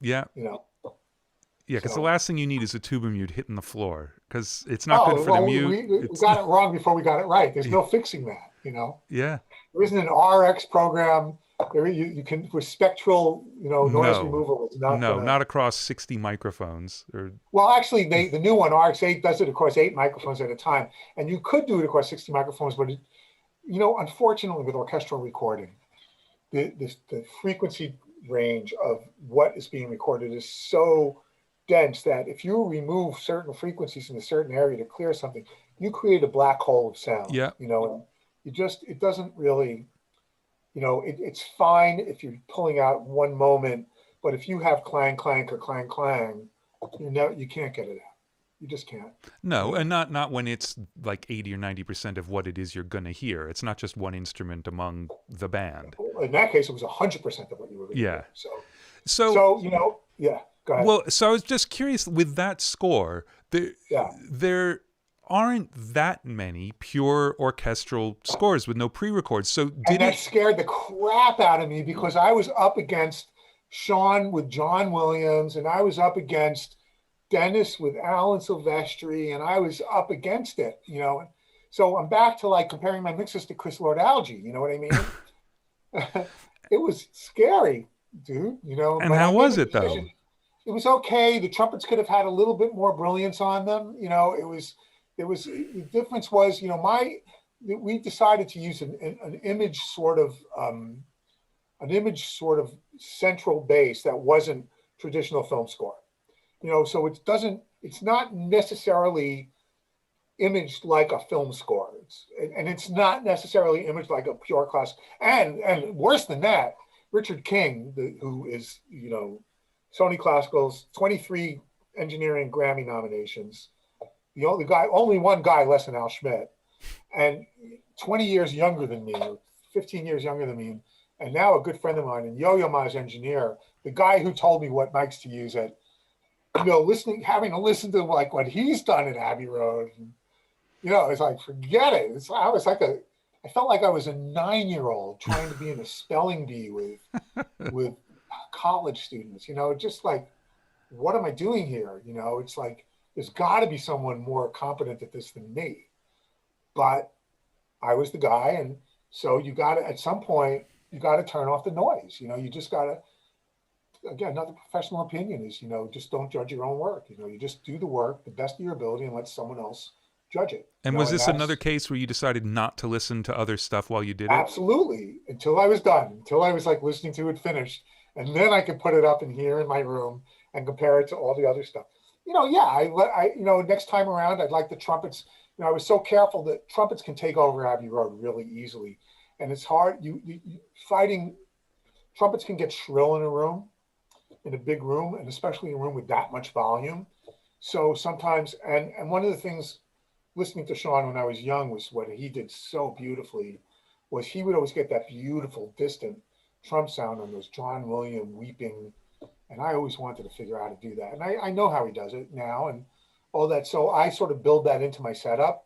Yeah. Yeah, because the last thing you need is a tuba mute hitting the floor because it's not good for the mute. We got it wrong before we got it right. There's no fixing that, Yeah. There isn't an RX program. You can, with spectral, noise removal. Not across 60 microphones. Well, actually, the new one, RX-8, does it across 8 microphones at a time. And you could do it across 60 microphones, but, unfortunately, with orchestral recording, the frequency range of what is being recorded is so dense that if you remove certain frequencies in a certain area to clear something, you create a black hole of sound. Yeah. And it doesn't really, it's fine if you're pulling out one moment, but if you have clang, clank, or clang, clang, you can't get it out. You just can't. No, and not when it's like 80 or 90% of what it is you're going to hear. It's not just one instrument among the band. In that case, it was 100% of what you were going to hear. So yeah, go ahead. Well, so I was just curious, with that score, there aren't that many pure orchestral scores with no pre-records. So that scared the crap out of me because I was up against Sean with John Williams and I was up against Dennis with Alan Silvestri, and I was up against it, So I'm back to like comparing my mixes to Chris Lord-Alge, you know what I mean? It was scary, dude, And how was it though? It was okay. The trumpets could have had a little bit more brilliance on them. The difference was, we decided to use an image sort of central base that wasn't traditional film score. So it's not necessarily imaged like a film score. And it's not necessarily imaged like a pure class. And worse than that, Richard King, who is, Sony Classical's 23 engineering Grammy nominations, only one guy less than Al Schmidt, and 20 years younger than me, 15 years younger than me, and now a good friend of mine, and Yo-Yo Ma's engineer, the guy who told me what mics to use at, having to listen to like what he's done at Abbey Road, and, it's like, forget it. I felt like I was a 9-year-old trying to be in a spelling bee with college students, just like, what am I doing here? It's like, there's got to be someone more competent at this than me. But I was the guy. And so at some point, you got to turn off the noise. You just got to, again, another professional opinion is, just don't judge your own work. You just do the work, the best of your ability, and let someone else judge it. And was this another case where you decided not to listen to other stuff while you did it? Absolutely. Until I was done, until I was like listening to it finished. And then I could put it up in here in my room and compare it to all the other stuff. Next time around, I'd like the trumpets. I was so careful that trumpets can take over Abbey Road really easily. And it's hard. Trumpets can get shrill in a big room, and especially in a room with that much volume. So sometimes, and one of the things listening to Sean when I was young was what he did so beautifully was he would always get that beautiful distant trump sound on those John Williams weeping. And I always wanted to figure out how to do that. And I know how he does it now and all that. So I sort of build that into my setup.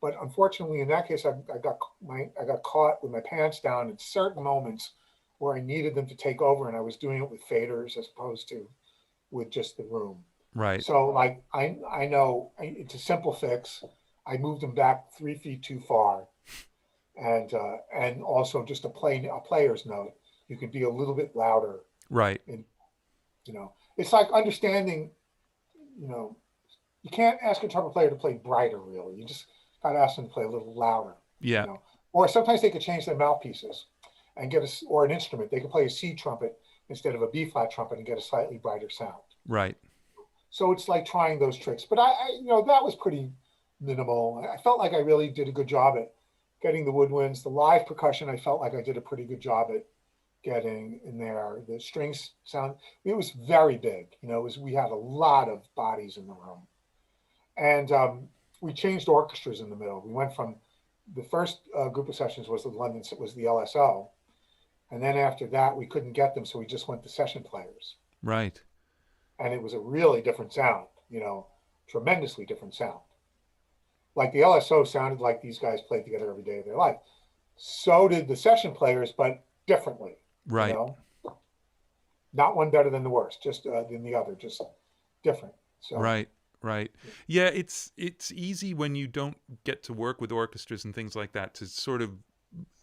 But unfortunately, in that case, I got caught with my pants down at certain moments where I needed them to take over. And I was doing it with faders as opposed to with just the room. Right. So like, I know it's a simple fix. I moved them back 3 feet too far. And also just a player's note. You can be a little bit louder. Right. And, it's like understanding, you can't ask a trumpet player to play brighter, really. You just got to ask them to play a little louder. Yeah. Or sometimes they could change their mouthpieces and or an instrument. They could play a C trumpet instead of a B flat trumpet and get a slightly brighter sound. Right. So it's like trying those tricks. But I that was pretty minimal. I felt like I really did a good job at getting the woodwinds. The live percussion, I felt like I did a pretty good job at getting in there. The strings sound, it was very big. We had a lot of bodies in the room. And we changed orchestras in the middle. We went from the first group of sessions was the LSO. And then after that, we couldn't get them. So we just went to session players. Right. And it was a really different sound, tremendously different sound. Like the LSO sounded like these guys played together every day of their life. So did the session players, but differently. Right. Not one better than the worst, just than the other, just different. So. Right. Yeah, it's easy when you don't get to work with orchestras and things like that to sort of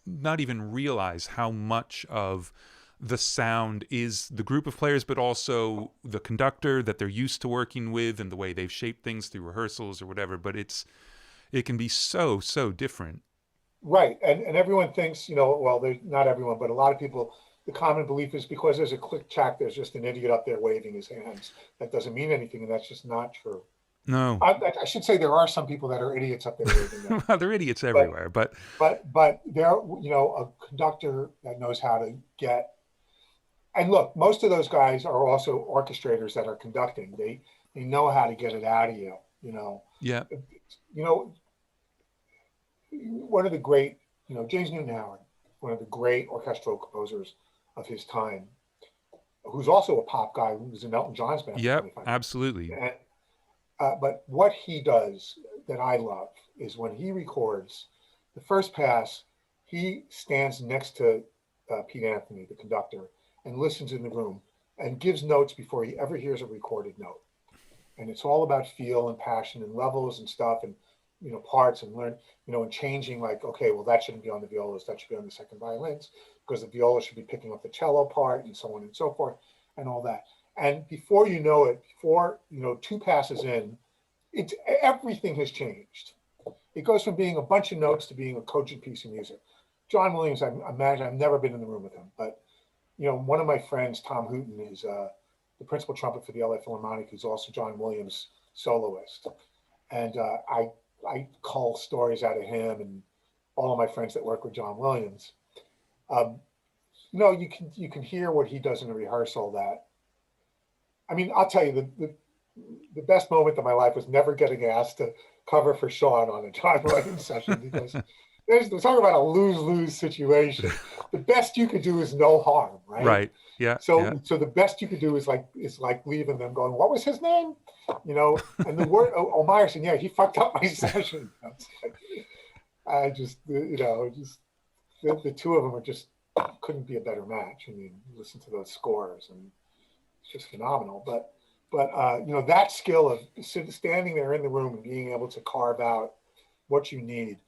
not even realize how much of the sound is the group of players, but also the conductor that they're used to working with and the way they've shaped things through rehearsals or whatever. But it can be so different. Right. And everyone thinks, not everyone, but a lot of people, the common belief is because there's a click track, there's just an idiot up there waving his hands. That doesn't mean anything, and that's just not true. No. I should say there are some people that are idiots up there waving them. Well, they're idiots everywhere, but they're, a conductor that knows how to get. And look, most of those guys are also orchestrators that are conducting. They know how to get it out of you, Yeah. One of the great, James Newton Howard, one of the great orchestral composers of his time, who's also a pop guy, who was in Elton John's band. Yeah, absolutely. And, but what he does that I love is when he records the first pass, he stands next to Pete Anthony, the conductor, and listens in the room and gives notes before he ever hears a recorded note. And it's all about feel and passion and levels and stuff and, parts and learn, and changing like, okay, well, that shouldn't be on the violas, that should be on the second violins because the viola should be picking up the cello part and so on and so forth and all that. And before you know it, 2 passes in, everything has changed. it goes from being a bunch of notes to being a cogent piece of music. John Williams, I imagine, I've never been in the room with him, but one of my friends, Tom Hooton, is the principal trumpet for the LA Philharmonic, who's also John Williams' soloist. And I call stories out of him and all of my friends that work with John Williams. You can hear what he does in a rehearsal. I'll tell you, the best moment of my life was never getting asked to cover for Sean on a John Williams session, because we're talking about a lose-lose situation. The best you could do is no harm, right? Right. Yeah. So the best you could do is like leaving them going, what was his name? And the word Meyerson, yeah, he fucked up my session. I just the two of them are just couldn't be a better match. I mean, listen to those scores and it's just phenomenal. But that skill of standing there in the room and being able to carve out what you need,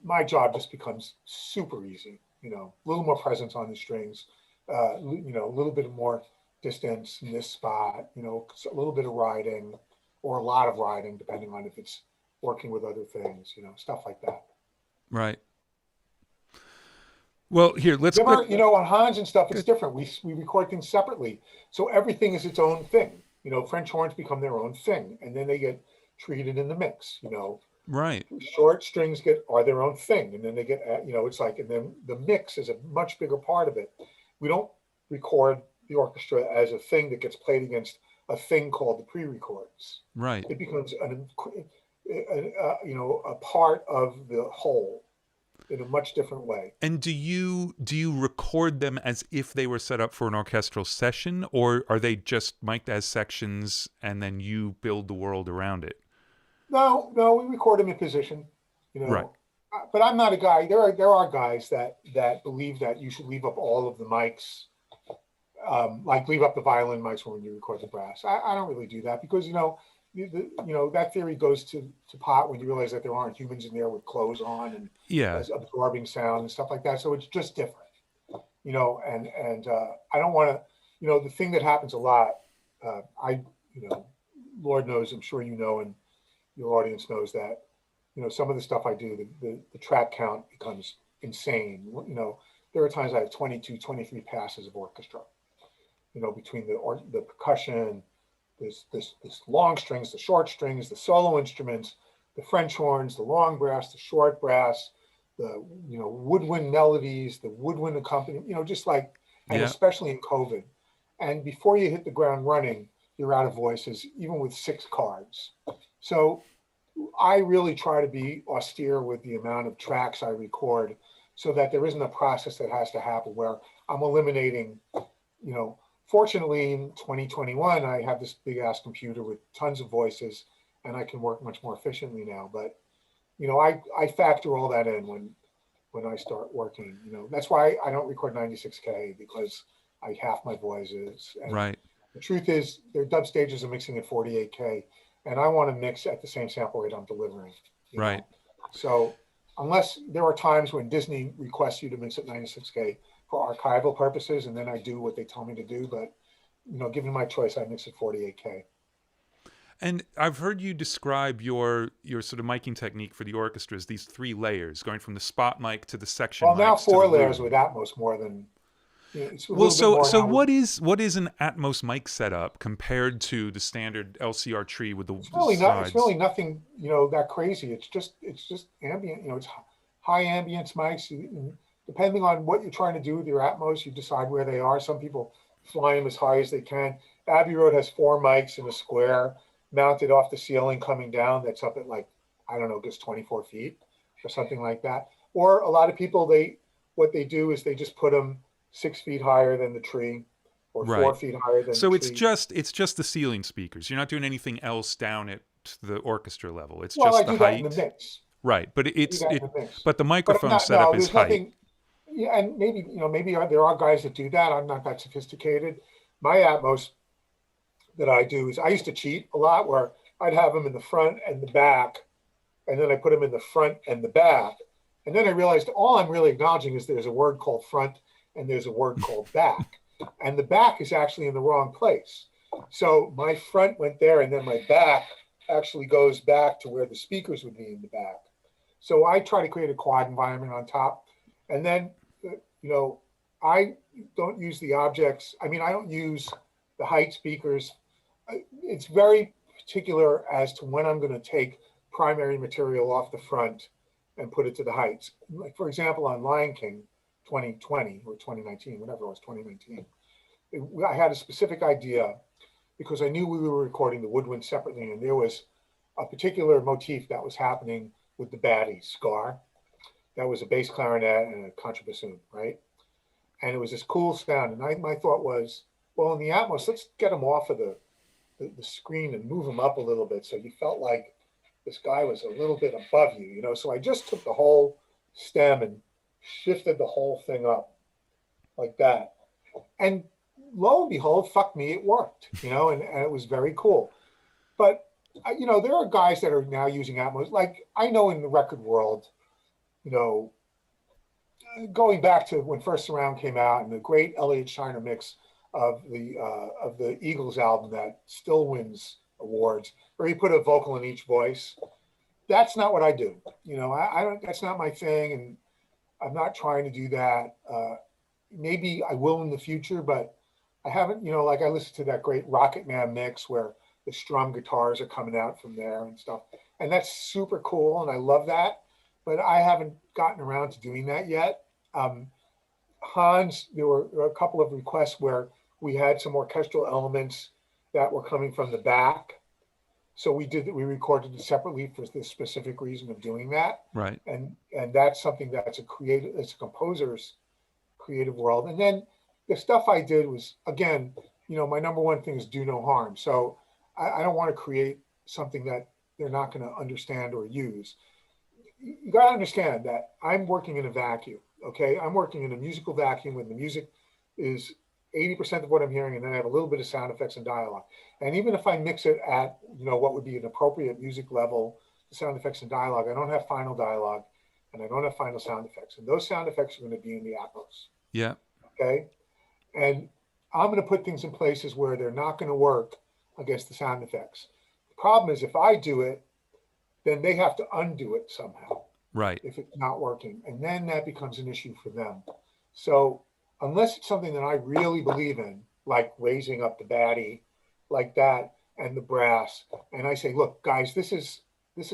my job just becomes super easy. A little more presence on the strings, a little bit more distance in this spot, a little bit of riding or a lot of riding, depending on if it's working with other things, stuff like that. Right. Well, here, let's on Hans and stuff, it's different. We record things separately. So everything is its own thing. French horns become their own thing, and then they get treated in the mix, Right. Short strings are their own thing, and then they get, it's like, and then the mix is a much bigger part of it. We don't record the orchestra as a thing that gets played against a thing called the pre-records. Right. It becomes a part of the whole in a much different way. And do you record them as if they were set up for an orchestral session, or are they just mic'd as sections and then you build the world around it? No, we record them in position, Right. But I'm not a guy. There are guys that believe that you should leave up all of the mics, like leave up the violin mics when you record the brass. I don't really do that because that theory goes to pot when you realize that there aren't humans in there with clothes on and absorbing sound and stuff like that. So it's just different, and I don't want to, the thing that happens a lot. Lord knows, I'm sure and your audience knows that, some of the stuff I do, the track count becomes insane. There are times I have 22, 23 passes of orchestra, between the percussion, this long strings, the short strings, the solo instruments, the French horns, the long brass, the short brass, the, woodwind melodies, the woodwind accompaniment, especially in COVID. And before you hit the ground running, you're out of voices, even with 6 cards. So I really try to be austere with the amount of tracks I record so that there isn't a process that has to happen where I'm eliminating, fortunately in 2021, I have this big ass computer with tons of voices and I can work much more efficiently now. But, I factor all that in when I start working, that's why I don't record 96K because I half my voices. And right. The truth is their dub stages are mixing at 48K. And I want to mix at the same sample rate I'm delivering. Right. So unless there are times when Disney requests you to mix at 96K for archival purposes, and then I do what they tell me to do. But, given my choice, I mix at 48K. And I've heard you describe your sort of miking technique for the orchestra as these 3 layers, going from the spot mic to the section. Well, now mics 4 layers with Atmos more than. So what is an Atmos mic setup compared to the standard LCR tree with the sides? It's really nothing that crazy. It's just ambient. It's high ambience mics. Depending on what you're trying to do with your Atmos, you decide where they are. Some people fly them as high as they can. Abbey Road has 4 mics in a square mounted off the ceiling coming down. That's up at just 24 feet or something like that. Or a lot of people what they do is they just put them 6 feet higher than the tree or 4 feet higher than the tree. So it's just the ceiling speakers. You're not doing anything else down at the orchestra level. It's I just do the that height. in the mix. Right, but but the microphone setup is height. Yeah, and maybe there are guys that do that. I'm not that sophisticated. My Atmos that I do is I used to cheat a lot where I'd have them in the front and the back, and then I put them in the front and the back. And then I realized all I'm really acknowledging is there's a word called front and there's a word called back. And the back is actually in the wrong place. So my front went there and then my back actually goes back to where the speakers would be in the back. So I try to create a quad environment on top. And then, you know, I don't use the objects. I mean, I don't use the height speakers. It's very particular as to when I'm going to take primary material off the front and put it to the heights. Like, for example, on Lion King 2020 or 2019, whatever it was, 2019, I had a specific idea because I knew we were recording the woodwind separately, and there was a particular motif that was happening with the baddie, Scar. That was a bass clarinet and a contrabassoon, right? And it was this cool sound. And my thought was, well, in the Atmos, let's get them off of the screen and move them up a little bit so you felt like this guy was a little bit above you, you know? So I just took the whole stem and shifted the whole thing up like that. And lo and behold, fuck me, it worked, you know, and it was very cool. But, you know, there are guys that are now using Atmos. Like, I know in the record world, you know, going back to when First Surround came out and the great Elliott Shiner mix of the Eagles album that still wins awards, where you put a vocal in each voice. That's not what I do. You know, I don't. That's not my thing, and I'm not trying to do that. Maybe I will in the future, but I haven't. You know, like I listened to that great Rocket Man mix where the strum guitars are coming out from there and stuff, and that's super cool, and I love that. But I haven't gotten around to doing that yet. Hans, there were a couple of requests where we had some orchestral elements that were coming from the back. So we recorded it separately for the specific reason of doing that. Right. And that's something that's it's a composer's creative world. And then the stuff I did was, again, you know, my number one thing is do no harm. So I don't want to create something that they're not going to understand or use. You got to understand that I'm working in a vacuum. Okay. I'm working in a musical vacuum when the music is 80% of what I'm hearing, and then I have a little bit of sound effects and dialogue. And even if I mix it at, you know, what would be an appropriate music level, the sound effects and dialogue, I don't have final dialogue and I don't have final sound effects. And those sound effects are going to be in the Atmos. Yeah. Okay. And I'm going to put things in places where they're not going to work against the sound effects. The problem is if I do it, then they have to undo it somehow. Right. If it's not working. And then that becomes an issue for them. So unless it's something that I really believe in, like raising up the baddie, like that, and the brass, and I say, look, guys, this is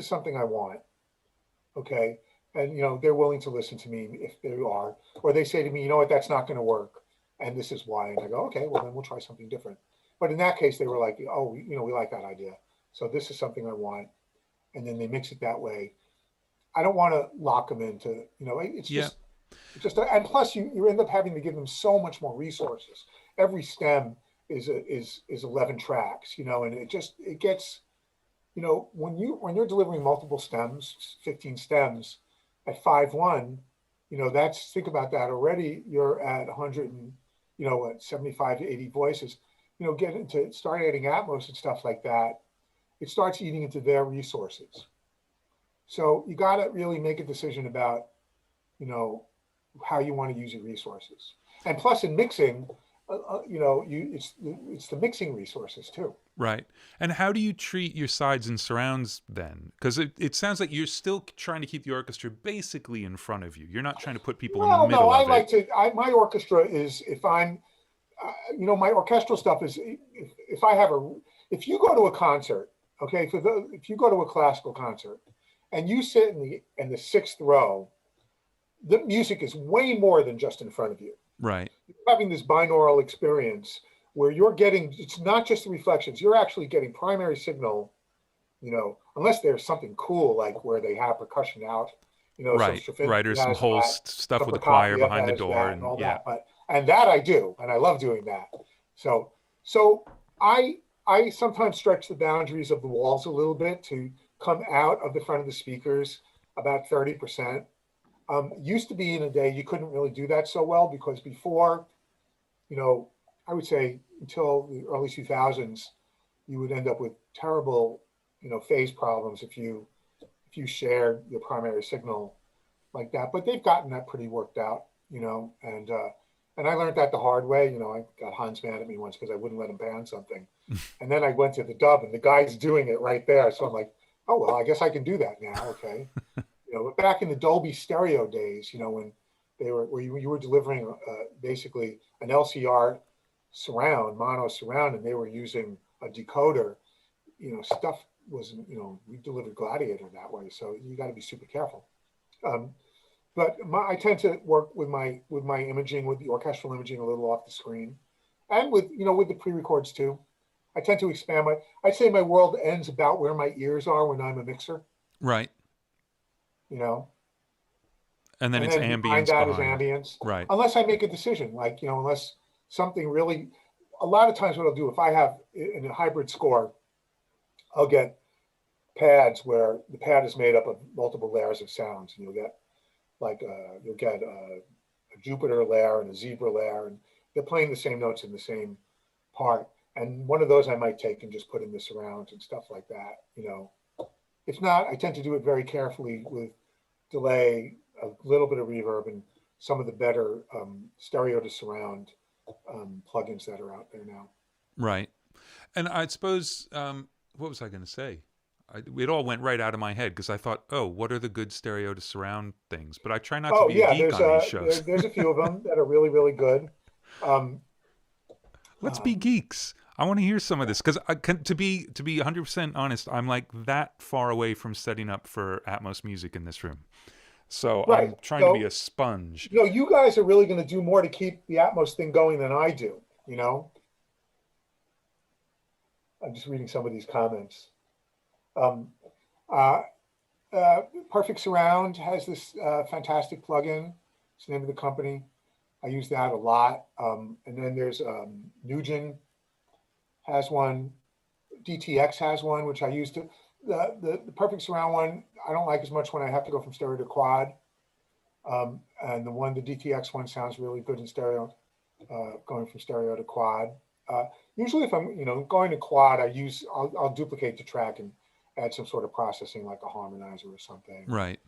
something I want, okay? And, you know, they're willing to listen to me if they are, or they say to me, you know what, that's not going to work, and this is why. And I go, okay, well, then we'll try something different. But in that case, they were like, oh, you know, we like that idea. So this is something I want. And then they mix it that way. I don't want to lock them into, you know, it's just, and plus you end up having to give them so much more resources. Every stem is 11 tracks, you know, and it gets, you know, when you're delivering multiple stems, 15 stems at 5/1, you know, think about that already. You're at 100 and, you know, what, 75 to 80 voices, you know, start adding Atmos and stuff like that. It starts eating into their resources. So you got to really make a decision about, you know, how you want to use your resources. And plus in mixing, you know, it's the mixing resources too. Right. And how do you treat your sides and surrounds then? Because it sounds like you're still trying to keep the orchestra basically in front of you. You're not trying to put people in the middle of it. My orchestra is, if I'm, you know, my orchestral stuff is, if you go to a concert, okay, if you go to a classical concert and you sit in the sixth row, the music is way more than just in front of you. Right. You're having this binaural experience where it's not just the reflections, you're actually getting primary signal, you know, unless there's something cool, like where they have percussion out, you know, right. Right, or some whole stuff with the choir behind the door and all that. And that I do, and I love doing that. So I sometimes stretch the boundaries of the walls a little bit to come out of the front of the speakers about 30%. Used to be in a day you couldn't really do that so well, because before, you know, I would say until the early 2000s, you would end up with terrible, you know, phase problems if you shared your primary signal like that. But they've gotten that pretty worked out, you know, and I learned that the hard way. You know, I got Hans mad at me once because I wouldn't let him pan something. And then I went to the dub and the guy's doing it right there. So I'm like, oh, well, I guess I can do that now. Okay. You But back in the Dolby stereo days, when they were where you were delivering basically an LCR surround, mono surround, and they were using a decoder, stuff was, we delivered Gladiator that way, so you got to be super careful. But I tend to work with my imaging, with the orchestral imaging, a little off the screen, and with the pre-records too. I tend to expand I'd say my world ends about where my ears are when I'm a mixer. Right. You know, And then and it's then behind ambience that is behind. ambience. Right. Unless I make a decision, like unless something really. A lot of times, what I'll do if I have in a hybrid score, I'll get pads where the pad is made up of multiple layers of sounds, and you'll get a Jupiter layer and a zebra layer, and they're playing the same notes in the same part. And one of those I might take and just put in the surrounds and stuff like that. If not, I tend to do it very carefully with delay, a little bit of reverb, and some of the better stereo to surround plugins that are out there now. Right. And I suppose, what was I going to say? It all went right out of my head because I thought, oh, what are the good stereo to surround things? But I try not to be a geek on these shows. There's a few of them that are really, really good. Let's be geeks. I want to hear some of this because to be 100% honest, I'm like that far away from setting up for Atmos music in this room. So right. I'm trying to be a sponge. You guys are really going to do more to keep the Atmos thing going than I do, I'm just reading some of these comments. Perfect Surround has this fantastic plugin. It's the name of the company. I use that a lot. And then there's Nugent has one. DTX has one, which I use to. The Perfect Surround one, I don't like as much when I have to go from stereo to quad. And the DTX one sounds really good in stereo, going from stereo to quad. Usually if I'm, going to quad, I'll duplicate the track and add some sort of processing like a harmonizer or something. Right.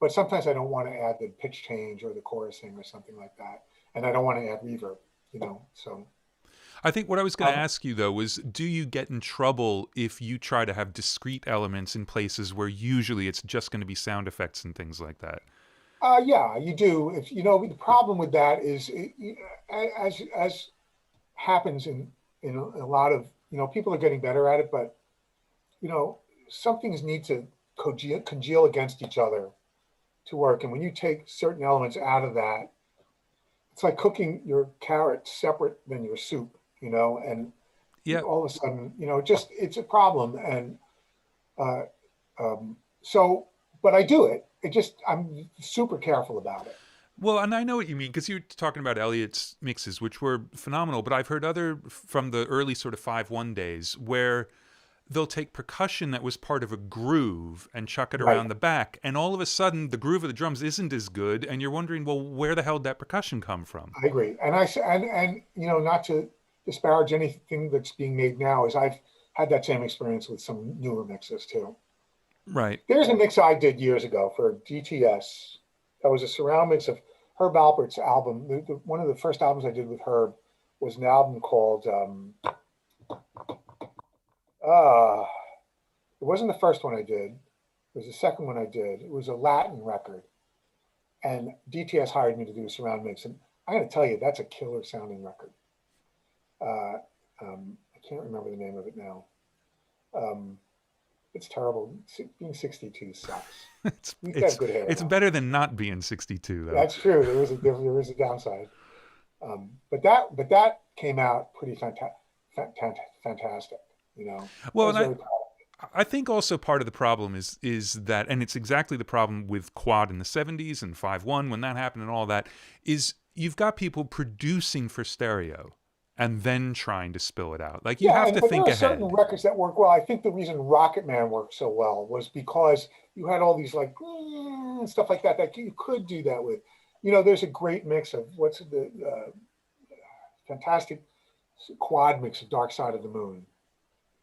But sometimes I don't want to add the pitch change or the chorusing or something like that. And I don't want to add reverb, so. I think what I was going to ask you, though, was do you get in trouble if you try to have discrete elements in places where usually it's just going to be sound effects and things like that? Yeah, you do. If the problem with that is, as happens in a lot of, people are getting better at it, but, some things need to congeal against each other to work. And when you take certain elements out of that, it's like cooking your carrots separate than your soup, and all of a sudden, it's a problem. And but I do it. I'm super careful about it. Well, and I know what you mean, because you're talking about Elliot's mixes, which were phenomenal, but I've heard from the early sort of 5-1 days where they'll take percussion that was part of a groove and chuck it around the back, and all of a sudden the groove of the drums isn't as good, and you're wondering, well, where the hell did that percussion come from? I agree. And not to disparage anything that's being made now, is I've had that same experience with some newer mixes too. Right. There's a mix I did years ago for DTS. That was a surround mix of Herb Alpert's album. One of the first albums I did with Herb was an album called, it wasn't the first one I did. It was the second one I did. It was a Latin record. And DTS hired me to do a surround mix. And I got to tell you, that's a killer sounding record. I can't remember the name of it now. It's terrible. Being 62 sucks. It's good hair. It's better than not being 62, though. That's true. There is a downside. But that came out pretty fantastic. Well, and I think also part of the problem is that, and it's exactly the problem with quad in the 70s and 5-1 when that happened and all that, is you've got people producing for stereo and then trying to spill it out. Like you have to think ahead. There are certain records that work well. I think the reason Rocket Man worked so well was because you had all these like stuff like that you could do that with. There's a great mix of what's the fantastic quad mix of Dark Side of the Moon.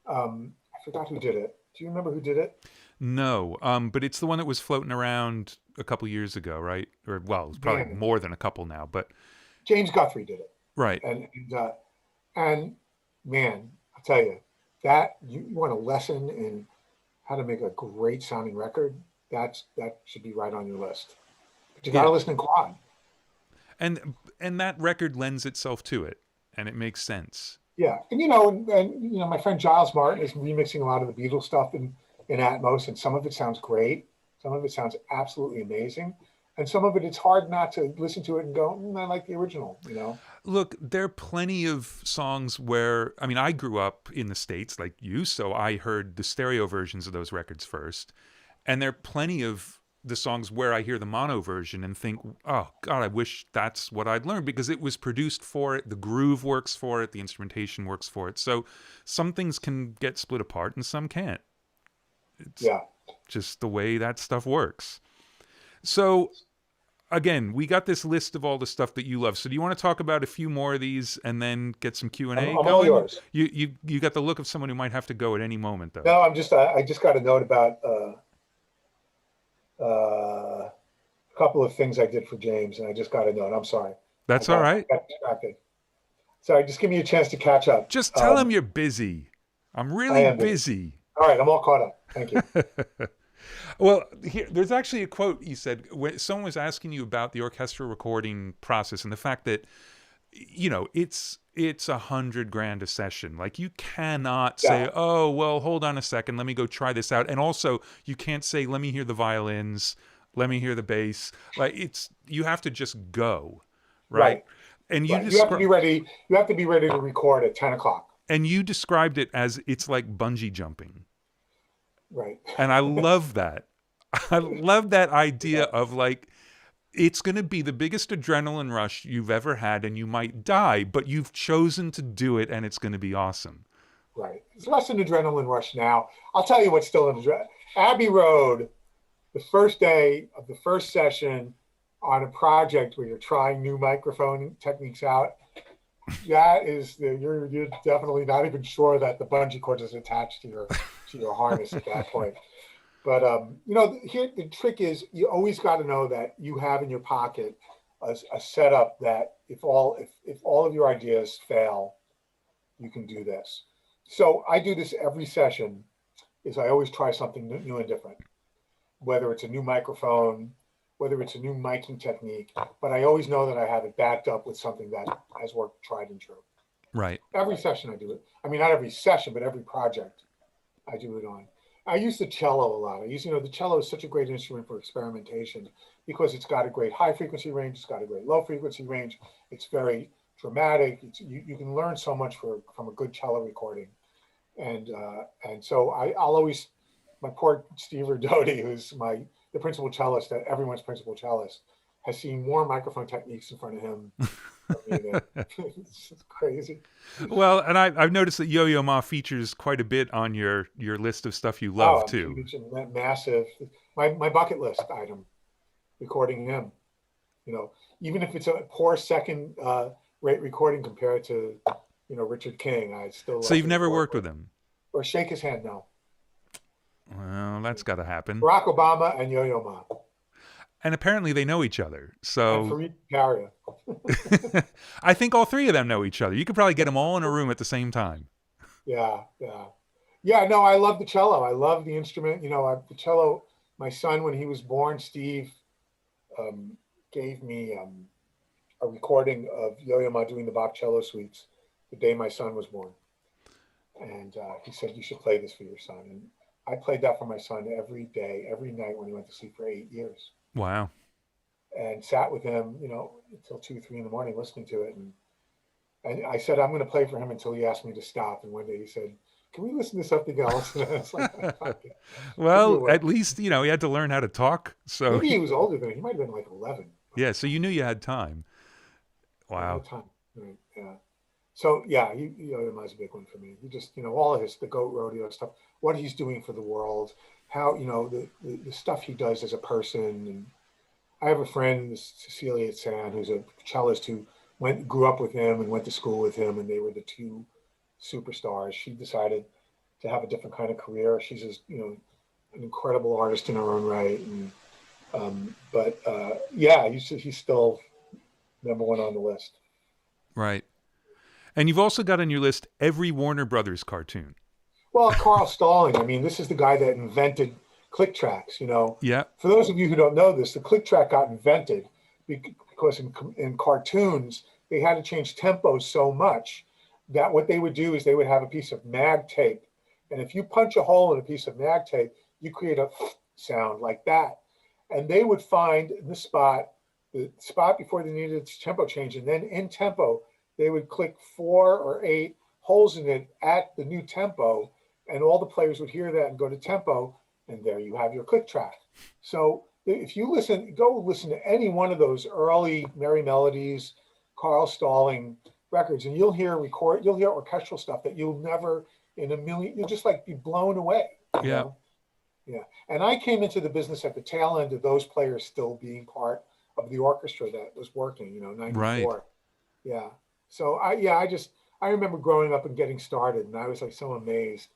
I forgot who did it. Do you remember who did it? No, but it's the one that was floating around a couple years ago, right? Or well, it's probably more than a couple now. But James Guthrie did it, right? And man, I'll tell you that you want a lesson in how to make a great sounding record. that should be right on your list. But you got Yeah. to listen in quad. And that record lends itself to it, and it makes sense. Yeah, and my friend Giles Martin is remixing a lot of the Beatles stuff in Atmos, and some of it sounds great. Some of it sounds absolutely amazing. And some of it, it's hard not to listen to it and go, I like the original, Look, there are plenty of songs where, I mean, I grew up in the States like you, so I heard the stereo versions of those records first. And there are plenty of the songs where I hear the mono version and think, oh, God, I wish that's what I'd learned, because it was produced for it. The groove works for it. The instrumentation works for it. So some things can get split apart and some can't. It's just the way that stuff works. So again, we got this list of all the stuff that you love. So do you want to talk about a few more of these and then get some Q&A I'm going? all yours. You got the look of someone who might have to go at any moment, though. No, I just got a note about a couple of things I did for James, and I just got a note. I'm sorry. That's all right. I got distracted. Sorry, just give me a chance to catch up. Just tell him you're busy. I'm really busy. All right, I'm all caught up. Thank you. Well, there's actually a quote you said when someone was asking you about the orchestral recording process and the fact that, it's $100,000 a session. Like, you cannot say, oh, well, hold on a second, let me go try this out. And also, you can't say, let me hear the violins, let me hear the bass. Like, you have to just go, right? And you have to be ready. You have to be ready to record at 10 o'clock. And you described it as it's like bungee jumping. Right. And I love that. I love that idea of like, it's going to be the biggest adrenaline rush you've ever had, and you might die, but you've chosen to do it, and it's going to be awesome. Right. It's less an adrenaline rush now. I'll tell you what's still an adrenaline. Abbey Road, the first day of the first session on a project where you're trying new microphone techniques out, you're definitely not even sure that the bungee cord is attached to your harness at that point. But here the trick is, you always got to know that you have in your pocket a setup that if all of your ideas fail, you can do this. So I do this every session. Is I always try something new and different, whether it's a new microphone, whether it's a new miking technique, but I always know that I have it backed up with something that has worked tried and true. Right. Every session I do it. I mean, not every session, but every project I do it on. I use the cello a lot. The cello is such a great instrument for experimentation because it's got a great high frequency range. It's got a great low frequency range. It's very dramatic. You can learn so much from a good cello recording. And so I'll always, my poor Steve Doty, who's the principal cellist, everyone's principal cellist, has seen more microphone techniques in front of him. It's crazy. Well, and I've noticed that Yo-Yo Ma features quite a bit on your list of stuff you love too. Massive. My bucket list item, recording him. Even if it's a poor second rate recording compared to Richard King, I still. So you've never worked with him, or shake his hand? No. Well, that's got to happen. Barack Obama and Yo-Yo Ma. And apparently they know each other. So and Fareed Zakaria. I think all three of them know each other. You could probably get them all in a room at the same time. Yeah. No, I love the cello. I love the instrument. The cello. My son, when he was born, Steve, gave me a recording of Yo-Yo Ma doing the Bach cello suites the day my son was born, and he said, "You should play this for your son." And I played that for my son every day, every night when he went to sleep for 8 years. Wow. And sat with him, until 2, 3 in the morning listening to it. And I said, I'm going to play for him until he asked me to stop. And one day he said, can we listen to something else? And I was like, fuck it. Well, at least, he had to learn how to talk. So maybe he was older than he might have been like 11. Yeah. So you knew you had time. Wow. Time. Right. Yeah. So yeah, Yo-Yo Ma's a big one for me. He just, all of the goat rodeo stuff, what he's doing for the world, how, the stuff he does as a person. And I have a friend, Cecilia San, who's a cellist who grew up with him and went to school with him, and they were the two superstars. She decided to have a different kind of career. She's an incredible artist in her own right. And he's still number one on the list. Right. And you've also got on your list every Warner Brothers cartoon. Well, Carl Stalling. I mean, this is the guy that invented click tracks. Yeah. For those of you who don't know this, the click track got invented because in cartoons they had to change tempo so much that what they would do is they would have a piece of mag tape, and if you punch a hole in a piece of mag tape, you create a sound like that, and they would find the spot before they needed its tempo change, and then in tempo they would click 4 or 8 holes in it at the new tempo, and all the players would hear that and go to tempo, and there you have your click track. So if you go listen to any one of those early Merry Melodies, Carl Stalling records, and you'll hear orchestral stuff that you'll never in a million, you'll just like be blown away. Yeah. Yeah. And I came into the business at the tail end of those players still being part of the orchestra that was working, 94. Right. Yeah. So I remember growing up and getting started, and I was like so amazed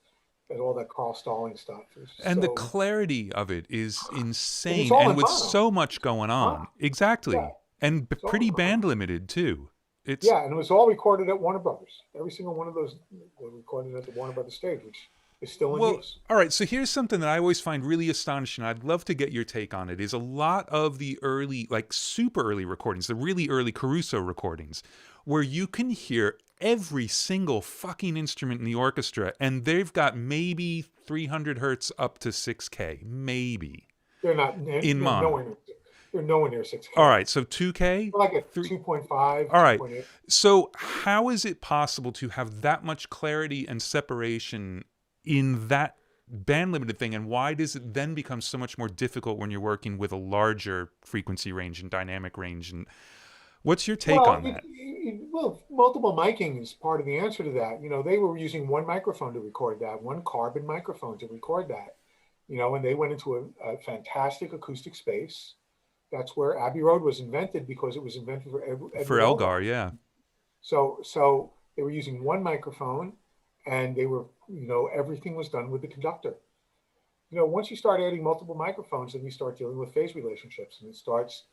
at all that Carl Stalling stuff. And the clarity of it is insane, all and in with mono. so much going on. Exactly. Yeah. And pretty band limited too. And it was all recorded at Warner Brothers. Every single one of those were recorded at the Warner Brothers stage, which is still in use. All right, so here's something that I always find really astonishing. I'd love to get your take on it. Is a lot of the early, like super early recordings, the really early Caruso recordings, where you can hear every single fucking instrument in the orchestra, and they've got maybe 300 hertz up to 6K, maybe. They're not in mono. They're nowhere near 6K. All right, so 2K? They're like a 2.5. All right. 2.8. So how is it possible to have that much clarity and separation in that band limited thing, and why does it then become so much more difficult when you're working with a larger frequency range and dynamic range? And what's your take on that? Multiple miking is part of the answer to that. They were using one microphone to record that, one carbon microphone to record that. And they went into a fantastic acoustic space. That's where Abbey Road was invented, because it was invented for Elgar, yeah. So they were using one microphone, and they were, everything was done with the conductor. Once you start adding multiple microphones, then you start dealing with phase relationships, and it starts,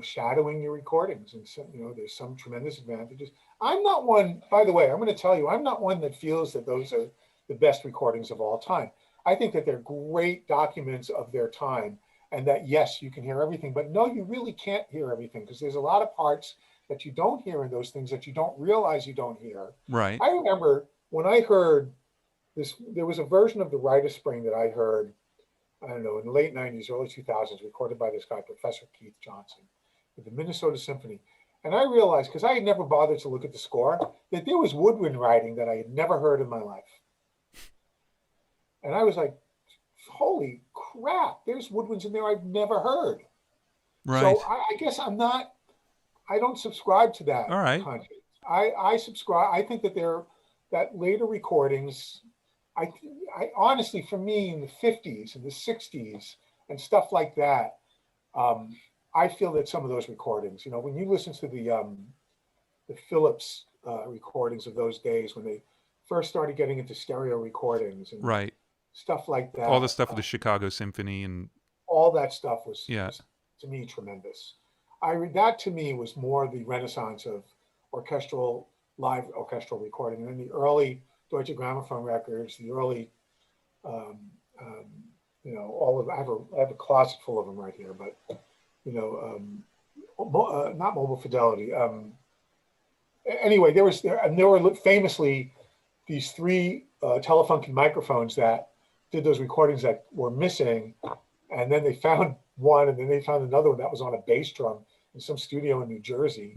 shadowing your recordings. And so, there's some tremendous advantages. I'm not one, by the way, I'm going to tell you, I'm not one that feels that those are the best recordings of all time. I think that they're great documents of their time, and that, yes, you can hear everything, but no, you really can't hear everything, because there's a lot of parts that you don't hear in those things that you don't realize you don't hear. Right. I remember when I heard this, there was a version of the Rite of Spring that I heard, I don't know, in the late 90s, early 2000s, recorded by this guy, Professor Keith Johnson, with the Minnesota Symphony. And I realized, because I had never bothered to look at the score, that there was woodwind writing that I had never heard in my life. And I was like, holy crap, there's woodwinds in there I've never heard. Right. So I guess I don't subscribe to that. All right. Content. I subscribe, I think that later recordings, I honestly, for me, in the 50s and the 60s and stuff like that, I feel that some of those recordings, when you listen to the Philips recordings of those days, when they first started getting into stereo recordings and right. stuff like that. All the stuff with the Chicago Symphony and all that stuff was to me tremendous. That to me was more the renaissance of live orchestral recording. And then the early Deutsche Grammophon records, the early, all of, I have a closet full of them right here, but, not Mobile Fidelity. Anyway, there were famously these 3 Telefunken microphones that did those recordings that were missing. And then they found one, and then they found another one that was on a bass drum in some studio in New Jersey,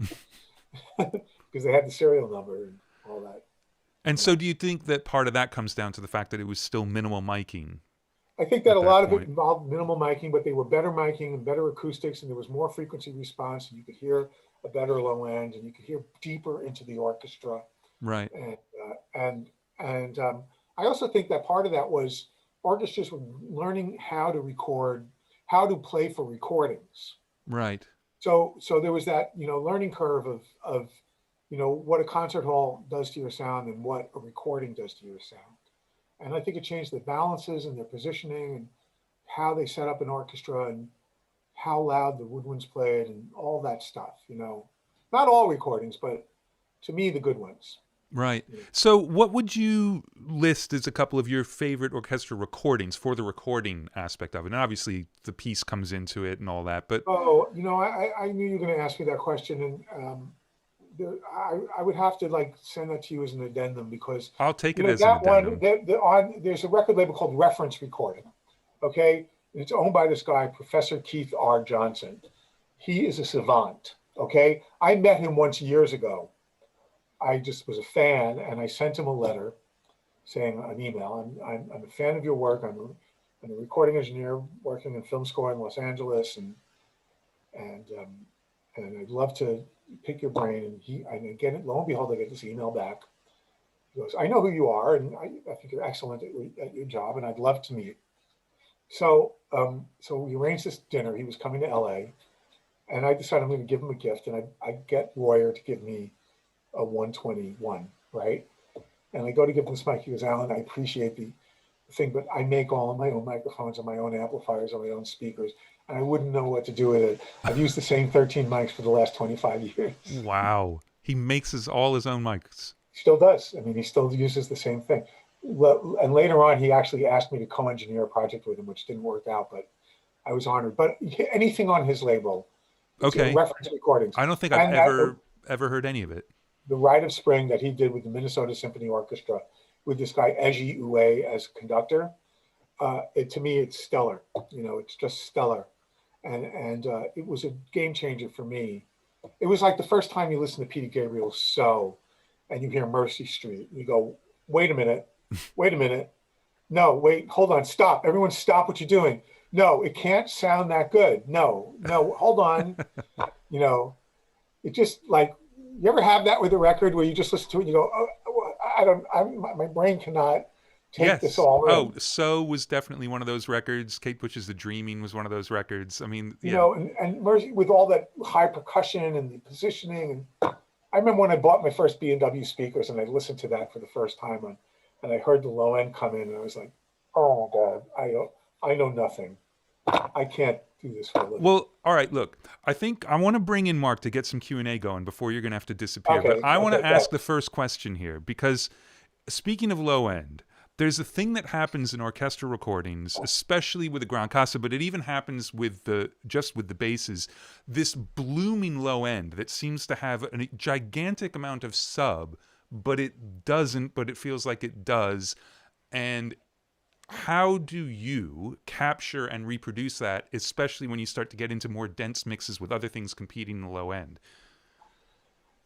because they had the serial number and all that. And so do you think that part of that comes down to the fact that it was still minimal miking? I think that a lot of it involved minimal miking, but they were better miking and better acoustics, and there was more frequency response, and you could hear a better low end, and you could hear deeper into the orchestra. Right. And I also think that part of that was orchestras were learning how to record, how to play for recordings. Right. So there was that, learning curve of what a concert hall does to your sound and what a recording does to your sound. And I think it changed the balances and their positioning and how they set up an orchestra and how loud the woodwinds played and all that stuff, Not all recordings, but to me, the good ones. Right. So what would you list as a couple of your favorite orchestral recordings for the recording aspect of it? And obviously the piece comes into it and all that, but Oh, I knew you were going to ask me that question, and I would have to like send that to you as an addendum because I'll take it as an that one addendum. there's a record label called Reference Recording. Okay, it's owned by this guy, Professor Keith R. Johnson. He is a savant. Okay, I met him once years ago. I just was a fan, and I sent him a letter saying an email. I'm a fan of your work. I'm a recording engineer working in film score in Los Angeles, and and I'd love to pick your brain. And again, lo and behold, I get this email back. He goes, I know who you are, and I think you're excellent at your job, and I'd love to meet. So so we arranged this dinner. He was coming to LA, and I decided I'm going to give him a gift, and I get Royer to give me a 121, right? And I go to give him this mic. He goes, Alan, I appreciate the thing, but I make all of my own microphones and my own amplifiers and my own speakers, and I wouldn't know what to do with it. I've used the same 13 mics for the last 25 years. Wow. He makes all his own mics. He still does. I mean, he still uses the same thing. And later on, he actually asked me to co-engineer a project with him, which didn't work out, but I was honored. But anything on his label, Okay. Reference Recordings. I don't think I've ever heard any of it. The Rite of Spring that he did with the Minnesota Symphony Orchestra, with this guy Eji Uwe as conductor, to me it's stellar. It's just stellar, and it was a game changer for me. It was like the first time you listen to Peter Gabriel's "So," and you hear Mercy Street. You go, wait a minute, no, wait, hold on, stop, everyone, stop what you're doing. No, it can't sound that good. No, hold on. It just like. You ever have that with a record where you just listen to it and you go, my brain cannot take this all in. Oh, So was definitely one of those records. Kate Bush's The Dreaming was one of those records. I mean, yeah. And Mercy with all that high percussion and the positioning. And I remember when I bought my first B&W speakers and I listened to that for the first time and I heard the low end come in and I was like, oh God, I know nothing. I can't do this for a living. Well, all right, look, I think I want to bring in Mark to get some Q&A going before you're going to have to disappear. Okay, but I want to ask the first question here because speaking of low end, there's a thing that happens in orchestral recordings, especially with the ground casa, but it even happens with the basses, this blooming low end that seems to have a gigantic amount of sub, but it doesn't, but it feels like it does. And how do you capture and reproduce that, especially when you start to get into more dense mixes with other things competing in the low end?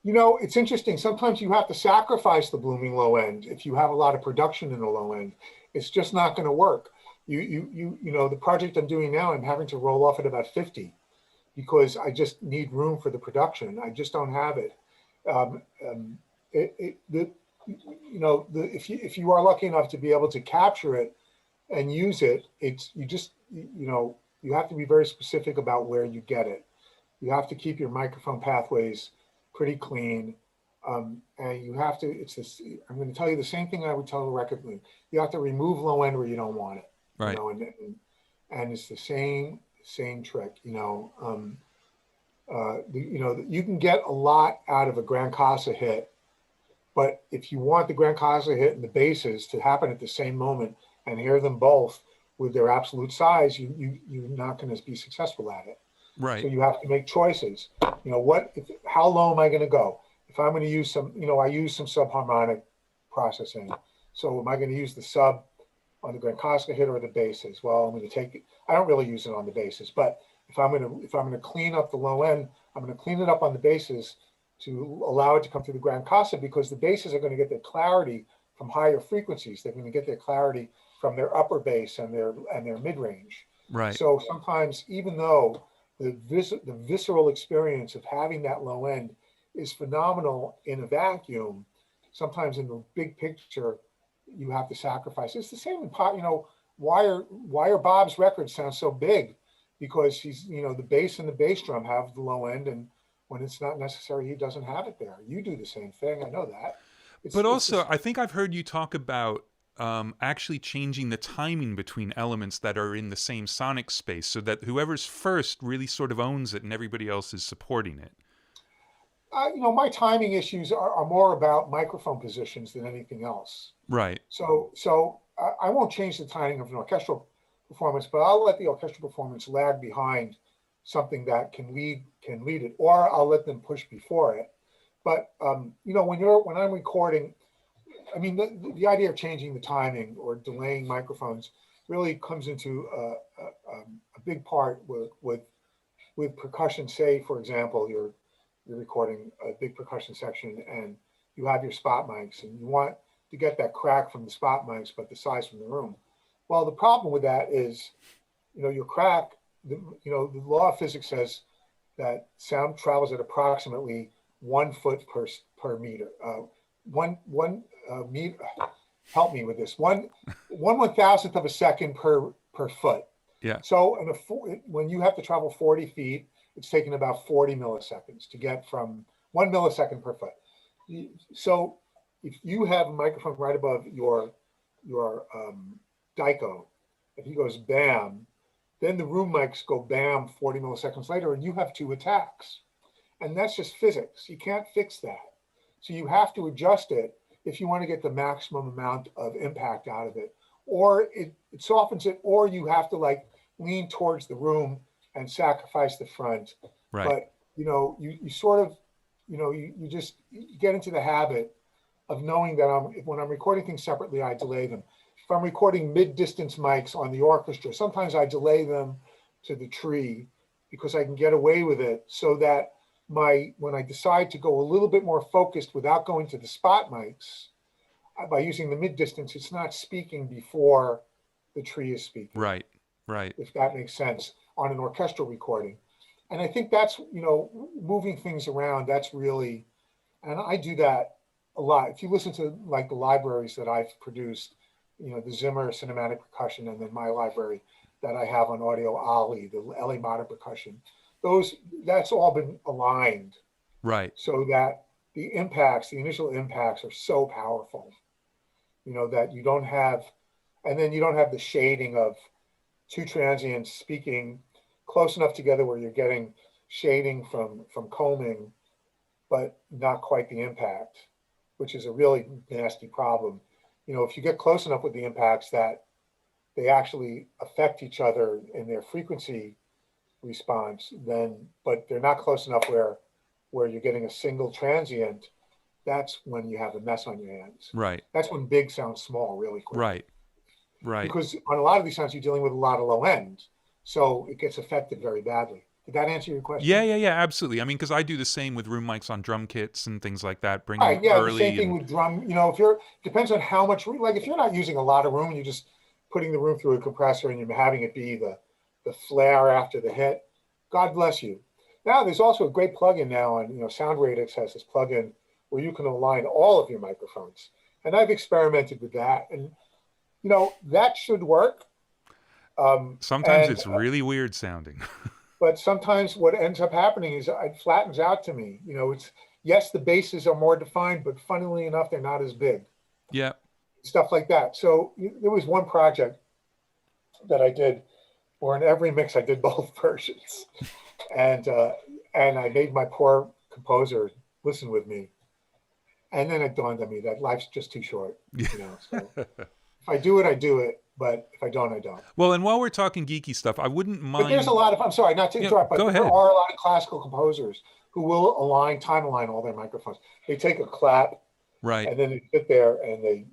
It's interesting. Sometimes you have to sacrifice the blooming low end. If you have a lot of production in the low end, it's just not going to work. The project I'm doing now, I'm having to roll off at about 50 because I just need room for the production. I just don't have it. If you are lucky enough to be able to capture it and use it, you have to be very specific about where you get it. You have to keep your microphone pathways pretty clean, and you have to. I'm going to tell you the same thing I would tell a record label. You have to remove low end where you don't want it. Right. And it's the same trick. You can get a lot out of a Grand Casa hit, but if you want the Grand Casa hit and the basses to happen at the same moment and hear them both with their absolute size, you're not going to be successful at it. Right. So you have to make choices. How low am I going to go? If I'm going to use some, I use some subharmonic processing. So am I going to use the sub on the Grand Casa hit or the basses? Well, I'm going to take it. I don't really use it on the basses, but if I'm going to clean up the low end, I'm going to clean it up on the basses to allow it to come through the Grand Casa, because the basses are going to get their clarity from higher frequencies. They're going to get their clarity from their upper bass and their mid range. Right. So sometimes, even though the visceral experience of having that low end is phenomenal in a vacuum, sometimes in the big picture, you have to sacrifice. It's the same in pop. Why are Bob's records sound so big? Because he's, the bass and the bass drum have the low end, and when it's not necessary, he doesn't have it there. You do the same thing. I know that. I think I've heard you talk about actually changing the timing between elements that are in the same sonic space so that whoever's first really sort of owns it and everybody else is supporting it. My timing issues are more about microphone positions than anything else. Right. So I won't change the timing of an orchestral performance, but I'll let the orchestral performance lag behind something that can lead it, or I'll let them push before it. But when I'm recording, I mean, the idea of changing the timing or delaying microphones really comes into a big part with percussion. Say, for example, you're recording a big percussion section and you have your spot mics and you want to get that crack from the spot mics, but the size from the room. Well, the problem with that is, your crack, the law of physics says that sound travels at approximately 1 foot per meter. One meter, help me with this, one 1,000th of a second per foot. Yeah. So when you have to travel 40 feet, it's taking about 40 milliseconds to get from 1 millisecond per foot. So if you have a microphone right above your dico, if he goes bam, then the room mics go bam 40 milliseconds later, and you have 2 attacks. And that's just physics. You can't fix that. So you have to adjust it if you want to get the maximum amount of impact out of it. Or it softens it, or you have to lean towards the room and sacrifice the front. Right. But you sort of, you just get into the habit of knowing that when I'm recording things separately, I delay them. If I'm recording mid-distance mics on the orchestra, sometimes I delay them to the tree because I can get away with it, so that when I decide to go a little bit more focused without going to the spot mics, by using the mid-distance, it's not speaking before the tree is speaking. Right. If that makes sense on an orchestral recording. And I think that's, moving things around, that's really, and I do that a lot. If you listen to the libraries that I've produced, the Zimmer cinematic percussion, and then my library that I have on audio, Ali, the LA modern percussion, that's all been aligned. Right. So that the initial impacts are so powerful, that you don't have, and then you don't have the shading of 2 transients speaking close enough together where you're getting shading from combing, but not quite the impact, which is a really nasty problem. If you get close enough with the impacts that they actually affect each other in their frequency response, but they're not close enough where you're getting a single transient, that's when you have a mess on your hands. Right. That's when big sounds small really quick. Right. Because on a lot of these sounds, you're dealing with a lot of low end, so it gets affected very badly. Did that answer your question? Yeah, absolutely. I mean, because I do the same with room mics on drum kits and things like that. Bring them Yeah, early. the same thing with drum. Depends on how much, if you're not using a lot of room, you're just putting the room through a compressor and you're having it be the flare after the hit. God bless you. Now, there's also a great plugin now on, Sound Radix has this plugin where you can align all of your microphones. And I've experimented with that. And, that should work. Sometimes it's really weird sounding. But sometimes what ends up happening is it flattens out to me. Yes, the basses are more defined, but funnily enough, they're not as big. Yeah. Stuff like that. So there was one project that I did where in every mix I did both versions. And I made my poor composer listen with me. And then it dawned on me that life's just too short. So if I do it, I do it. But if I don't, I don't. Well, and while we're talking geeky stuff, I wouldn't mind. But there's a lot of, I'm sorry, not to interrupt, but there are a lot of classical composers who will time align all their microphones. They take a clap, right, and then they sit there and they,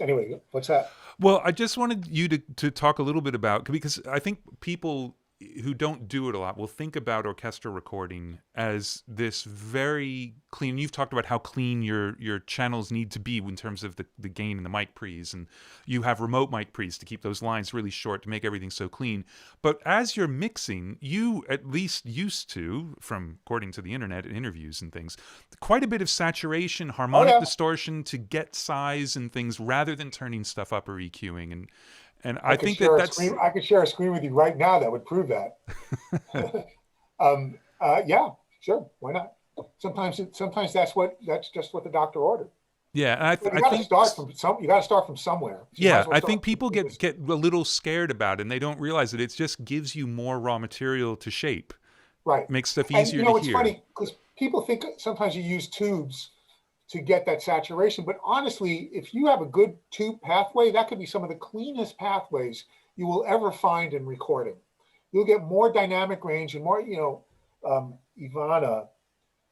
anyway, what's that? Well, I just wanted you to talk a little bit about, because I think people who don't do it a lot will think about orchestral recording as this very clean. You've talked about how clean your channels need to be in terms of the gain and the mic pre's, and you have remote mic pre's to keep those lines really short to make everything so clean. But as you're mixing, you at least used to, from according to the internet and interviews and things, quite a bit of saturation, harmonic distortion to get size and things, rather than turning stuff up or EQing. And I think that's... I could share a screen with you right now that would prove that. Yeah, sure. Why not? Sometimes that's just what the doctor ordered. Yeah, I think you got to start from somewhere. So I think people get a little scared about it, and they don't realize that it just gives you more raw material to shape. Right. Makes stuff easier to hear. It's funny because people think sometimes you use tubes to get that saturation, but honestly, if you have a good tube pathway, that could be some of the cleanest pathways you will ever find in recording. You'll get more dynamic range and more, Ivana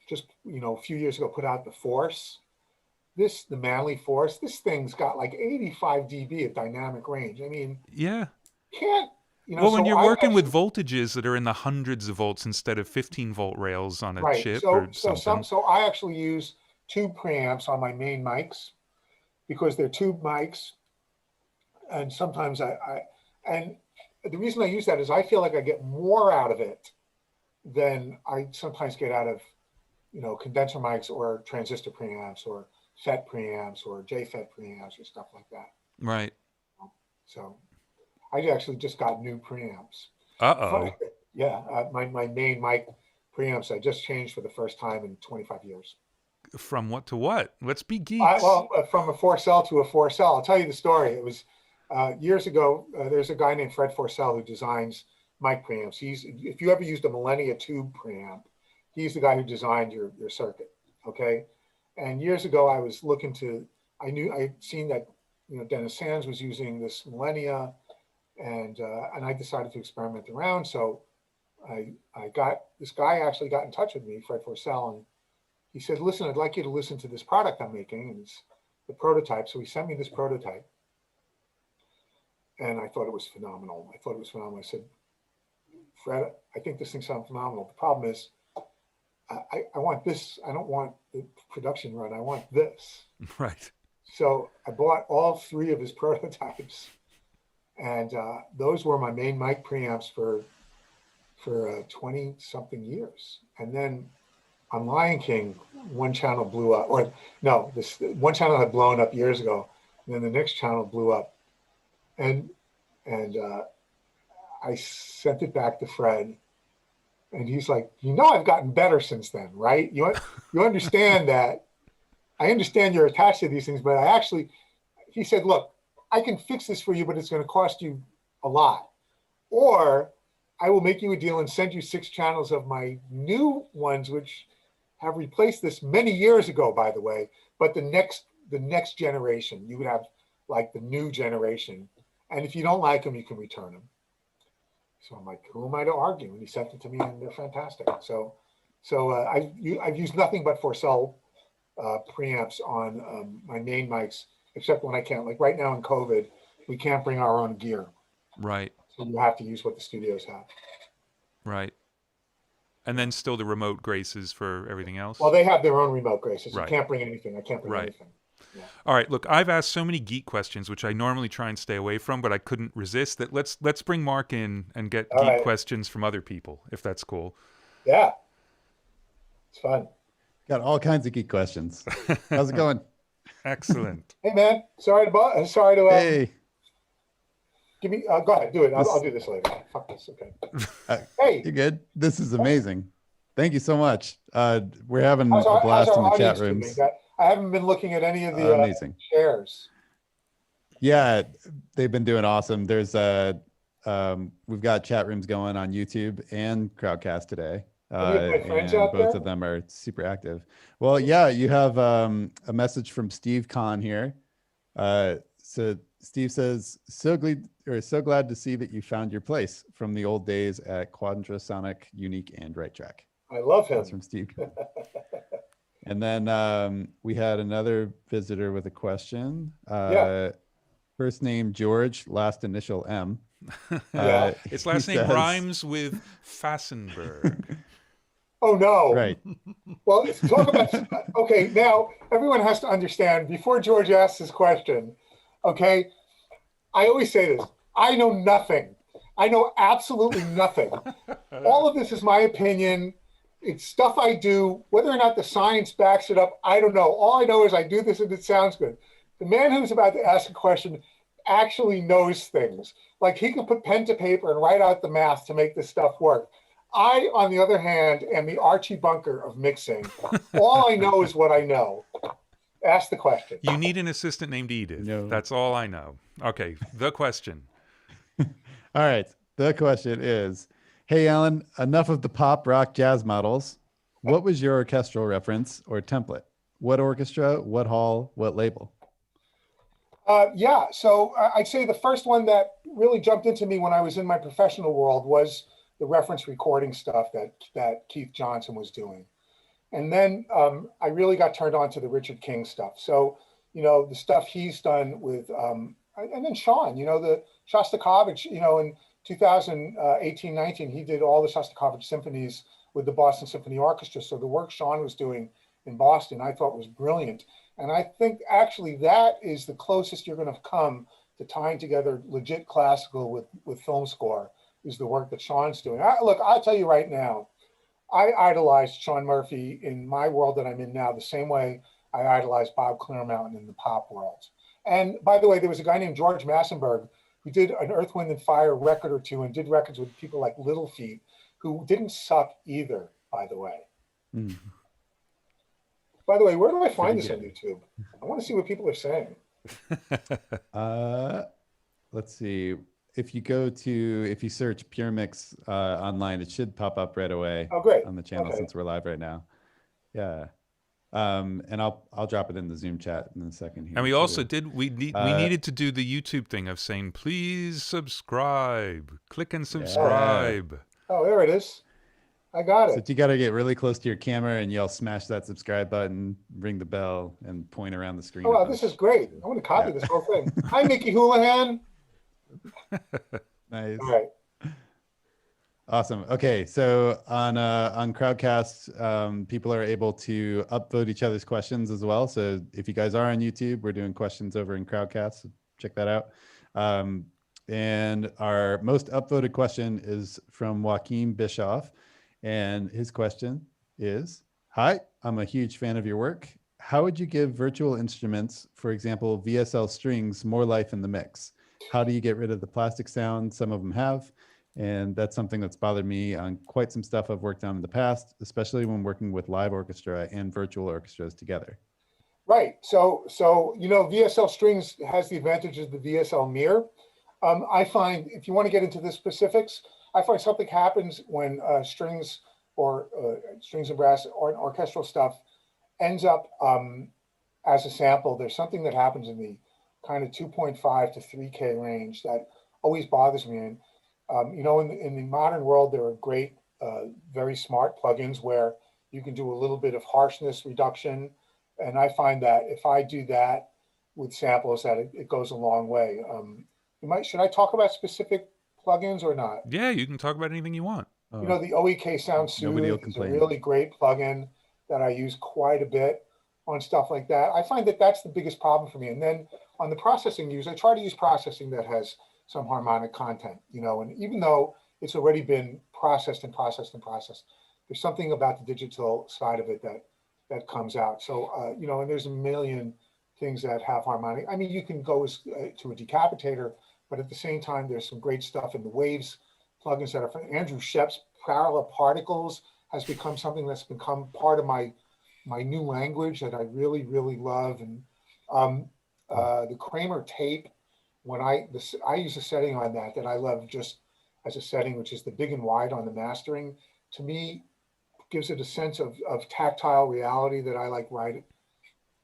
just, a few years ago put out the Force, the Manly Force. This thing's got like 85 dB of dynamic range. I mean, yeah. Can't, well, when so you're working with voltages that are in the hundreds of volts instead of 15-volt rails on a right. chip or something. So I actually use tube preamps on my main mics because they're tube mics. And sometimes and the reason I use that is I feel like I get more out of it than I sometimes get out of, condenser mics or transistor preamps or FET preamps or JFET preamps or stuff like that. Right. So I actually just got new preamps. Uh-oh. Yeah, my main mic preamps I just changed for the first time in 25 years. From what to what? Let's be geeks. From a 4-cell to a 4-cell. I'll tell you the story. It was years ago. There's a guy named Fred Forcell who designs mic preamps. If you ever used a Millennia tube preamp, he's the guy who designed your circuit. Okay, and years ago I was looking to. I'd seen that Dennis Sands was using this Millennia. And I decided to experiment around. So this guy actually got in touch with me, Fred Forcell, and he said, listen, I'd like you to listen to this product I'm making. And it's the prototype. So he sent me this prototype. And I thought it was phenomenal. I said, Fred, I think this thing sounds phenomenal. The problem is I want this. I don't want the production run. I want this. Right. So I bought all 3 of his prototypes. And those were my main mic preamps for 20 something years. And then on Lion King, one channel blew up, this one channel had blown up years ago. And then the next channel blew up. And I sent it back to Fred. And he's like, I've gotten better since then, right? You understand that. I understand you're attached to these things, but he said, look, I can fix this for you, but it's going to cost you a lot. Or I will make you a deal and send you 6 channels of my new ones, which have replaced this many years ago, by the way. But the next generation, you would have like the new generation. And if you don't like them, you can return them. So I'm like, who am I to argue? And he sent it to me, and they're fantastic. So I've used nothing but 4-cell preamps on my main mics. Except when I can't, like right now in COVID, we can't bring our own gear. Right. So you have to use what the studios have. Right. And then still the remote graces for everything else? Well, they have their own remote graces. Right. You can't bring anything. I can't bring anything. Yeah. All right. Look, I've asked so many geek questions, which I normally try and stay away from, but I couldn't resist. That let's bring Mark in and get geek questions from other people, if that's cool. Yeah. It's fun. Got all kinds of geek questions. How's it going? Excellent. Hey man, sorry to hey. Give me go ahead, do it. I'll do this later. Fuck this, okay. Hey, you're good. This is amazing. Thank you so much. We're having a blast in the chat rooms. I haven't been looking at any of the amazing shares. Yeah, they've been doing awesome. There's we've got chat rooms going on YouTube and Crowdcast today. And both of them are super active. Well, yeah, you have a message from Steve Kahn here. So Steve says, so glad to see that you found your place from the old days at Quadrasonic, Unique, and Right Track. I love him. That's from Steve. And then we had another visitor with a question. First name George, last initial M. His last name rhymes with Fassenberg. Oh, no. Right. Well, let's talk about, okay, now everyone has to understand before George asks his question, okay, I always say this, I know nothing. I know absolutely nothing. All of this is my opinion. It's stuff I do. Whether or not the science backs it up, I don't know. All I know is I do this and it sounds good. The man who's about to ask a question actually knows things. Like he can put pen to paper and write out the math to make this stuff work. I, on the other hand, am the Archie Bunker of mixing. All I know is what I know. Ask the question. You need an assistant named Edith. No. That's all I know. Okay, the question. All right, the question is, hey, Alan, enough of the pop, rock, jazz models. What was your orchestral reference or template? What orchestra, what hall, what label? Yeah, so I'd say the first one that really jumped into me when I was in my professional world was the reference recording stuff that Keith Johnson was doing. And then I really got turned on to the Richard King stuff. So, the stuff he's done with, and then Sean, the Shostakovich, in 2018, 19, he did all the Shostakovich symphonies with the Boston Symphony Orchestra. So the work Sean was doing in Boston, I thought was brilliant. And I think actually that is the closest you're going to come to tying together legit classical with film score, is the work that Sean's doing. Look, I'll tell you right now, I idolized Sean Murphy in my world that I'm in now, the same way I idolized Bob Clearmountain in the pop world. And by the way, there was a guy named George Massenburg who did an Earth, Wind, and Fire record or two and did records with people like Little Feat, who didn't suck either, by the way. Mm. By the way, where do I find this on YouTube? I want to see what people are saying. Let's see. If you search Puremix online, it should pop up right away. Oh, great. On the channel, since we're live right now. Yeah. And I'll drop it in the Zoom chat in a second here. And we also we needed to do the YouTube thing of saying, please subscribe. Click and subscribe. Yeah. Oh, there it is. I got it. So you got to get really close to your camera and yell, smash that subscribe button, ring the bell, and point around the screen. Oh, wow, this is great. I want to copy this whole thing. Hi, Mickey Houlihan. Nice. All right. Awesome. Okay, so on Crowdcast, people are able to upvote each other's questions as well. So if you guys are on YouTube, we're doing questions over in Crowdcast. So check that out. And our most upvoted question is from Joaquin Bischoff. And his question is, hi, I'm a huge fan of your work. How would you give virtual instruments, for example, VSL strings, more life in the mix? How do you get rid of the plastic sound some of them have? And that's something that's bothered me on quite some stuff I've worked on in the past, especially when working with live orchestra and virtual orchestras together. Right. So VSL strings has the advantage of the VSL mirror. I find, if you want to get into the specifics, I find something happens when strings and brass or orchestral stuff ends up as a sample. There's something that happens in the kind of 2.5 to 3K range that always bothers me. And in the modern world, there are great, very smart plugins where you can do a little bit of harshness reduction. And I find that if I do that with samples, that it goes a long way. Should I talk about specific plugins or not? Yeah, you can talk about anything you want. The OEK Sound Soothe is a really great plugin that I use quite a bit on stuff like that. I find that that's the biggest problem for me. And then on the processing I try to use processing that has some harmonic content, and even though it's already been processed, there's something about the digital side of it that comes out. So, and there's a million things that have harmonic. I mean, you can go to a decapitator, but at the same time, there's some great stuff in the Waves plugins that are from Andrew Shep's Parallel Particles has become something that's become part of my new language that I really, really love. And the Kramer tape, when I use a setting on that I love just as a setting, which is the big and wide on the mastering, to me, gives it a sense of tactile reality that I like right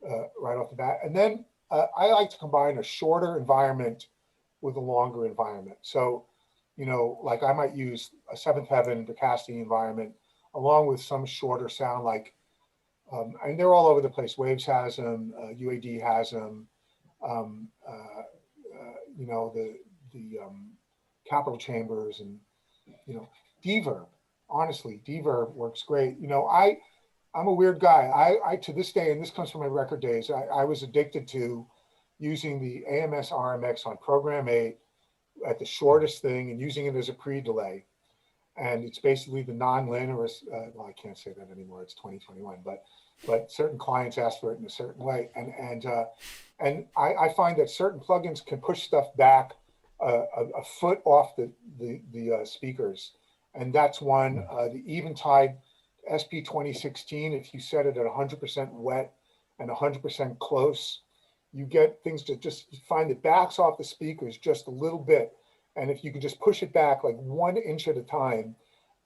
off the bat. And then I like to combine a shorter environment with a longer environment. So, like I might use a Seventh Heaven Bacasti environment along with some shorter sound, like, and they're all over the place. Waves has them, UAD has them, the Capital Chambers, and, Deverb. Honestly, Deverb works great. I'm a weird guy. I to this day, and this comes from my record days, I was addicted to using the AMS RMX on Program 8 at the shortest thing and using it as a pre-delay. And it's basically the non-linear, well, I can't say that anymore, it's 2021, but certain clients ask for it in a certain way. And I find that certain plugins can push stuff back a foot off the speakers. And that's one, the Eventide SP 2016, if you set it at 100% wet and 100% close, you get things to just find it backs off the speakers just a little bit. And if you can just push it back like 1 inch at a time,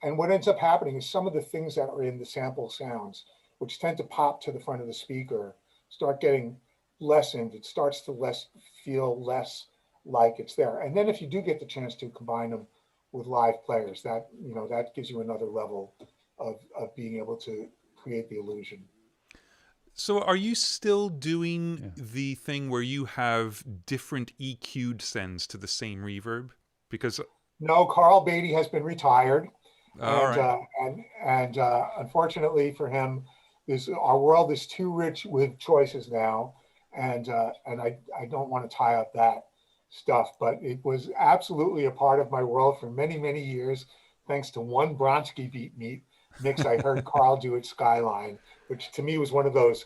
And what ends up happening is some of the things that are in the sample sounds, which tend to pop to the front of the speaker, start getting lessened. It starts to feel less like it's there. And then if you do get the chance to combine them with live players, that, you know, that gives you another level of being able to create the illusion. So are you still doing the thing where you have different EQ'd sends to the same reverb? Because no, Carl Beatty has been retired. All And unfortunately for him, our world is too rich with choices now, and I don't want to tie up that stuff. But it was absolutely a part of my world for many years, thanks to one Bronsky beat mix I heard Carl do at Skyline, which to me was one of those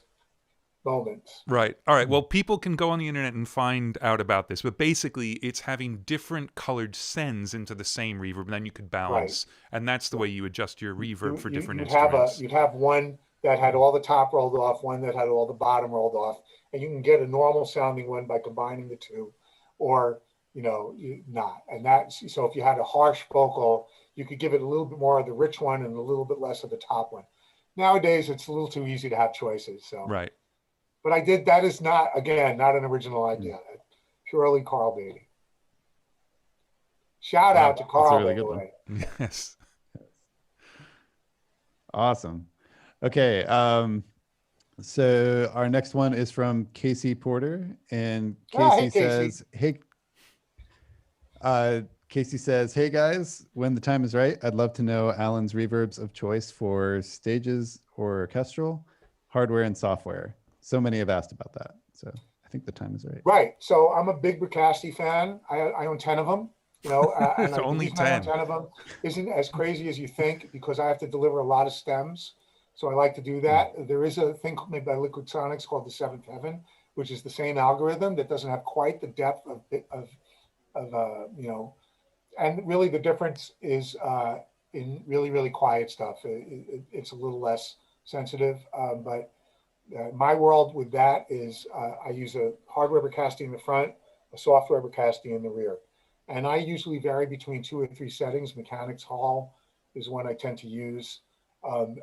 moments. Right. All right. Well, people can go on the internet and find out about this, but basically it's having different colored sends into the same reverb, and then you could balance. Right. And that's the way you adjust your reverb for different instruments. You'd have one that had all the top rolled off, one that had all the bottom rolled off, and you can get a normal sounding one by combining the two, or, you know, not. And so if you had a harsh vocal, you could give it a little bit more of the rich one and a little bit less of the top one. Nowadays, it's a little too easy to have choices. So. Right. But that is not, again, not an original idea. Purely Carl Beatty. Shout out to Carl, really by the way. Yes. Awesome. Okay. So our next one is from Casey Porter, and Casey says, Casey says, "Hey guys, when the time is right, I'd love to know Alan's reverbs of choice for stages or orchestral, hardware and software. So many have asked about that. So I think the time is right." Right. So I'm a big Bricasti fan. I own 10 of them. You know, and only 10. 10 of them isn't as crazy as you think, because I have to deliver a lot of stems. So I like to do that. There is a thing made by Liquid Sonics called the Seventh Heaven, which is the same algorithm that doesn't have quite the depth of you know, and really the difference is in really quiet stuff. It's a little less sensitive, but my world with that is I use a hardware Bricasti in the front, a software Bricasti in the rear. And I usually vary between 2 or 3 settings. Mechanics Hall is one I tend to use. And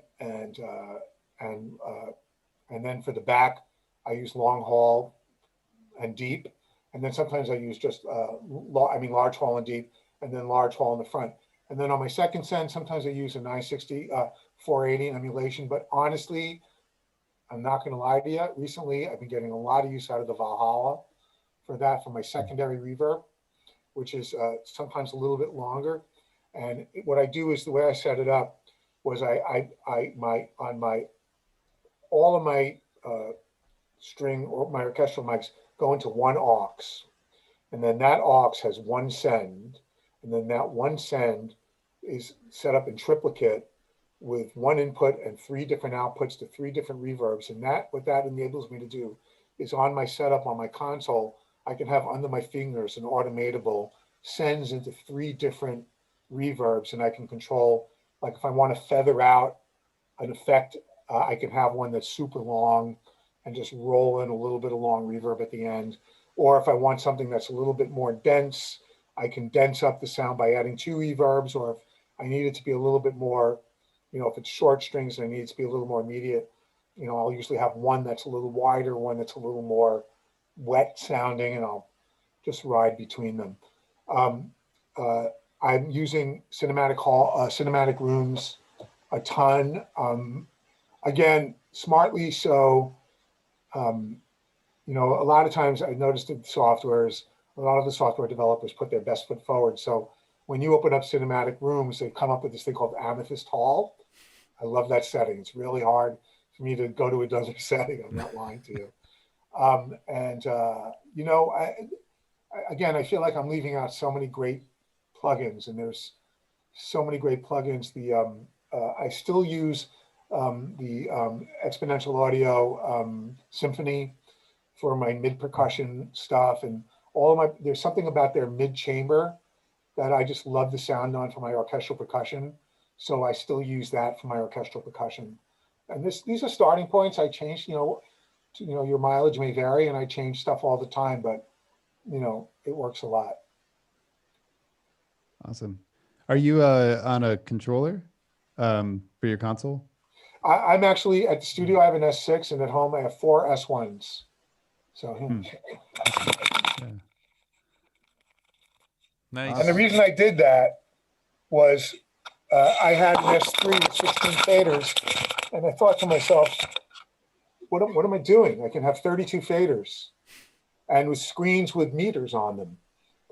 then for the back, I use long haul and deep. And then sometimes I use just large haul and deep, and then large haul in the front. And then on my second send, sometimes I use a 960 480 emulation. But honestly, I'm not going to lie to you. Recently, I've been getting a lot of use out of the Valhalla for that, for my secondary reverb, which is sometimes a little bit longer. And what I do is, the way I set it up was all of my string or my orchestral mics go into one aux, and then that aux has one send, and then that one send is set up in triplicate with one input and 3 different outputs to 3 different reverbs. And what that enables me to do is, on my setup on my console, I can have under my fingers an automatable sends into 3 different reverbs, and I can control, like if I want to feather out an effect, I can have one that's super long and just roll in a little bit of long reverb at the end. Or if I want something that's a little bit more dense, I can dense up the sound by adding 2 reverbs. Or if I need it to be a little bit more, you know, if it's short strings and I need it to be a little more immediate, you know, I'll usually have one that's a little wider, one that's a little more wet sounding, and I'll just ride between them. I'm using cinematic rooms a ton. Again, smartly so. You know, a lot of times I noticed in softwares, a lot of the software developers put their best foot forward. So when you open up cinematic rooms, they come up with this thing called Amethyst Hall. I love that setting. It's really hard for me to go to another setting. I'm not lying to you. You know, again, I feel like I'm leaving out so many great plugins, and there's so many great plugins. I still use the Exponential Audio Symphony for my mid percussion stuff, and there's something about their mid chamber that I just love the sound on for my orchestral percussion. So I still use that for my orchestral percussion. And these are starting points. I change, your mileage may vary, and I change stuff all the time, but it works a lot. Awesome. Are you on a controller for your console? I'm actually at the studio. I have an S6, and at home I have 4 S1s. So, Awesome. Yeah. Nice. And the reason I did that was I had an S3 with 16 faders, and I thought to myself, what am I doing? I can have 32 faders, and with screens with meters on them.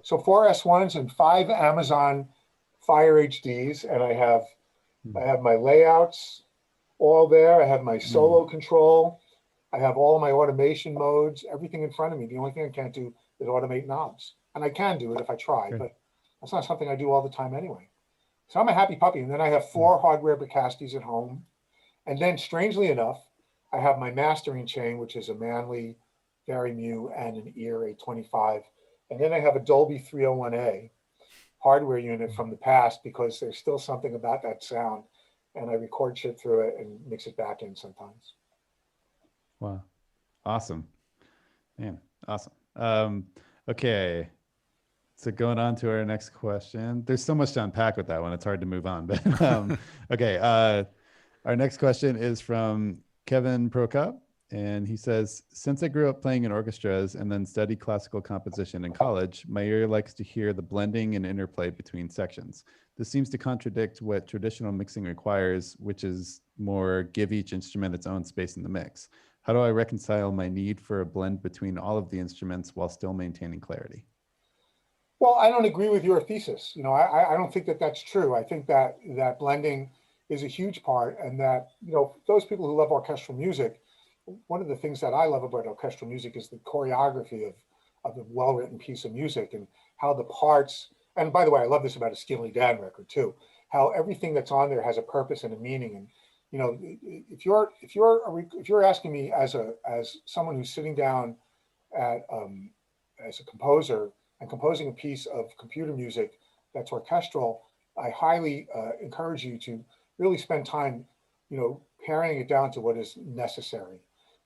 So 4 S1s and 5 Amazon Fire HDs, and I have my layouts all there. I have my solo control. I have all of my automation modes, everything in front of me. The only thing I can't do is automate knobs. And I can do it if I try, but that's not something I do all the time anyway. So I'm a happy puppy. And then I have 4 hardware Bricastis at home. And then strangely enough, I have my mastering chain, which is a Manley Vari-Mu and an Ear 825. And then I have a Dolby 301A hardware unit from the past because there's still something about that sound. And I record shit through it and mix it back in sometimes. Wow. Awesome. Man, awesome. Okay. So going on to our next question. There's so much to unpack with that one. It's hard to move on. But okay. Our next question is from Kevin Prokop. And he says, since I grew up playing in orchestras and then studied classical composition in college, my ear likes to hear the blending and interplay between sections. This seems to contradict what traditional mixing requires, which is more give each instrument its own space in the mix. How do I reconcile my need for a blend between all of the instruments while still maintaining clarity? Well, I don't agree with your thesis. You know, I don't think that that's true. I think that blending is a huge part, and that, you know, those people who love orchestral music, one of the things that I love about orchestral music is the choreography of a well-written piece of music, and how the parts, and by the way, I love this about a Steely Dan record too, how everything that's on there has a purpose and a meaning. And, you know, if you're asking me as someone who's sitting down at as a composer and composing a piece of computer music that's orchestral, I highly encourage you to really spend time, you know, paring it down to what is necessary.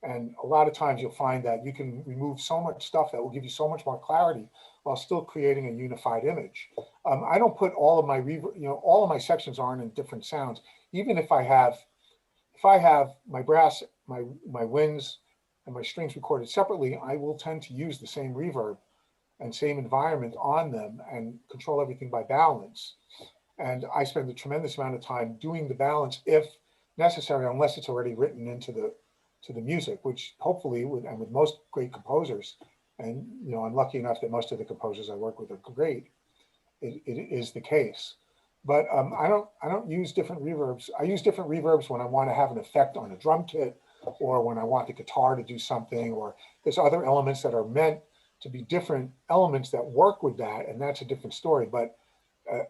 And a lot of times you'll find that you can remove so much stuff that will give you so much more clarity while still creating a unified image. I don't put all of my all of my sections aren't in different sounds. Even if I have my brass, my winds, and my strings recorded separately, I will tend to use the same reverb and same environment on them and control everything by balance. And I spend a tremendous amount of time doing the balance if necessary, unless it's already written into the music, which hopefully with most great composers, and, you know, I'm lucky enough that most of the composers I work with are great, it is the case. But I don't use different reverbs. I use different reverbs when I want to have an effect on a drum kit, or when I want the guitar to do something, or there's other elements that are meant to be different elements that work with that, and that's a different story. But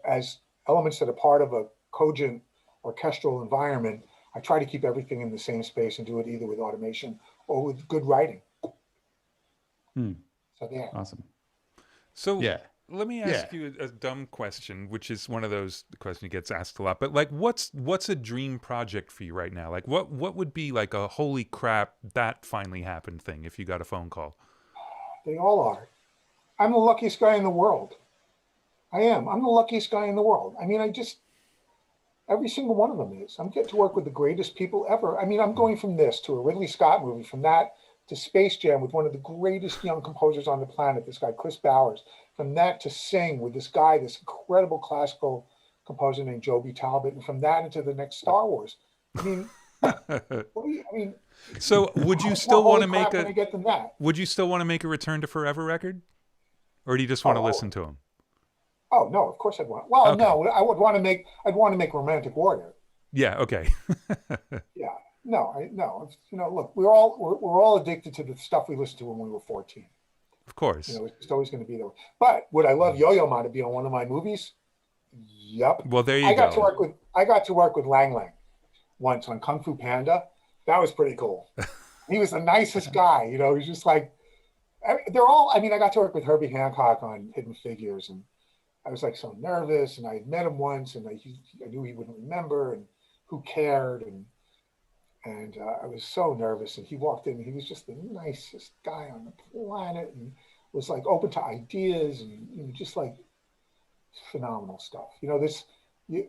as elements that are part of a cogent orchestral environment, I try to keep everything in the same space and do it either with automation or with good writing. So yeah. Awesome. So yeah. Let me ask you a dumb question, which is one of those questions gets asked a lot. But like, what's a dream project for you right now? Like, what would be like a holy crap that finally happened thing if you got a phone call? They all are. I'm the luckiest guy in the world. I am. I'm the luckiest guy in the world. I mean, every single one of them is. I'm getting to work with the greatest people ever. I mean, I'm going from this to a Ridley Scott movie, from that to Space Jam with one of the greatest young composers on the planet, this guy, Chris Bowers. From that to Sing with this guy, this incredible classical composer named Joby Talbot. And from that into the next Star Wars. I mean, so would you still want to make would you still want to make a Return to Forever record? Or do you just want to listen to him? Oh no, of course I'd want. Well, okay. No, I'd want to make Romantic Warrior. Yeah. Okay. Yeah. No. You know, look, we're all addicted to the stuff we listened to when we were 14. Of course. You know, it's always going to be there. But would I love Yo-Yo Ma to be on one of my movies? Yep. Well, there you go. I got to work with Lang Lang once on Kung Fu Panda. That was pretty cool. He was the nicest guy. You know, he's just like, they're all. I mean, I got to work with Herbie Hancock on Hidden Figures, and I was like so nervous, and I had met him once, and I knew he wouldn't remember, and who cared, and I was so nervous. And he walked in, and he was just the nicest guy on the planet, and was like open to ideas, and, you know, just like phenomenal stuff. You know,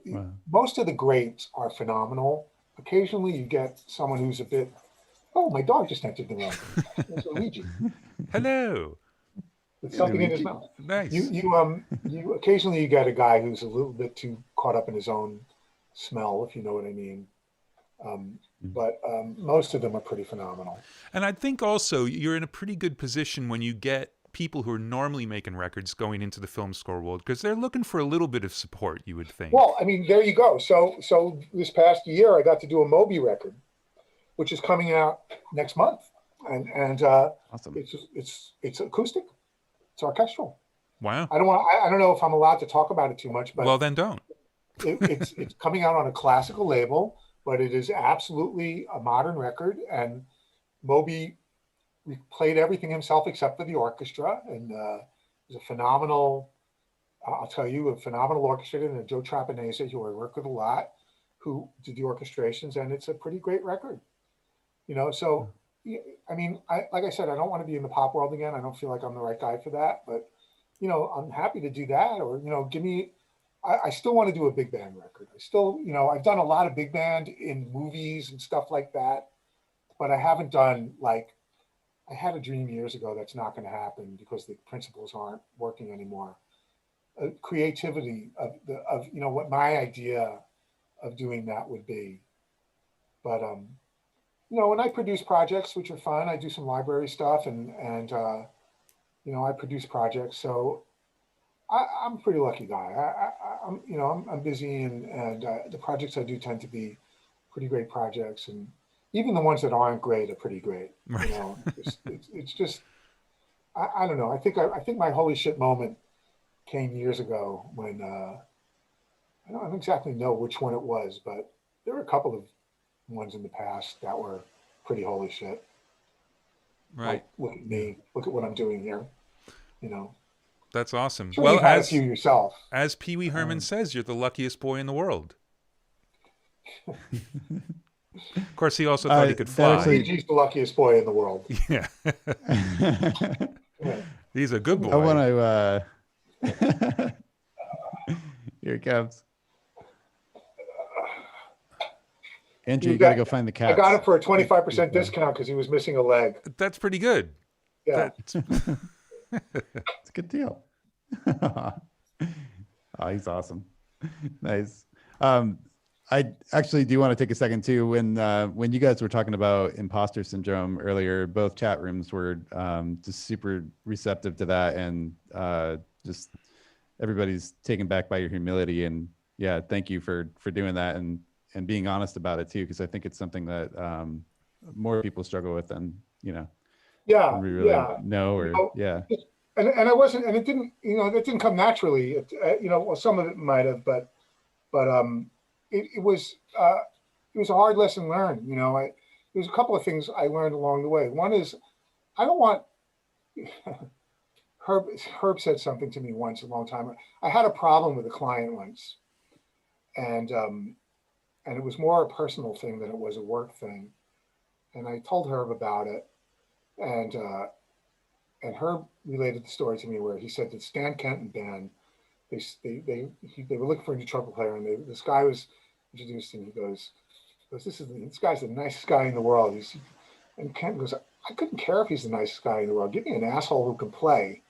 Wow. most of the greats are phenomenal. Occasionally you get someone who's a bit, oh, my dog just entered the room. It's Luigi. Hello. With something in his mouth. Nice. You occasionally you get a guy who's a little bit too caught up in his own smell, if you know what I mean. But most of them are pretty phenomenal. And I think also you're in a pretty good position when you get people who are normally making records going into the film score world, because they're looking for a little bit of support, you would think. Well, I mean, there you go. So this past year, I got to do a Moby record, which is coming out next month, and Awesome. It's acoustic, it's orchestral. Wow. I don't know if I'm allowed to talk about it too much, but well, then don't. it's coming out on a classical label, but it is absolutely a modern record, and Moby played everything himself except for the orchestra, and it was a phenomenal, I'll tell you, a phenomenal orchestrator, and Joe Trapanese, who I work with a lot, who did the orchestrations, and it's a pretty great record. You know, so, I mean, like I said, I don't want to be in the pop world again. I don't feel like I'm the right guy for that, but, you know, I'm happy to do that, or, you know, I still want to do a big band record. I still, you know, I've done a lot of big band in movies and stuff like that, but I haven't done, like, I had a dream years ago that's not going to happen because the principles aren't working anymore. Creativity of you know, what my idea of doing that would be. But you know, when I produce projects which are fun, I do some library stuff, and you know, I produce projects. So I'm a pretty lucky guy. I'm you know, I'm busy, and the projects I do tend to be pretty great projects, and even the ones that aren't great are pretty great. Right. You know, it's just, I don't know. I think my holy shit moment came years ago when I don't exactly know which one it was, but there were a couple of ones in the past that were pretty holy shit. Right. Like, look at me, look at what I'm doing here. You know. That's awesome. Sure, well, you've had a few yourself. As Pee Wee Herman says, you're the luckiest boy in the world. Of course, he also thought he could fly. He's the luckiest boy in the world. Yeah. He's a good boy. I want to. Here it comes. Andrew, you got to go find the cat. I got it for a 25% discount because he was missing a leg. That's pretty good. Yeah. It's a good deal. Oh, he's awesome. Nice. I actually do want to take a second too. When you guys were talking about imposter syndrome earlier, both chat rooms were just super receptive to that, and just everybody's taken back by your humility. And yeah, thank you for doing that and being honest about it too, because I think it's something that more people struggle with than Yeah, we really yeah. know, or yeah. And I wasn't, and it didn't, that didn't come naturally. Well, some of it might have, but it was a hard lesson learned. There's a couple of things I learned along the way. One is, I don't want. Herb said something to me once a long time. I had a problem with a client once, and it was more a personal thing than it was a work thing. And I told Herb about it, and Herb related the story to me where he said that Stan Kenton band, they were looking for a new trumpet player, and this guy was introduced, and he goes, this guy's the nicest guy in the world. And Kenton goes, I couldn't care if he's the nicest guy in the world. Give me an asshole who can play.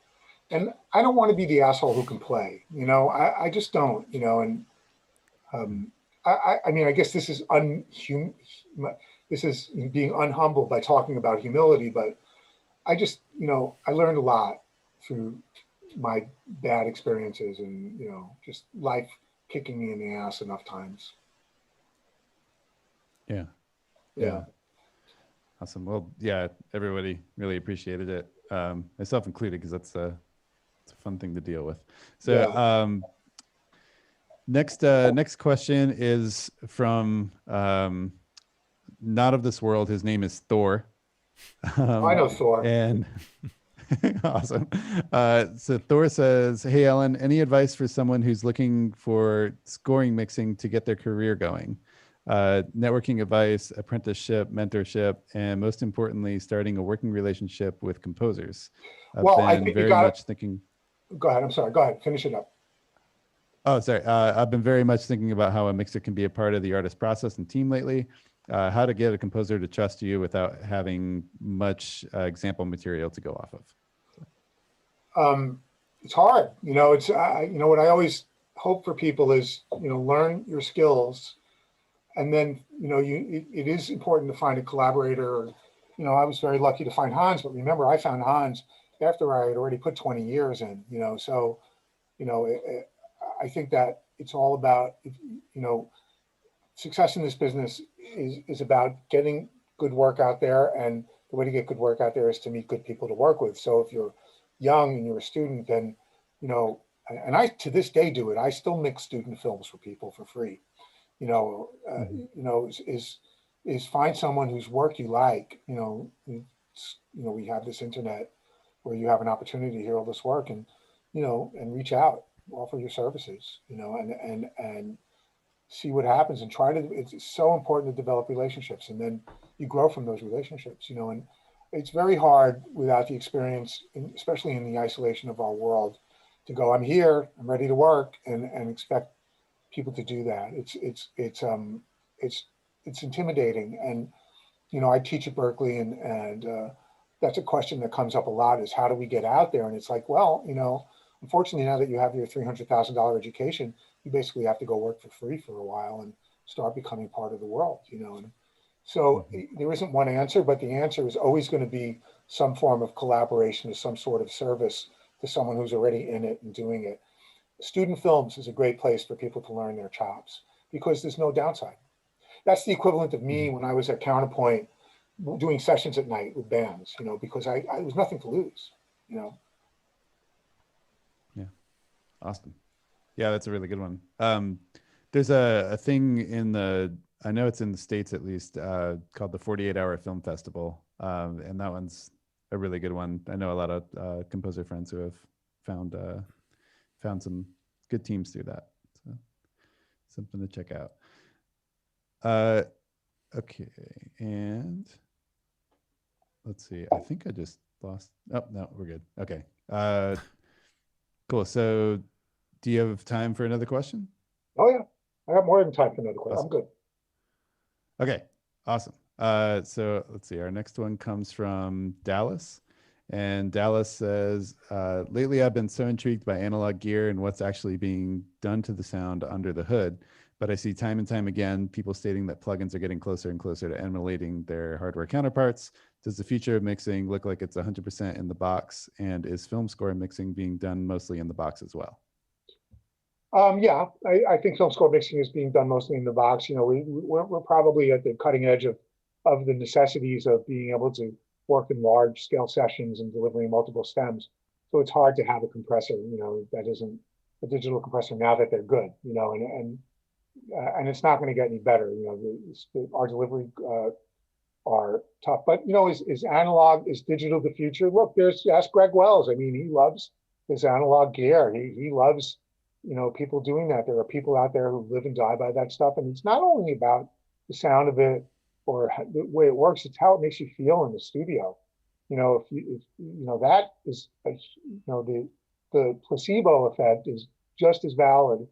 And I don't want to be the asshole who can play. I just don't. And I mean, I guess this is this is being unhumble by talking about humility, but I just, I learned a lot through my bad experiences and, just life kicking me in the ass enough times. Yeah. Awesome. Well, yeah, everybody really appreciated it. Myself included, because it's a fun thing to deal with. So yeah. Next question is from not of this world. His name is Thor. I know Thor. And awesome. So Thor says, hey, Ellen, any advice for someone who's looking for scoring mixing to get their career going? Networking advice, apprenticeship, mentorship, and most importantly, starting a working relationship with composers. I think very much thinking. Go ahead. I'm sorry. Go ahead. Finish it up. Oh, sorry. I've been very much thinking about how a mixer can be a part of the artist process and team lately. How to get a composer to trust you without having much example material to go off of. It's hard. It's what I always hope for people is, learn your skills, and then it is important to find a collaborator. I was very lucky to find Hans, but remember, I found Hans after I had already put 20 years in. So I think that it's all about, success in this business is about getting good work out there, and the way to get good work out there is to meet good people to work with. So if you're young and you're a student, then and I to this day do it. I still mix student films for people for free. Is find someone whose work you like. We have this internet where you have an opportunity to hear all this work, and and reach out, offer your services, and see what happens, and try to. It's so important to develop relationships, and then you grow from those relationships. And it's very hard without the experience, especially in the isolation of our world, to go, I'm here, I'm ready to work, and expect people to do that. It's intimidating. And I teach at Berkeley, and that's a question that comes up a lot: is how do we get out there? And it's like, well, unfortunately, now that you have your $300,000 education, you basically have to go work for free for a while and start becoming part of the world. And so there isn't one answer, but the answer is always going to be some form of collaboration or some sort of service to someone who's already in it and doing it. Student films is a great place for people to learn their chops because there's no downside. That's the equivalent of me when I was at Counterpoint doing sessions at night with bands, because I was nothing to lose, Yeah. Awesome. Yeah, that's a really good one. There's a thing I know it's in the States at least, called the 48-Hour Film Festival. And that one's a really good one. I know a lot of composer friends who have found some good teams through that. So something to check out. Okay, and let's see. I think I just lost. Oh, no, we're good. Okay. Cool. So do you have time for another question? Oh, yeah. I got more than time for another question. Awesome. I'm good. Okay, awesome. So let's see. Our next one comes from Dallas. And Dallas says, lately I've been so intrigued by analog gear and what's actually being done to the sound under the hood. But I see time and time again people stating that plugins are getting closer and closer to emulating their hardware counterparts. Does the future of mixing look like it's 100% in the box? And is film score mixing being done mostly in the box as well? Yeah, I think film score mixing is being done mostly in the box. We're probably at the cutting edge of the necessities of being able to work in large scale sessions and delivering multiple stems. So it's hard to have a compressor, that isn't a digital compressor now that they're good, and it's not going to get any better. Our delivery are tough, but is analog, is digital the future? Look, ask Greg Wells. I mean, he loves his analog gear. He loves, people doing that. There are people out there who live and die by that stuff, and it's not only about the sound of it or the way it works; it's how it makes you feel in the studio. If that is, the placebo effect is just as valid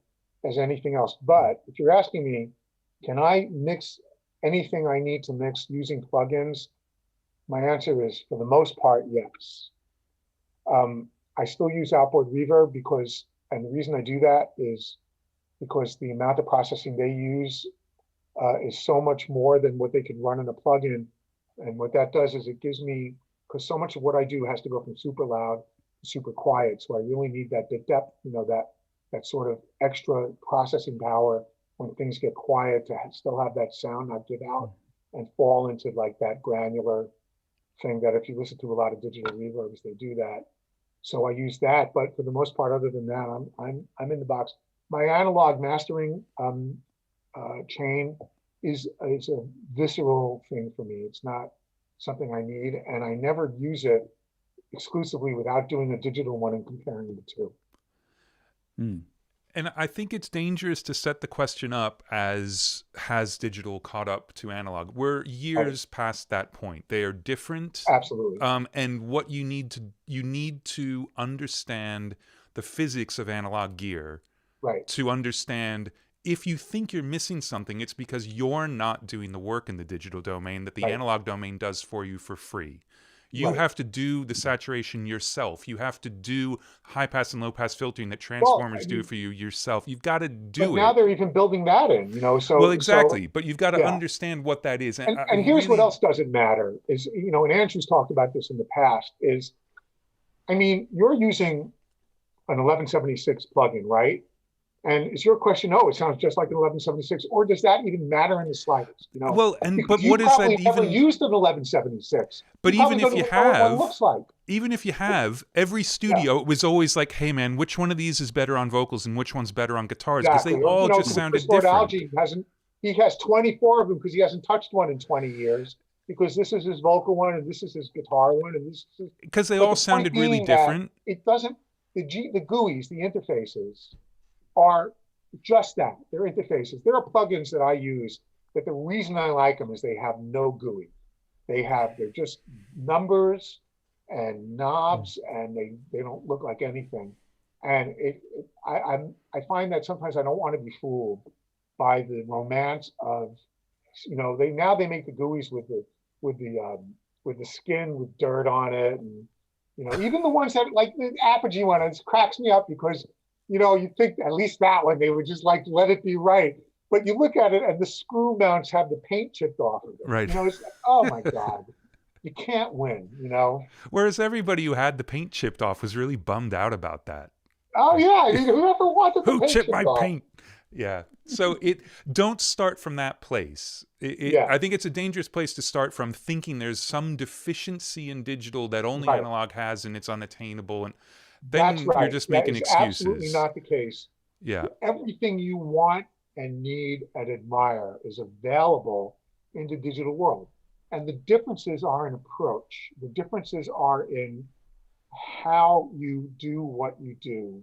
as anything else. But if you're asking me, can I mix anything I need to mix using plugins? My answer is, for the most part, yes. I still use outboard reverb and the reason I do that is because the amount of processing they use is so much more than what they can run in a plugin. And what that does is it gives me, because so much of what I do has to go from super loud to super quiet. So I really need the depth, that sort of extra processing power when things get quiet to still have that sound not give out and fall into like that granular thing that if you listen to a lot of digital reverbs, they do that. So I use that, but for the most part, other than that, I'm in the box. My analog mastering chain is a visceral thing for me. It's not something I need, and I never use it exclusively without doing a digital one and comparing the two. And I think it's dangerous to set the question up as has digital caught up to analog. We're years past that point. They are different. Absolutely. And what you need to understand the physics of analog gear Right. to understand if you think you're missing something, it's because you're not doing the work in the digital domain that the analog domain does for you for free. You have to do the saturation yourself. You have to do high pass and low pass filtering that transformers do for you yourself. You've got to do it. But now they're even building that in, you know. So well, exactly. But you've got to understand what that is. And here's what else doesn't matter is, you know, and Andrew's talked about this in the past, is, I mean, you're using an 1176 plugin, right? And is your question, oh, it sounds just like an 1176, or does that even matter in the slightest? You know, well, and because but what is that even? Never used an 1176. But even if you have, looks like. Even if you have, every studio it was always like, hey man, which one of these is better on vocals and which one's better on guitars? Because they all just sounded different. Alladin he has 24 of them because he hasn't touched one in 20 years. Because this is his vocal one and this is his guitar one and this is because they all sounded really different. It doesn't the GUIs, the interfaces are just that. They're interfaces. There are plugins that I use that the reason I like them is they have no GUI. They're just numbers and knobs and they don't look like anything. And I find that sometimes I don't want to be fooled by the romance of, you know, they make the GUIs with the skin with dirt on it, and you know, even the ones that like the Apogee one, it cracks me up because, you know, you think at least that one they would just like let it be right, but you look at it and the screw mounts have the paint chipped off of it. Right. You know, it's like, oh my god, you can't win. You know. Whereas everybody who had the paint chipped off was really bummed out about that. Oh yeah, I mean, whoever wanted the who paint chipped my off? paint? Yeah. So don't start from that place. I think it's a dangerous place to start from, thinking there's some deficiency in digital that only analog has and it's unattainable. And then you're just making excuses. Absolutely not the case. Yeah. Everything you want and need and admire is available in the digital world. And the differences are in approach. The differences are in how you do what you do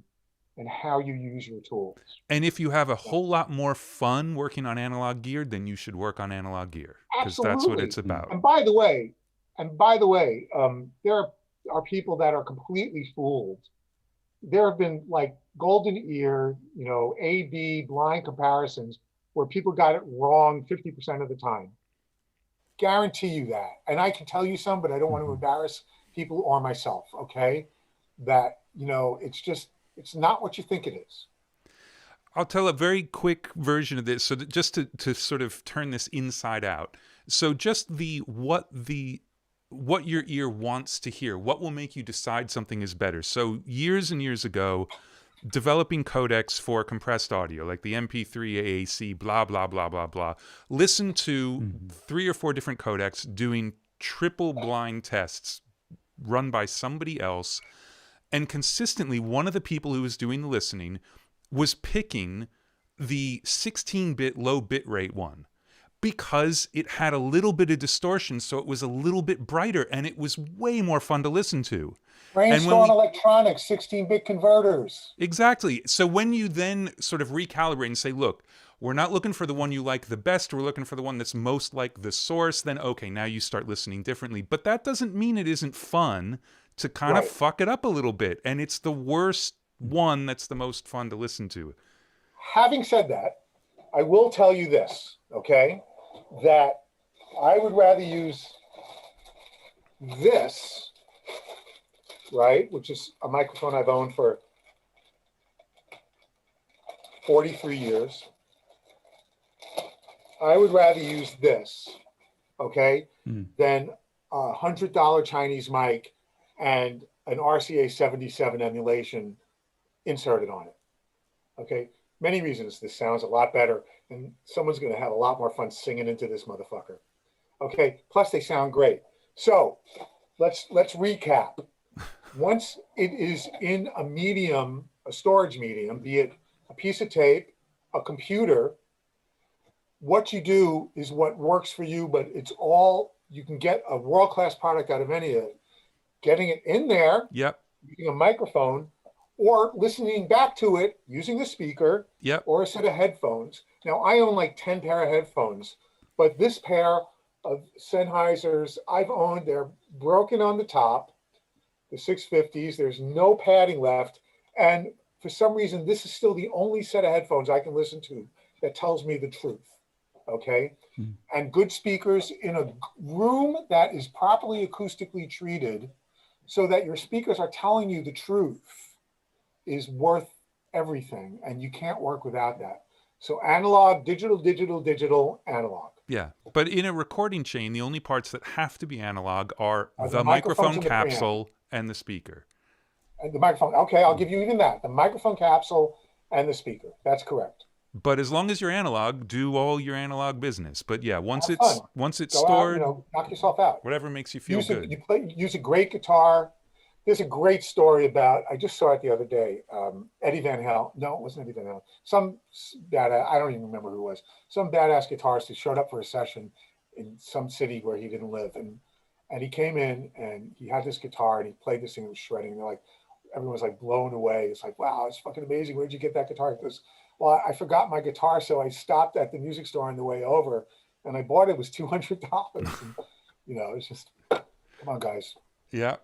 and how you use your tools. And if you have a whole lot more fun working on analog gear, then you should work on analog gear, because that's what it's about. And by the way, there are people that are completely fooled. There have been like golden ear, you know, A/B blind comparisons where people got it wrong 50% of the time. Guarantee you that. And I can tell you some, but I don't want to embarrass people or myself, okay? That, you know, it's not what you think it is. I'll tell a very quick version of this, so that just to sort of turn this inside out. So just what your ear wants to hear, what will make you decide something is better. So years and years ago, developing codecs for compressed audio, like the MP3 AAC, blah, blah, blah, blah, blah. Listen to 3 or 4 different codecs doing triple blind tests run by somebody else. And consistently, one of the people who was doing the listening was picking the 16-bit low bitrate one because it had a little bit of distortion, so it was a little bit brighter, and it was way more fun to listen to. Brainstorm electronics, 16-bit converters. Exactly. So when you then sort of recalibrate and say, look, we're not looking for the one you like the best, we're looking for the one that's most like the source, then okay, now you start listening differently. But that doesn't mean it isn't fun to kind of fuck it up a little bit. And it's the worst one that's the most fun to listen to. Having said that, I will tell you this, okay? That I would rather use this, right? Which is a microphone I've owned for 43 years. I would rather use this, okay, than a $100 Chinese mic and an RCA 77 emulation inserted on it. Okay, many reasons. This sounds a lot better, and someone's going to have a lot more fun singing into this motherfucker. Okay, plus they sound great. So let's recap. Once it is in a medium, a storage medium, be it a piece of tape, a computer, what you do is what works for you, but it's all, you can get a world-class product out of any of it. Getting it in there, using a microphone, or listening back to it using a speaker or a set of headphones. Now, I own like 10 pair of headphones, but this pair of Sennheisers I've owned, they're broken on the top, the 650s, there's no padding left. And for some reason, this is still the only set of headphones I can listen to that tells me the truth. Okay. And good speakers in a room that is properly acoustically treated so that your speakers are telling you the truth is worth everything. And you can't work without that. So analog, digital, digital, digital, analog. Yeah. But in a recording chain, the only parts that have to be analog are Are the microphone capsule and the speaker. And the microphone. Okay, I'll give you even that. The microphone capsule and the speaker. That's correct. But as long as you're analog, do all your analog business. But yeah, once Have it's fun. stored, Go out, knock yourself out. whatever makes you feel good. Use a great guitar. There's a great story about, I just saw it the other day. Eddie Van Halen. No, it wasn't Eddie Van Halen. Some badass, I don't even remember who it was. Some badass guitarist who showed up for a session in some city where he didn't live. And he came in and he had this guitar and he played this thing that was shredding. And everyone was like blown away. It's like, wow, it's fucking amazing. Where'd you get that guitar? He goes, well, I forgot my guitar, so I stopped at the music store on the way over, and I bought it. It was $200. It's just, come on, guys. Yeah.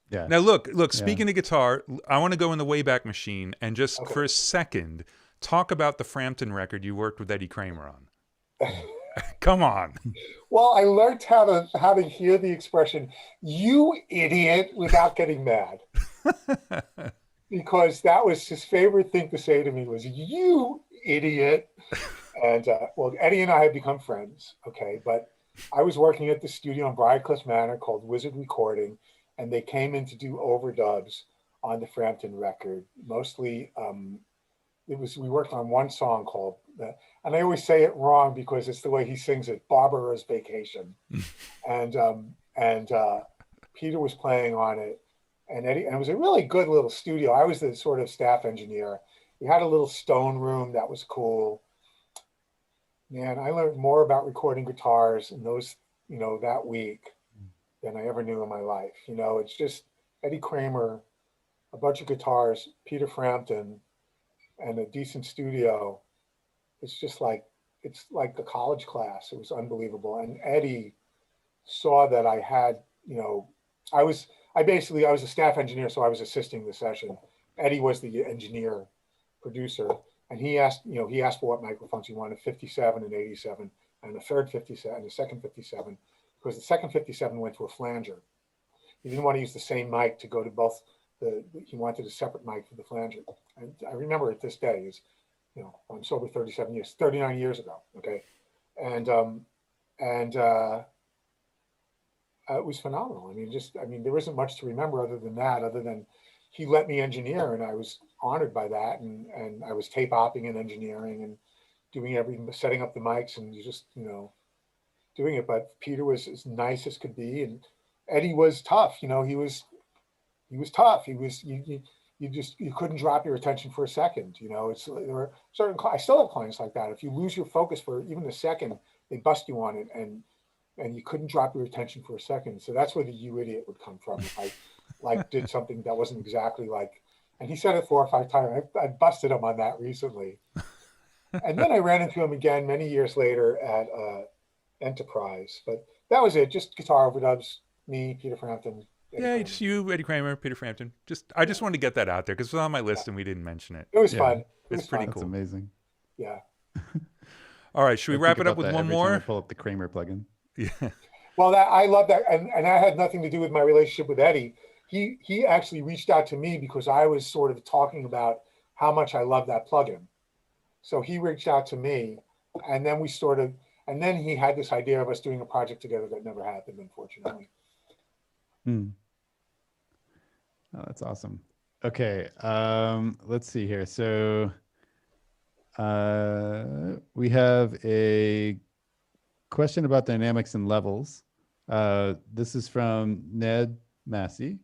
Yeah. Now look. Speaking of guitar, I want to go in the Wayback Machine and just for a second talk about the Frampton record you worked with Eddie Kramer on. Come on. Well, I learned how to hear the expression "you idiot" without getting mad. Because that was his favorite thing to say to me was "you idiot," and Eddie and I had become friends. Okay, but I was working at the studio in Briarcliff Manor called Wizard Recording, and they came in to do overdubs on the Frampton record. Mostly, we worked on one song called, and I always say it wrong because it's the way he sings it, "Barbara's Vacation," and Peter was playing on it. And Eddie, and it was a really good little studio. I was the sort of staff engineer. We had a little stone room that was cool. Man, I learned more about recording guitars in those, that week than I ever knew in my life. It's just Eddie Kramer, a bunch of guitars, Peter Frampton, and a decent studio. It's just it's like a college class. It was unbelievable. And Eddie saw that I had, I was a staff engineer, so I was assisting the session. Eddie was the engineer, producer, and he asked for what microphones he wanted, 57 and 87, and a third 57 and a second 57, because the second 57 went to a flanger. He didn't want to use the same mic to go to both. He wanted a separate mic for the flanger. And I remember it this day. I'm sober 39 years ago. Okay, and it was phenomenal. There isn't much to remember other than he let me engineer, and I was honored by that. And I was tape opping and engineering and doing everything, setting up the mics and just, doing it. But Peter was as nice as could be. And Eddie was tough. He was tough. You couldn't drop your attention for a second. There were I still have clients like that. If you lose your focus for even a second, they bust you on it. And you couldn't drop your attention for a second. So that's where the "you idiot" would come from. If I did something that wasn't exactly and he said it 4 or 5 times. I busted him on that recently. And then I ran into him again many years later at Enterprise. But that was it. Just guitar overdubs, me, Peter Frampton. Just you, Eddie Kramer, Peter Frampton. I just wanted to get that out there because it was on my list and we didn't mention it. It was fun. It's pretty That's cool. amazing. Yeah. All right. Should we wrap it up with one more? Pull up the Kramer plugin. Yeah. Well, I love that, and that had nothing to do with my relationship with Eddie. He actually reached out to me because I was sort of talking about how much I love that plugin. So he reached out to me, and then and then he had this idea of us doing a project together that never happened, unfortunately. Oh, that's awesome. Okay, let's see here. So we have a question about dynamics and levels. This is from Ned Massey,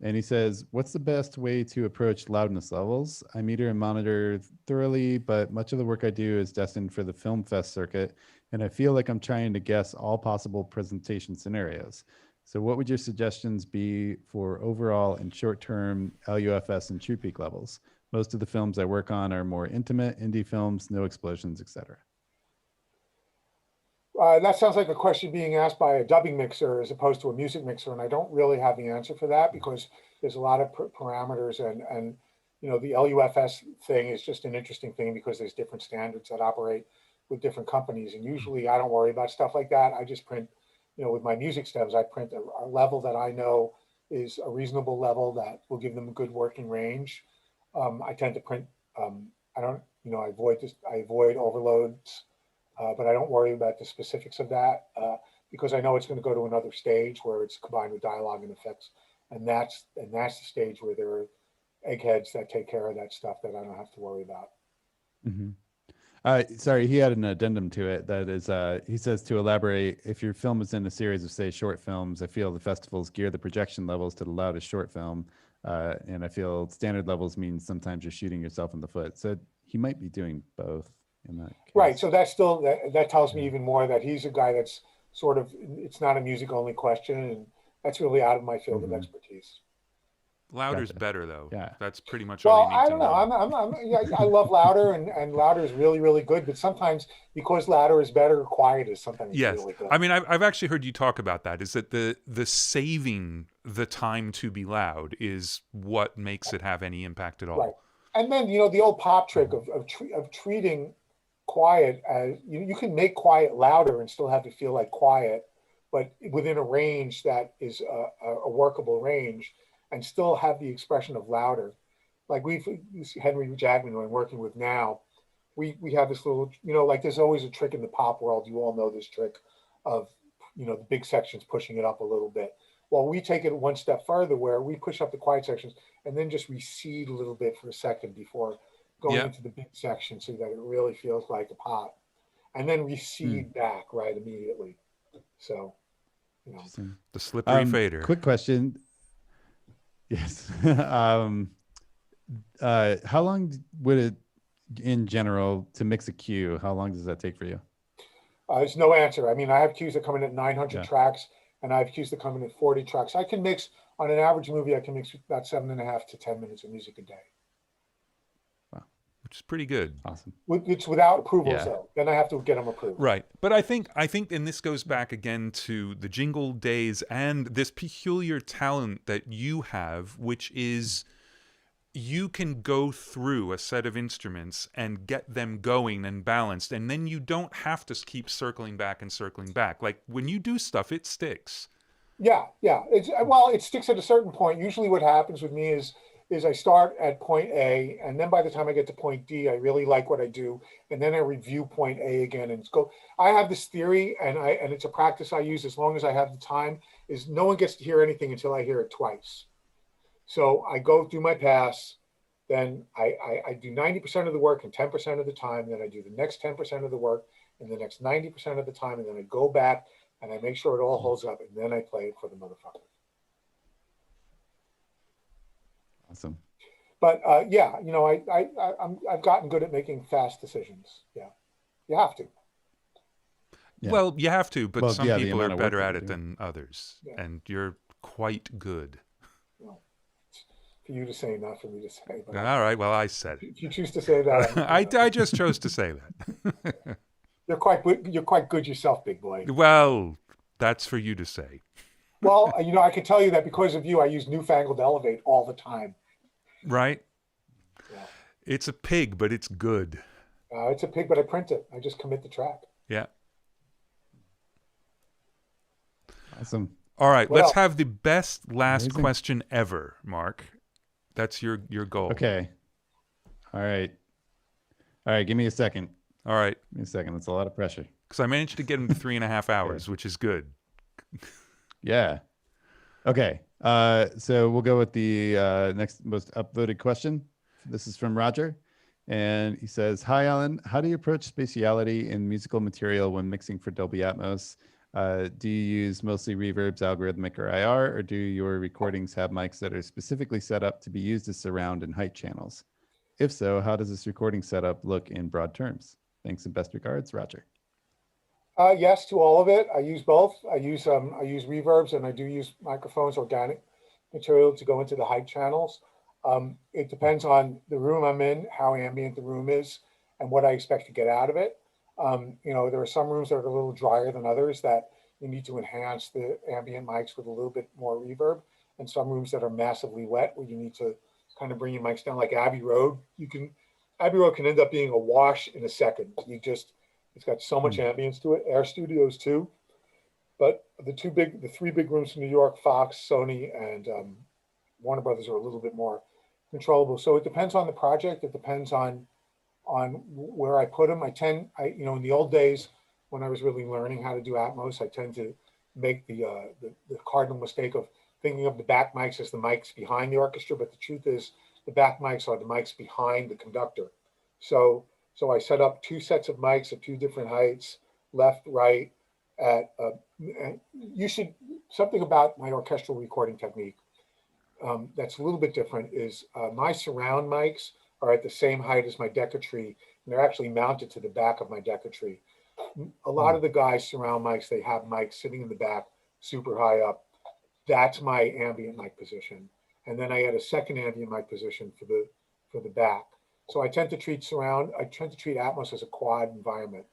and he says, what's the best way to approach loudness levels? I meter and monitor thoroughly, but much of the work I do is destined for the film fest circuit, and I feel like I'm trying to guess all possible presentation scenarios. So what would your suggestions be for overall and short-term LUFS and True Peak levels? Most of the films I work on are more intimate, indie films, no explosions, etc. That sounds like a question being asked by a dubbing mixer as opposed to a music mixer, and I don't really have the answer for that because there's a lot of parameters, and the LUFS thing is just an interesting thing because there's different standards that operate with different companies. And usually I don't worry about stuff like that. I just print, with my music stems, I print a level that I know is a reasonable level that will give them a good working range. I tend to print, I don't, I avoid overloads, but I don't worry about the specifics of that because I know it's going to go to another stage where it's combined with dialogue and effects. And that's the stage where there are eggheads that take care of that stuff that I don't have to worry about. Sorry, he had an addendum to it that is, he says, to elaborate, if your film is in a series of, say, short films, I feel the festivals gear the projection levels to the loudest short film. And I feel standard levels means sometimes you're shooting yourself in the foot. So he might be doing both in that case. Right. So that's still, that tells me even more that he's a guy that's sort of, it's not a music only question. And that's really out of my field of expertise. Louder's better though. Yeah. That's pretty much well, all you need to know. I love louder and louder is really, really good. But sometimes because louder is better, quiet is sometimes really good. I mean, I've actually heard you talk about that, is that the saving the time to be loud is what makes it have any impact at all. Right. And then, the old pop trick of treating quiet as, you can make quiet louder and still have to feel like quiet, but within a range that is a workable range, and still have the expression of louder. Like Henry Jackman, who I'm working with now, we have this little, like there's always a trick in the pop world. You all know this trick of, the big sections pushing it up a little bit. Well, we take it one step further where we push up the quiet sections and then just recede a little bit for a second before going into the big section so that it really feels like a pop. And then recede back right immediately. So, the slippery fader. Quick question. Yes. How long would it, in general, to mix a cue? How long does that take for you? There's no answer. I mean, I have cues that come in at 900 tracks, and I have cues that come in at 40 tracks. I can mix, on an average movie, I can mix about 7.5 to 10 minutes of music a day. Wow. Which is pretty good. Awesome. It's without approvals, though. Then I have to get them approved. Right. But I think, and this goes back again to the jingle days and this peculiar talent that you have, which is you can go through a set of instruments and get them going and balanced, and then you don't have to keep circling back and circling back. Like when you do stuff, it sticks. Yeah. It sticks at a certain point. Usually what happens with me is I start at point A, and then by the time I get to point D, I really like what I do, and then I review point A again and go. I have this theory, and it's a practice I use as long as I have the time, is no one gets to hear anything until I hear it twice. So I go through my pass, then I do 90% of the work in 10% of the time, then I do the next 10% of the work in the next 90% of the time, and then I go back and I make sure it all holds up, and then I play it for the motherfucker. Awesome. But I've gotten good at making fast decisions. Yeah, you have to. Yeah. Well, you have to, but some people are better at it than others, and you're quite good. Well, for you to say, not for me to say. But all right. Well, I said it. If you choose to say that, I just chose to say that. You're quite good yourself, big boy. Well, that's for you to say. Well, I can tell you that because of you, I use Newfangled Elevate all the time. Right? Yeah. It's a pig, but it's good. It's a pig, but I print it. I just commit the track. Yeah. Awesome. All right, let's have the best last question ever, Mark. That's your goal. Okay. All right. Give me a second. All right. Give me a second. That's a lot of pressure. Because I managed to get him to 3.5 hours, which is good. Yeah. Okay. So we'll go with the next most upvoted question. This is from Roger. And he says, hi, Alan. How do you approach spatiality in musical material when mixing for Dolby Atmos? Do you use mostly reverbs, algorithmic, or IR, or do your recordings have mics that are specifically set up to be used as surround and height channels? If so, how does this recording setup look in broad terms? Thanks and best regards, Roger. Yes, to all of it. I use both. I use reverbs, and I do use microphones, organic material to go into the height channels. It depends on the room I'm in, how ambient the room is, and what I expect to get out of it. There are some rooms that are a little drier than others that you need to enhance the ambient mics with a little bit more reverb, and some rooms that are massively wet where you need to kind of bringing mics down, like Abbey Road. Abbey Road can end up being a wash in a second. It's got so much ambience to it. Air Studios too, but the three big rooms in New York, Fox, Sony, and Warner Brothers are a little bit more controllable. So it depends on the project. It depends on where I put them. In the old days when I was really learning how to do Atmos, I tend to make the cardinal mistake of thinking of the back mics as the mics behind the orchestra, but the truth is the back mics are the mics behind the conductor. So I set up 2 sets of mics at 2 different heights, left, right. Something about my orchestral recording technique that's a little bit different is my surround mics are at the same height as my Decatree, and they're actually mounted to the back of my Decatree. A lot of the guys surround mics, they have mics sitting in the back, super high up. That's my ambient mic position. And then I add a second ambient mic position for the back. So I tend to treat Atmos as a quad environment,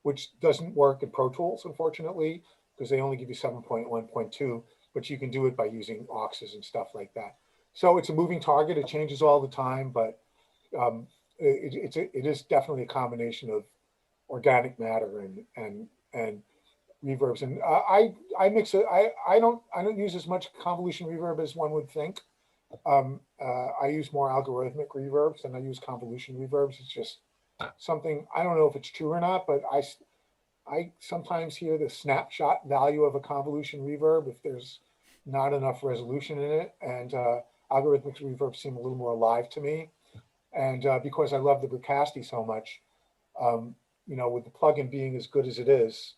which doesn't work in Pro Tools, unfortunately, because they only give you 7.1.2, but you can do it by using auxes and stuff like that. So it's a moving target. It changes all the time, but it is definitely a combination of organic matter and reverbs. And I mix it. I don't use as much convolution reverb as one would think. I use more algorithmic reverbs than I use convolution reverbs. It's just something, I don't know if it's true or not, but I sometimes hear the snapshot value of a convolution reverb if there's not enough resolution in it, and algorithmic reverbs seem a little more alive to me. And because I love the Bricasti so much, with the plugin being as good as it is,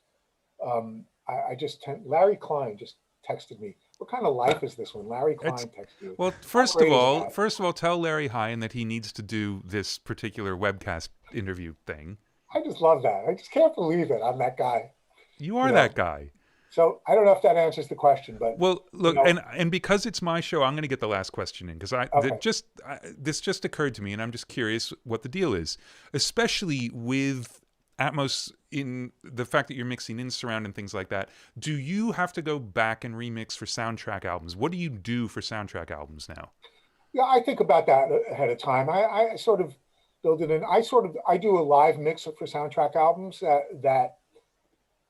Larry Klein just texted me. What kind of life is this one? Larry Klein texted you. Well, first of all, tell Larry hi and that he needs to do this particular webcast interview thing. I just love that. I just can't believe it. I'm that guy. You are that guy. So I don't know if that answers the question, but well, look, and because it's my show, I'm going to get the last question in because this just occurred to me, and I'm just curious what the deal is, especially with Atmos in the fact that you're mixing in surround and things like that. Do you have to go back and remix for soundtrack albums? What do you do for soundtrack albums now? Yeah, I think about that ahead of time. I sort of build it in. I do a live mix for soundtrack albums that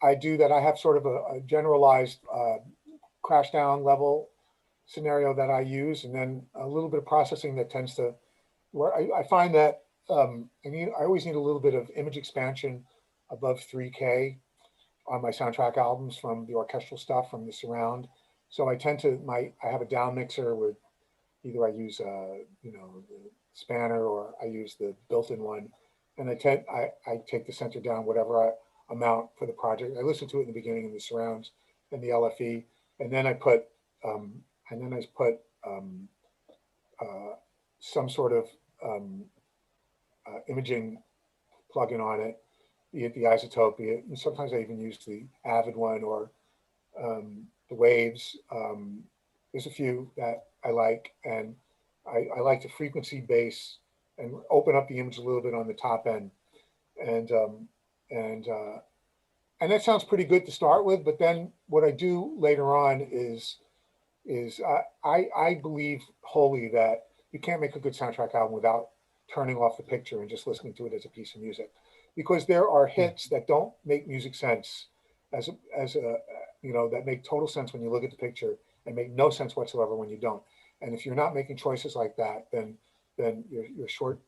I do, that I have sort of a generalized crash down level scenario that I use, and then a little bit of processing that tends to, where I find that I always need a little bit of image expansion above 3K on my soundtrack albums from the orchestral stuff, from the surround. So I have a down mixer with either I use the spanner or I use the built-in one, and I take the center down whatever amount for the project. I listen to it in the beginning in the surrounds and the LFE, and then I put some sort of imaging plugin on it, be it the Isotope, and sometimes I even use the Avid one or the Waves. There's a few that I like, and I like to frequency base and open up the image a little bit on the top end, and that sounds pretty good to start with. But then what I do later on is I believe wholly that you can't make a good soundtrack album without turning off the picture and just listening to it as a piece of music, because there are hits that don't make music sense that make total sense when you look at the picture and make no sense whatsoever when you don't. And if you're not making choices like that, then you're short.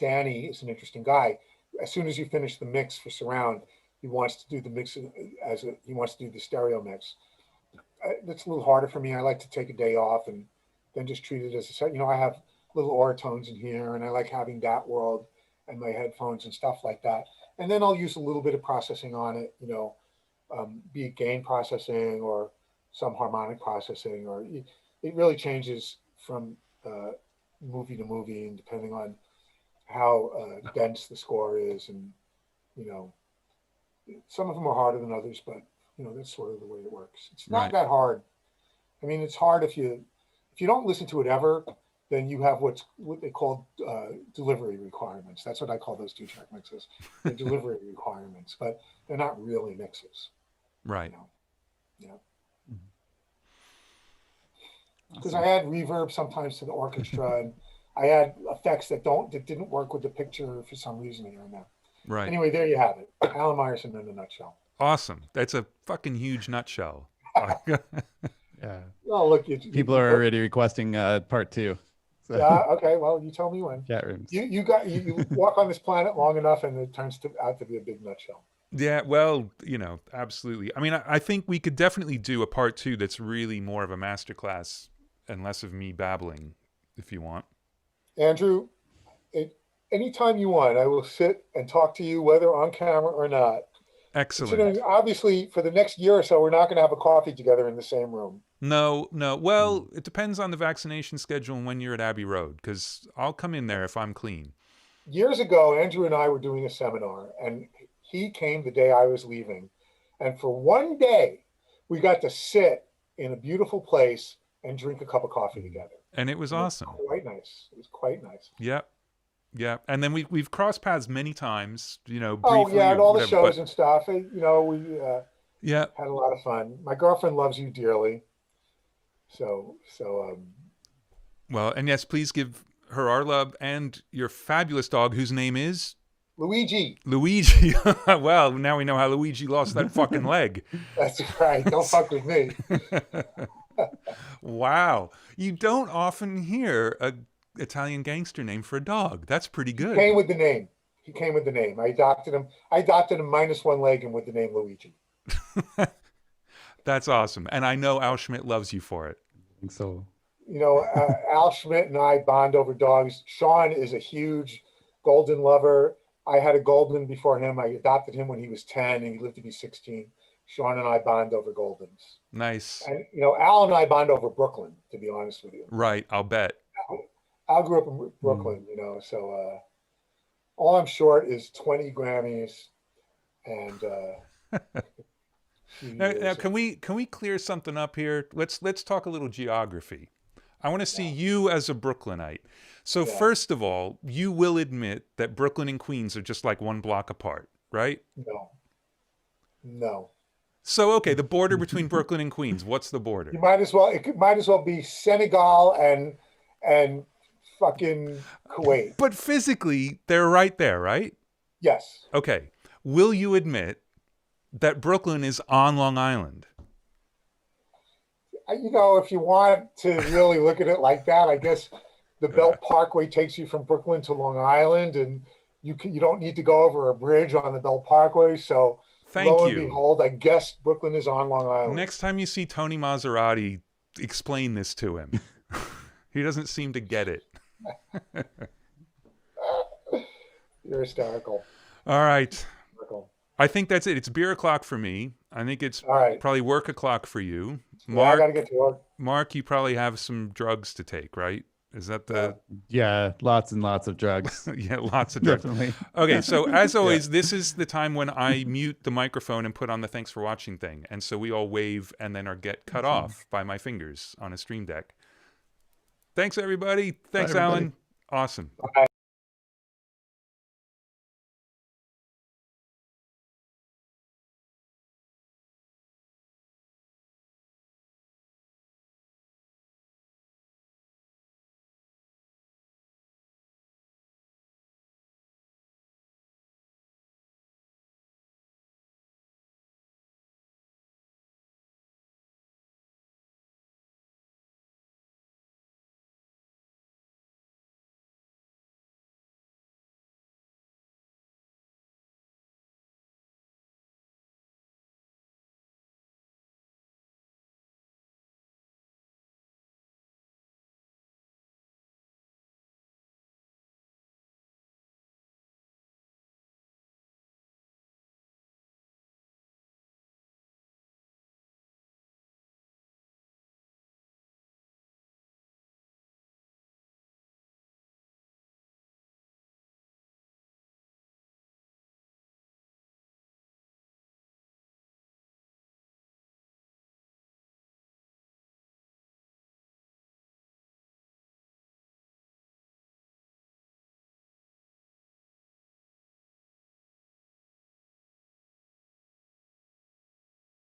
Danny is an interesting guy. As soon as you finish the mix for surround, he wants to do the mix he wants to do the stereo mix. That's a little harder for me. I like to take a day off and then just treat it as a set. I have little oratones in here, and I like having that world and my headphones and stuff like that. And then I'll use a little bit of processing on it, be it gain processing or some harmonic processing, or it really changes from movie to movie, and depending on how dense the score is. And, some of them are harder than others, but, that's sort of the way it works. It's not that hard. I mean, it's hard if you don't listen to it ever, then you have what they call delivery requirements. That's what I call those 2-track mixes, the delivery requirements, but they're not really mixes. Right. Yeah. because I add reverb sometimes to the orchestra, and I add effects that didn't work with the picture for some reason here and there. Right. Anyway, there you have it. Alan Myerson in a nutshell. Awesome. That's a fucking huge nutshell. Yeah. Well, look, People are already requesting part 2. So. Yeah. Okay. Well, you tell me when. Chat rooms. You walk on this planet long enough, and it turns out to be a big nutshell. Yeah, well, absolutely. I mean, I think we could definitely do a part 2 that's really more of a masterclass and less of me babbling, if you want. Andrew, anytime you want, I will sit and talk to you, whether on camera or not. Excellent. Obviously, for the next year or so, we're not going to have a coffee together in the same room. No. Well, it depends on the vaccination schedule and when you're at Abbey Road, because I'll come in there if I'm clean. Years ago, Andrew and I were doing a seminar, and he came the day I was leaving. And for one day, we got to sit in a beautiful place and drink a cup of coffee together. And it was awesome. It was quite nice. It was quite nice. Yep. Yeah, and then we've crossed paths many times, briefly. Oh yeah, and all the shows but, and stuff. We yeah, had a lot of fun. My girlfriend loves you dearly. So. Well, and yes, please give her our love and your fabulous dog, whose name is Luigi. Luigi. Well, now we know how Luigi lost that fucking leg. That's right. Don't fuck with me. Wow, you don't often hear a Italian gangster name for a dog. That's pretty good. He came with the name. I adopted him minus one leg and with the name Luigi. That's awesome. And I know Al Schmidt loves you for it. I think so. Al Schmidt and I bond over dogs. Sean is a huge golden lover. I had a golden before him. I adopted him when he was 10 and he lived to be 16. Sean and I bond over goldens. Nice. And, Al and I bond over Brooklyn, to be honest with you. Right. I'll bet. Al grew up in Brooklyn, so all I'm short is 20 Grammys and now can we clear something up here? Let's talk a little geography. I want to see you as a Brooklynite. So first of all, you will admit that Brooklyn and Queens are just like one block apart, right? No. So okay, the border between Brooklyn and Queens, what's the border? It might as well be Senegal and fucking Kuwait. But physically, they're right there, right? Yes. Okay. Will you admit that Brooklyn is on Long Island? If you want to really look at it like that, I guess the Belt Parkway takes you from Brooklyn to Long Island, and you don't need to go over a bridge on the Belt Parkway. So lo and behold, I guess Brooklyn is on Long Island. Next time you see Tony Maserati, explain this to him. He doesn't seem to get it. You're hysterical. All right. I think that's it. It's beer o'clock for me. I think it's probably work o'clock for you. Mark, I got to get to work. Mark, you probably have some drugs to take, right? Is that the... Yeah, lots and lots of drugs. Yeah, lots of drugs. Definitely. Okay, so as always, this is the time when I mute the microphone and put on the thanks for watching thing. And so we all wave and then get cut off by my fingers on a stream deck. Thanks, everybody. Thanks, Alan. Awesome. Bye.